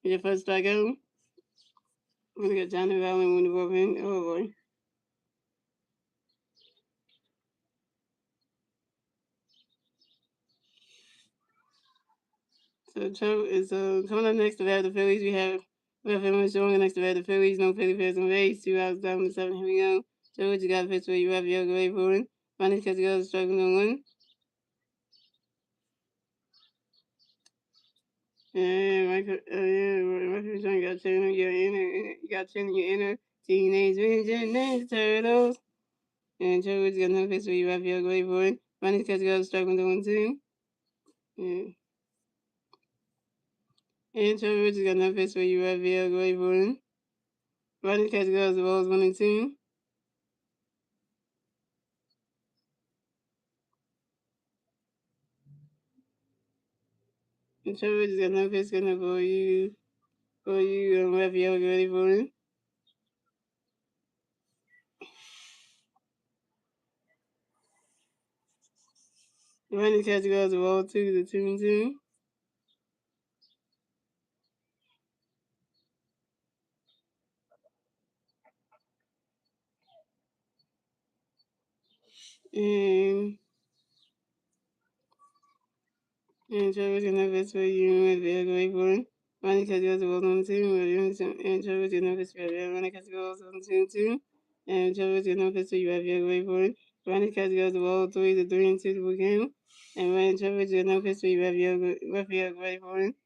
Your first strikeout. We got Johnny Valley when the bullpen. Oh boy. So Trevor is coming up next to that the Phillies. We have him showing next to that the Phillies. No Philly fans on base. 2 outs, 7-7. Here we go. Trevor just got a pitch for you. Have your way for it. Finally catch the other striking on 1. Yeah, Michael John got channel your inner teenage mutant ninja turtles. And Trevor just got no pitch for you. Have your way for it. Finally catch the other striking on 1 too. Yeah. And Trevor just got no pitch for you. Have your way for it. Finally catch the other balls 1 and 2. And Trevor just got no pitch gonna for you. Raphael, get ready for it. Finally catch the other ball 2 to 2 and 2. And Trevor's gonna best for you and they're going for it. Ronnie catch goes balls on 2, and Trevor's gonna best for you. Ronnie catch goes on 2. And Trevor's gonna best for you if you're going for it. Ronnie catch goes the ball 3 to 3 and 2 to game. And Ronnie Trevor's gonna best for you if you're going for it.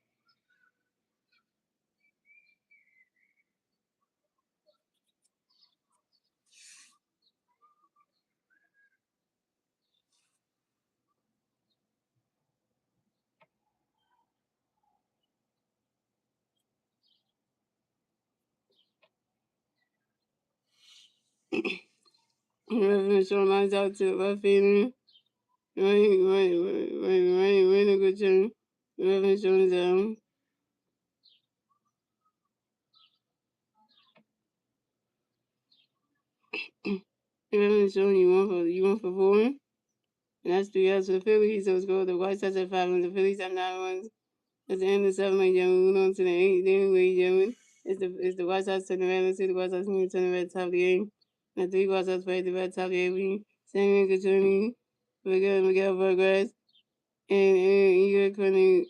Reverend Sean lines out to the left fielder. Right, a good turn. Reverend Sean is out. Reverend Sean, you 1 for 4. And that's 3 outs for the Phillies. So it's go the White Sox at 5 and the Phillies have 9 runs. At the end of the 7, ladies and gentlemen, moving on to the 8th inning, ladies and gentlemen. It's the White Sox turning red. Let's see the White Sox turning red top of the game. And the 3 White Sox played the red top of the game. Samuel Cachoni, Miguel Burgess, and Igor Quinn.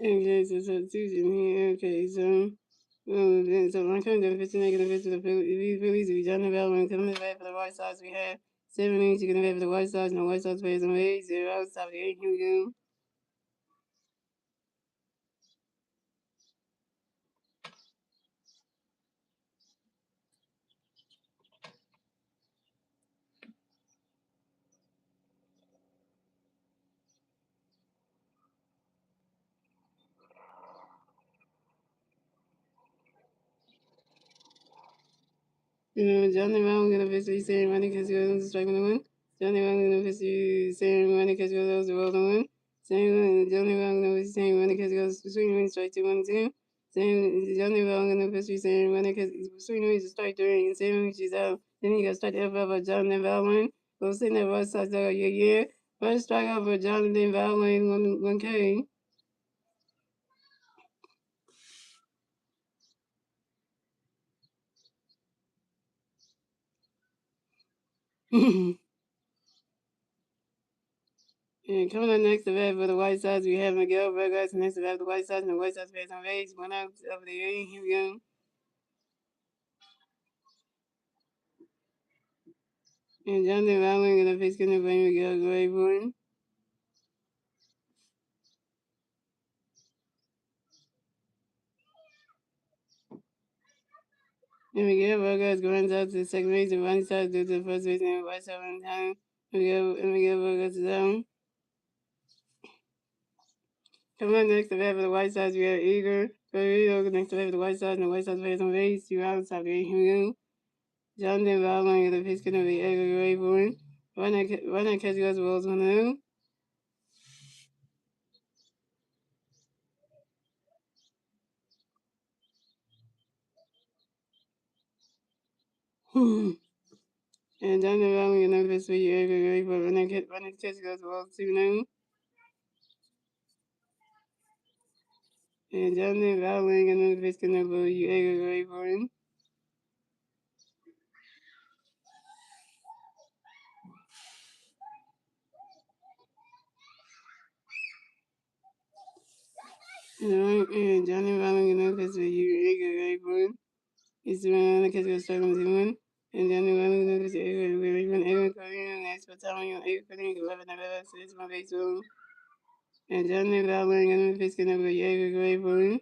Okay, so substitution here. Okay, so my current benefits and negative benefits of the Phillies, we John Neville, when coming back for the White Sox, we have 7 innings, you can have for the White Sox, and the White Sox players on 8-0 outs, top of the 8th game. Johnny Brown gonna officially ceremony because he was striking the win. Johnny Brown gonna officially ceremony because he was the roll the win. Johnny Brown gonna officially ceremony because he goes between wins, strike 2-1-2. Johnny Brown gonna officially ceremony because between wins, strike 3 and 7 inches out. Then he got strike the F up for Johnny Brown. Go sitting there, White Sox out your year. First strikeout for Jonathan Brown, 1K. And coming up next to bat for the White Sox, we have Miguel Vargas. Next to bat for the White Sox, and the White Sox base on base. 1 out of the 8. Here we go. And Jonathan Rowling gonna face gonna bring Miguel Grayburn. And Miguel Vargas runs out to the second base and Ronnie Stott to the first base and White Sox on time. Miguel Vargas is down. Coming up next to bat for the White Sox, we have Igor Guerrero. Next to bat for the White Sox, and the White Sox base on base. 2 outs, top of the 8. Here we go. Jonathan Rowling gonna face gonna be Igor Grayburn. Why not catch those balls 1-0? And down the road, we know this video every but when it catch goes well 2-0. And down the road, we know this can never you every for him. And down the road, we know this video every for him. It's when the catch goes 7-1. And down the road, we know this every when every Korean and that's what telling you every Korean 11 of us. So it's my base room. And down the road, we know this can never you every for him.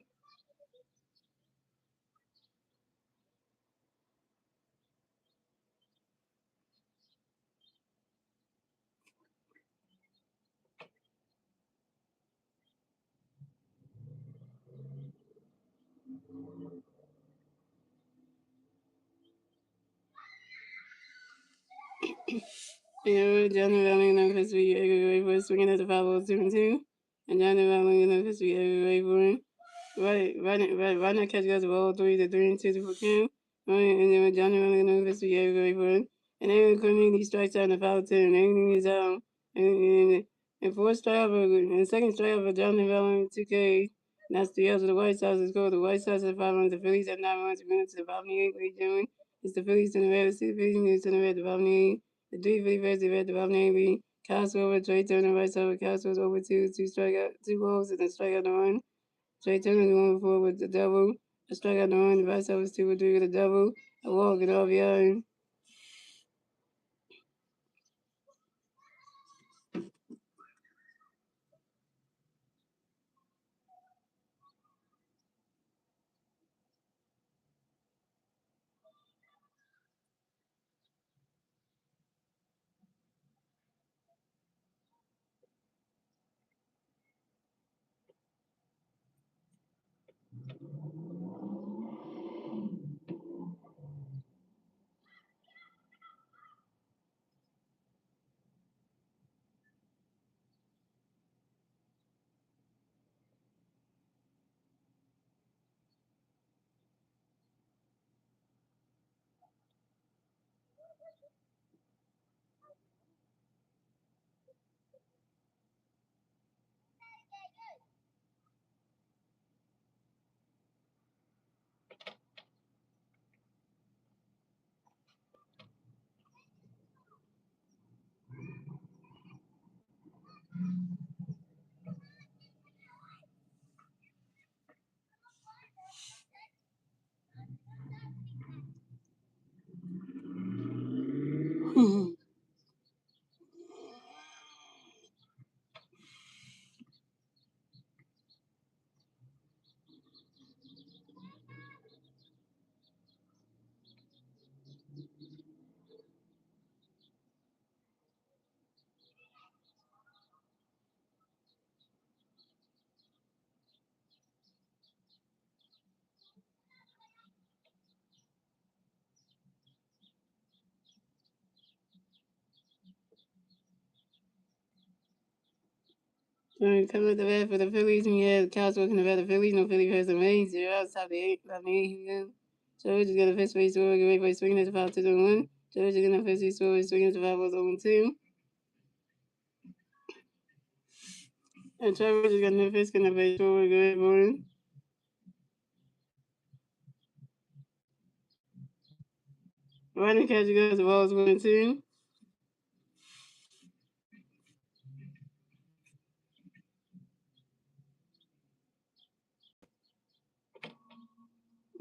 And Johnny Valley and Chris we every for swinging at the 5-0-2-2. And Johnny Valley and Chris we every for him. Right now catch guys roll 3-3 and 2 for Kim. And then Johnny Valley and Chris we every for him. And then community strikes out in the foul 10 and everything is out. And fourth strikeout and second strikeout for Johnny Valley 2K. And that's the other the White Sox is scored. The White Sox at 5 runs, the Phillies at 9 runs, we're to the bottom of the 8th league doing. It's the Phillies to the red, the Phillies to the red, the bottom of the 8th. The 3 Phillies the red, the bottom of the 8th. Castro over Trey Turner, White Sox, Castro's over 2 strikeout, 2 balls, and a strikeout to 1. Trey Turner going forward with the double. A strikeout to 1, the White Sox 2-3 with a double. A walk and RBI. Coming at the bat for the Phillies, and we have Cows working the bat the Phillies. No Philly has the main 0 out top the 8, top the 8. George is going to first base score, away by swinging at the foul to the 1. George is going to first base score, swinging at the foul was 0 2. And Trevor is going to first going to base score, away for 1. Running catch goes the ball is 1 2.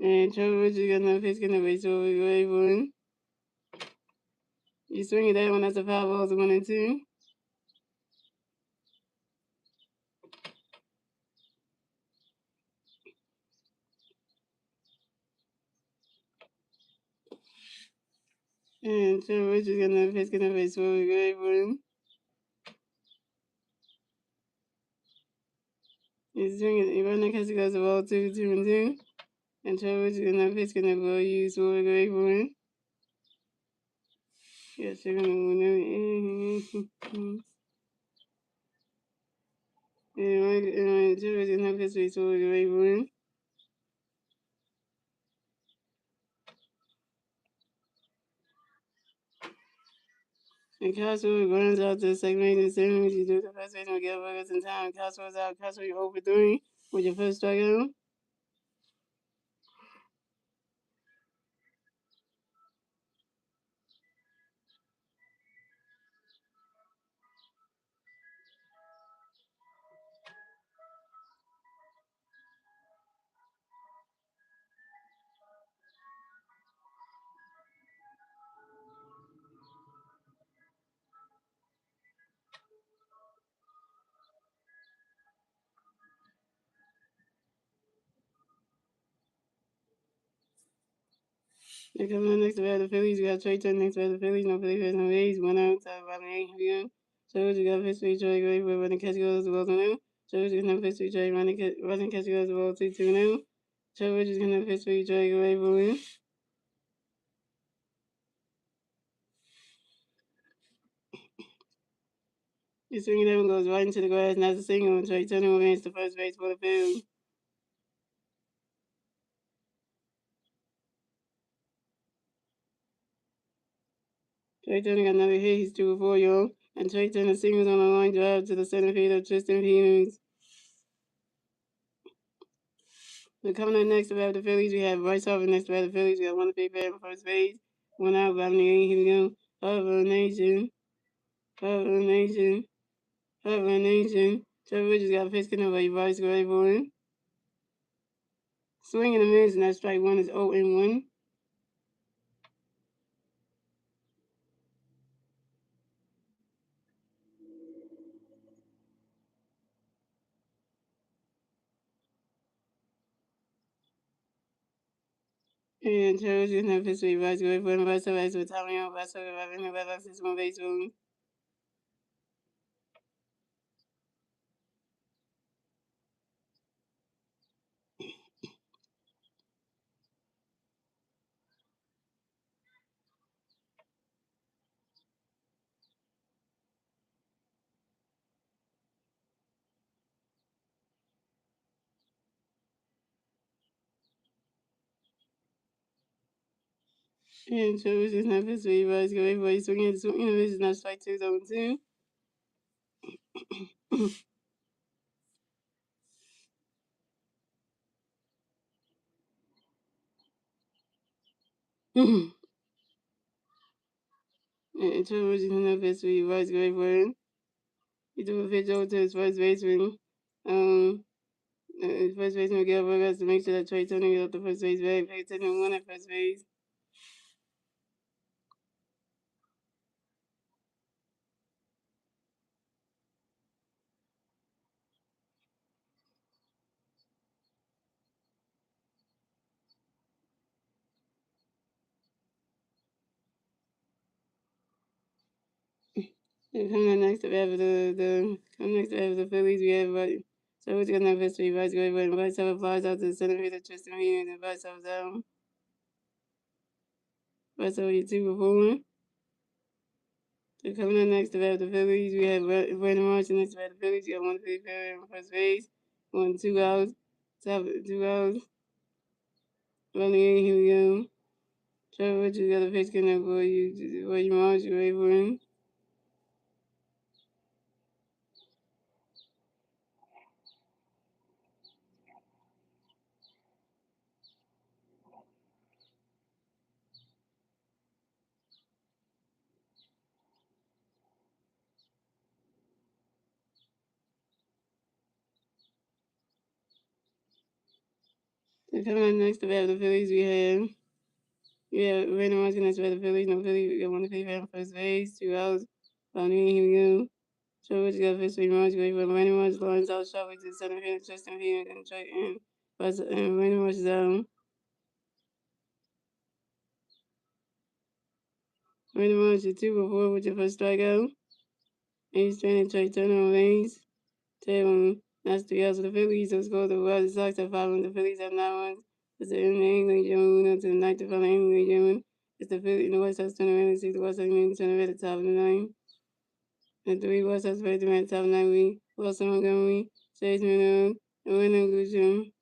And Trevor is going to first going to base score, away for 1. You swing it that one, that's a foul ball is 1 2. And Trevor is going to first going to base score, away for 1. He's swinging it, running catch goes the ball 2 2 2. And Trevor is going to first going to go use score, away for 1. Yes, you're gonna win it. And Jerry's gonna have history, so we're going to win. And Castro runs out to segment and seven, which you do the first base and get burgers in time. Castro's out. Castro, you're over 3 with your first strikeout. They're coming in next to the Phillies. You got Trey Turner next to the Phillies. No Phillies has no A's. 1 out. Top bottom 8. Here. So you got history, Trey Gray, where running catch goes the ball to now. So you're gonna have history, Trey running catch goes the ball 2 2 now. So we're just gonna have history, Trey Gray, for win. He's swinging that one goes right into the grass, and that's a single. And Trey Turner will advance to first base for the field. Trey Turner got another hit. He's 2 4, y'all. And Trey Turner singles on a line drive to the center field of Tristan Hughes. We're coming up next to the Phillies. We have Bryce Harper next to the Phillies. We got one big bat on first base. 1 out, bottom 8. Here we go. Harper Nation. Harper Nation. Harper Nation. Trevor Richards got a pitch getting over. Bryce Gray for him. Swing and a miss, and that strike 1 is 0 and 1. And Trevor Richards gonna have pitch with Bryce Gray for him. Bryce Harper has with Tommy on. Bryce Harper having the red box is 1 base for him. And Trevor Richards gonna have pitch with Bryce Gray for him. Swinging and a miss, and that strike 2 is 0 and 2. And Trevor Richards gonna have pitch with Bryce Gray for him. He threw a pitch over to his first baseman. His first baseman Miguel Vargas to make sure that Trey Turner get up the first base bag. Pay attention 1 at first base. And coming up next to have the Phillies, we have so who's gonna have history, Vice Great Win, Vice over flies out to the center field, Tristan Heaney, and Vice over down. Vice over 2-for-4. So coming up next to have the Phillies, we have Brandon Marshall next to have the Phillies. You got one Philly player on first base, 2 outs, 2 outs. Running in, here we go. Trevor, what you got a pitch coming up for you Marsh, you ready for him? So coming up next to have the Phillies, we have Brandon Marshall next to have the Phillies. No Philly, we got one Philly player on first base, 2 outs. Running in, here we go. Trevor, what you got a pitch for Marsh, you ready for him? Brandon Marsh lines out sharply to the center field, Tristan Heaney, and Brandon Marsh is out. Brandon Marsh is 2-for-4 with your first strikeout. He's trying to trade Turner on base. That's 3 outs for the Phillies. So score the White Sox have 5 runs. The Phillies have 9 runs. It's the England Jones to the ninth to final England Jones. It's the Phillies. The White Sox turn around and see the White Sox turn around at the top of the ninth. The 3 White Sox play the top of the ninth. We Wilson Montgomery, Chase Manning, and Wyndham Grisham.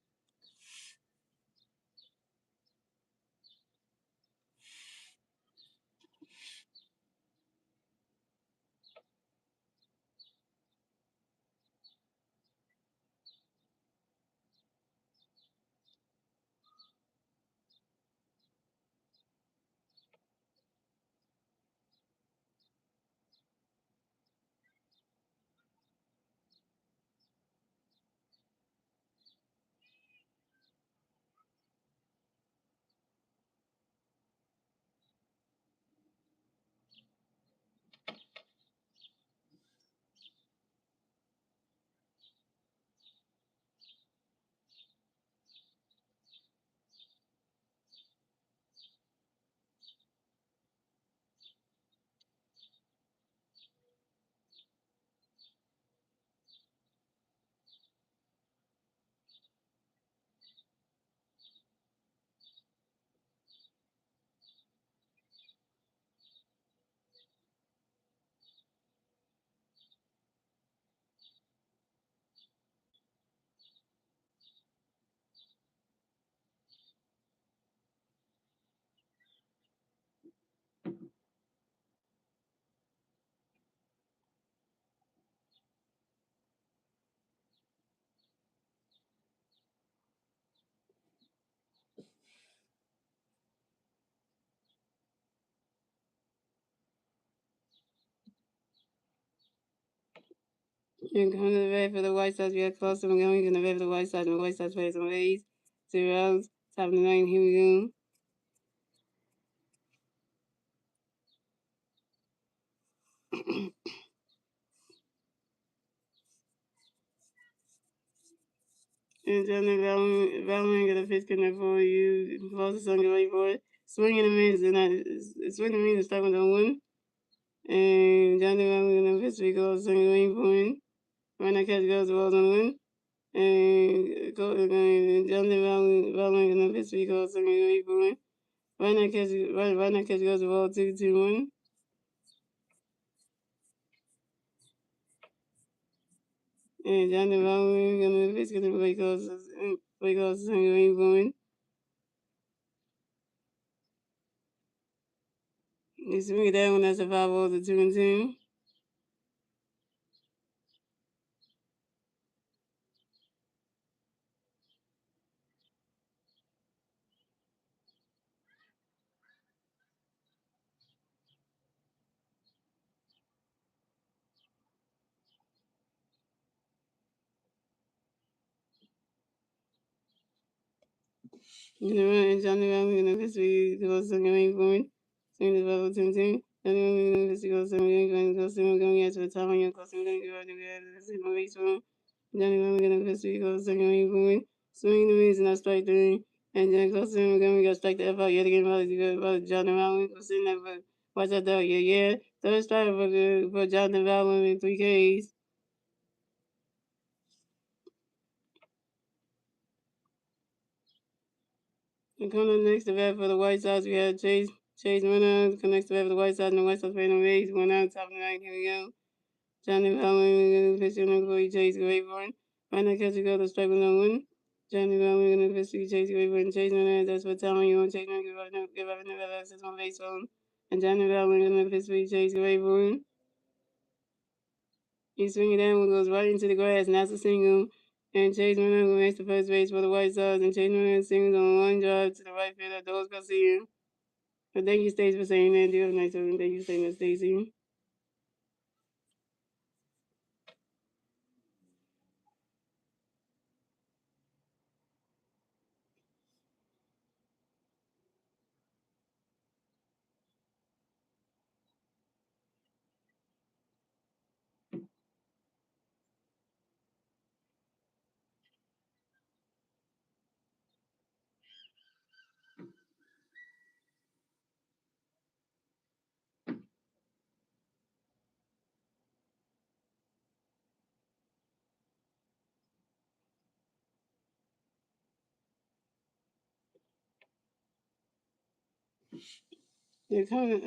And coming to the red for the White Sox, we have Wilson Montgomery in the red for the White Sox, and the White Sox plays on base. 2 outs, top of the ninth. Here we go. And Johnny Valmon got a pitch coming for you. Close the ready for it. Swinging a miss, and swinging a miss, is talking on 1. And Johnny Valmon got a pitch, we go swinging waiting for him. When that catch goes, the ball's on 1. And Johnny Valmon got a pitch, we go swinging waiting for him. When that catch goes, the ball 2-1. And Johnny Valmon got a pitch, we go swinging waiting for him. You swing it down, that's a 5 balls to 2-2. And Johnny Ramey and officially goes to going point. Same as level 10. Johnny Ramey and officially goes to going after the top on your custom going to go to the single race room. Johnny Ramey and officially goes to going point. Swing the reason I strike 3. And then custom going to strike the F out yet again by Johnny Ramey. Was in that Watch out though, yeah. Third strike for Jonathan Vallon and 3 Ks. And coming up next to bat for the White Sox, we have Chase Winner. Connects to bat for the White Sox and the White Sox playing the Rays. 1 out, top of the ninth. Here we go. Johnny Vallon pitching for Chase Rayburn. Final catch go to strike with no one. Johnny Vallon going to pitch Chase Rayburn. Chase Winner, that's what telling you on Chase Winner. Give up another access on base phone. And Johnny Vallon going to pitch Chase Rayburn. He's swinging down and goes right into the grass, and that's a single. And Chase Winner makes the first base for the White Sox, and Chase Winner singles on one drive to the right fielder, Doris Garcia. But thank you, Stacy, for saying that. Do you have a nice one? Thank you for saying that, Stacy. They're coming.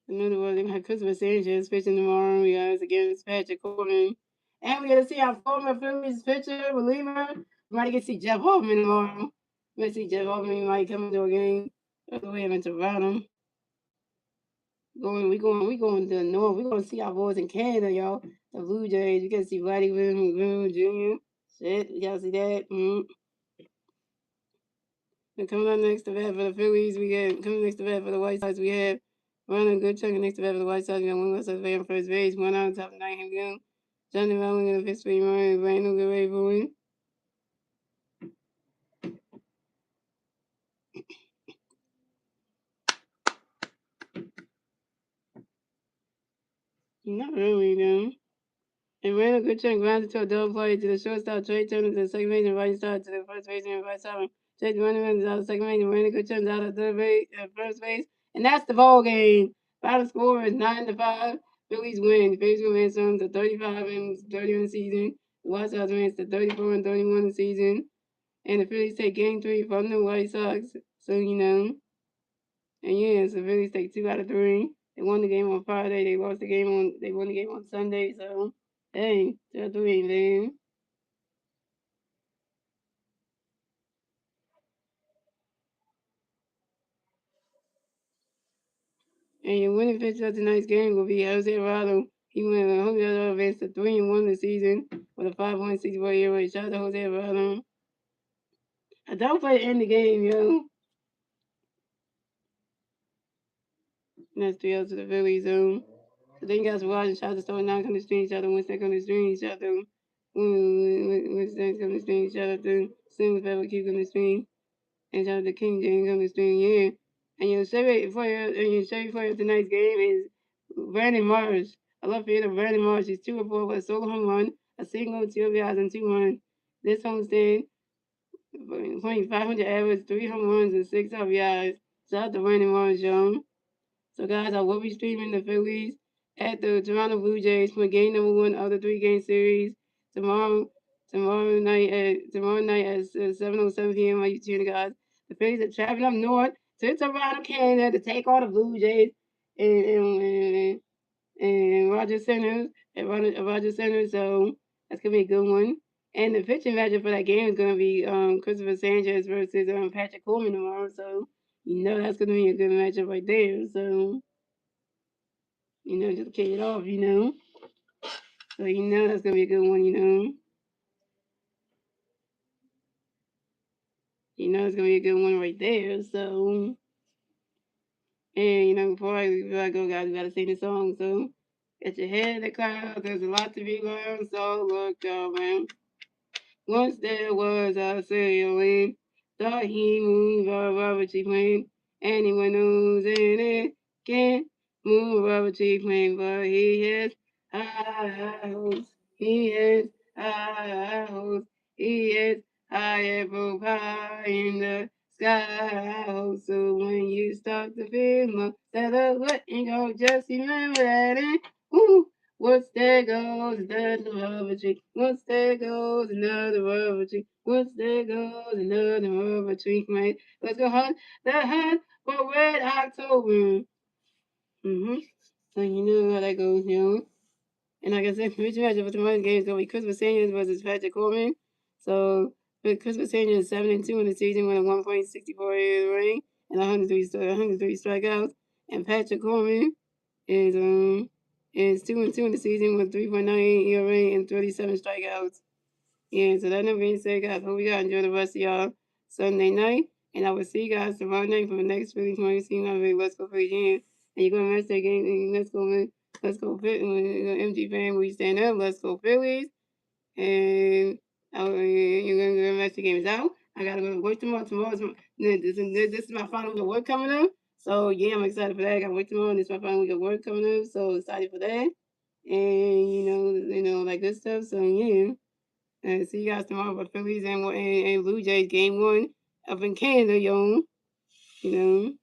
Another one, they have Christopher Sanchez pitching tomorrow. We got against Patrick Corbin. And we got to see our former Phillies pitcher, reliever. We might get to see Jeff Hoffman tomorrow. We might see Jeff Hoffman. He might come into a game. We have in Toronto. We going to the north. We going to see our boys in Canada, y'all. The Blue Jays. We got to see Vladimir Guerrero Jr. Shit, we got to see that. And coming up next to bat for the Phillies, we get coming next to bat for the White Sox. We have running a good chunk next to bat for the White Sox. We got one White Sox player on first base, 1 out top of 9. Here we go. Johnny Vallon in the fifth spring, Randall Guerrero. Not really, though. And Randall Goodchunk grounds to a double play to the shortstop, Trey Turner to the second base and right side to the first base and right side. Trey running is out of second base and Randall Goodchunk's out of third base, first base. And that's the ball game. Final score is 9-5. Phillies win. Phillies win some to 35 and 31 season. The White Sox wins to 34 and 31 season. And the Phillies take game 3 from the White Sox. So, you know. And yeah, so Phillies take 2 out of 3. They won the game on Friday. They won the game on Sunday. So hey, 2 out of 3, man. And your winning pitcher of tonight's game will be Jose Alvarado. He went Jose Alvarado advanced to 3-1 this season with a 5.64 ERA. Shout out to Jose Alvarado. I don't play to end the game, yo. And that's 3 outs to the Phillies, so thank you guys for watching. Shout out to Story 9 on the stream. Shout out to Winston on the stream. Shout out to Winston on the stream. Shout out to Sims Pepper Cube on the stream. And shout out to King James on the stream, yeah. And your favorite for tonight's game is Brandon Marsh. I love to Brandon Marsh. He's 2-4 with a solo home run, a single, 2 RBIs, and 2 runs. This homestand, playing 500 average, 3 home runs, and 6 RBIs. Shout out to Brandon Marsh, y'all. So, guys, I will be streaming the Phillies at the Toronto Blue Jays for game number 1 of the 3-game series tomorrow night at 7:07 p.m. on YouTube, guys. The Phillies are traveling up north to Toronto, Canada to take on the Blue Jays and Roger Centers Roger Centers. So that's gonna be a good one. And the pitching matchup for that game is gonna be Christopher Sanchez versus Patrick Coleman tomorrow. So you know that's gonna be a good matchup right there. So just kick it off. So that's gonna be a good one. It's gonna be a good one right there. So. And before I go, guys, we gotta sing the song. So, get your head in the clouds. There's a lot to be learned. So look up, man. Once there was a sailing, thought he moved a rubber tree plane. Anyone knows in it can't move a rubber tree plane, but he has high hopes. He has high hopes. He has high apple pie in the sky. So when you start to feel my that letting go, just remember that. And ooh, once there goes another rubber tree. Once there goes another rubber tree. Once there goes another rubber tree. Right? Let's go hunt the hunt for Red October. Mm-hmm. So you know how that goes, you know. And like I said, which matchup for tomorrow's game is going to be Christmas Seniors versus Patrick Coleman. So, but Christmas Senior is 7-2 in the season with a 1.64 ring and 103 strikeouts. And Patrick Coleman is 2-2 in the season with 3.98 ERA and 37 strikeouts. Yeah, so that never being said, guys, hope you guys enjoy the rest of y'all Sunday night. And I will see you guys tomorrow night for the next Phillies morning scene on Let's Go Phillies game. And you're going to match that game. And let's go MG fan. We stand up. Let's go Phillies. And you're going to go match the games out. I got to go to work tomorrow. This is my final week of work coming up. So, yeah, I'm excited for that. I got to work tomorrow. This is my final week of work coming up. So, excited for that. And, like this stuff. So, yeah. And see you guys tomorrow for Phillies and Blue Jays game one up in Canada, yo. You know.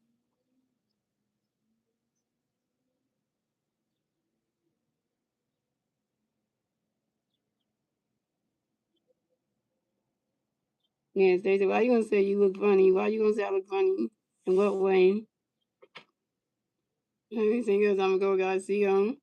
Yeah, Stacey, why you gonna say you look funny? Why you gonna say I look funny? In what way? Everything else, I'm gonna go, guys. See you.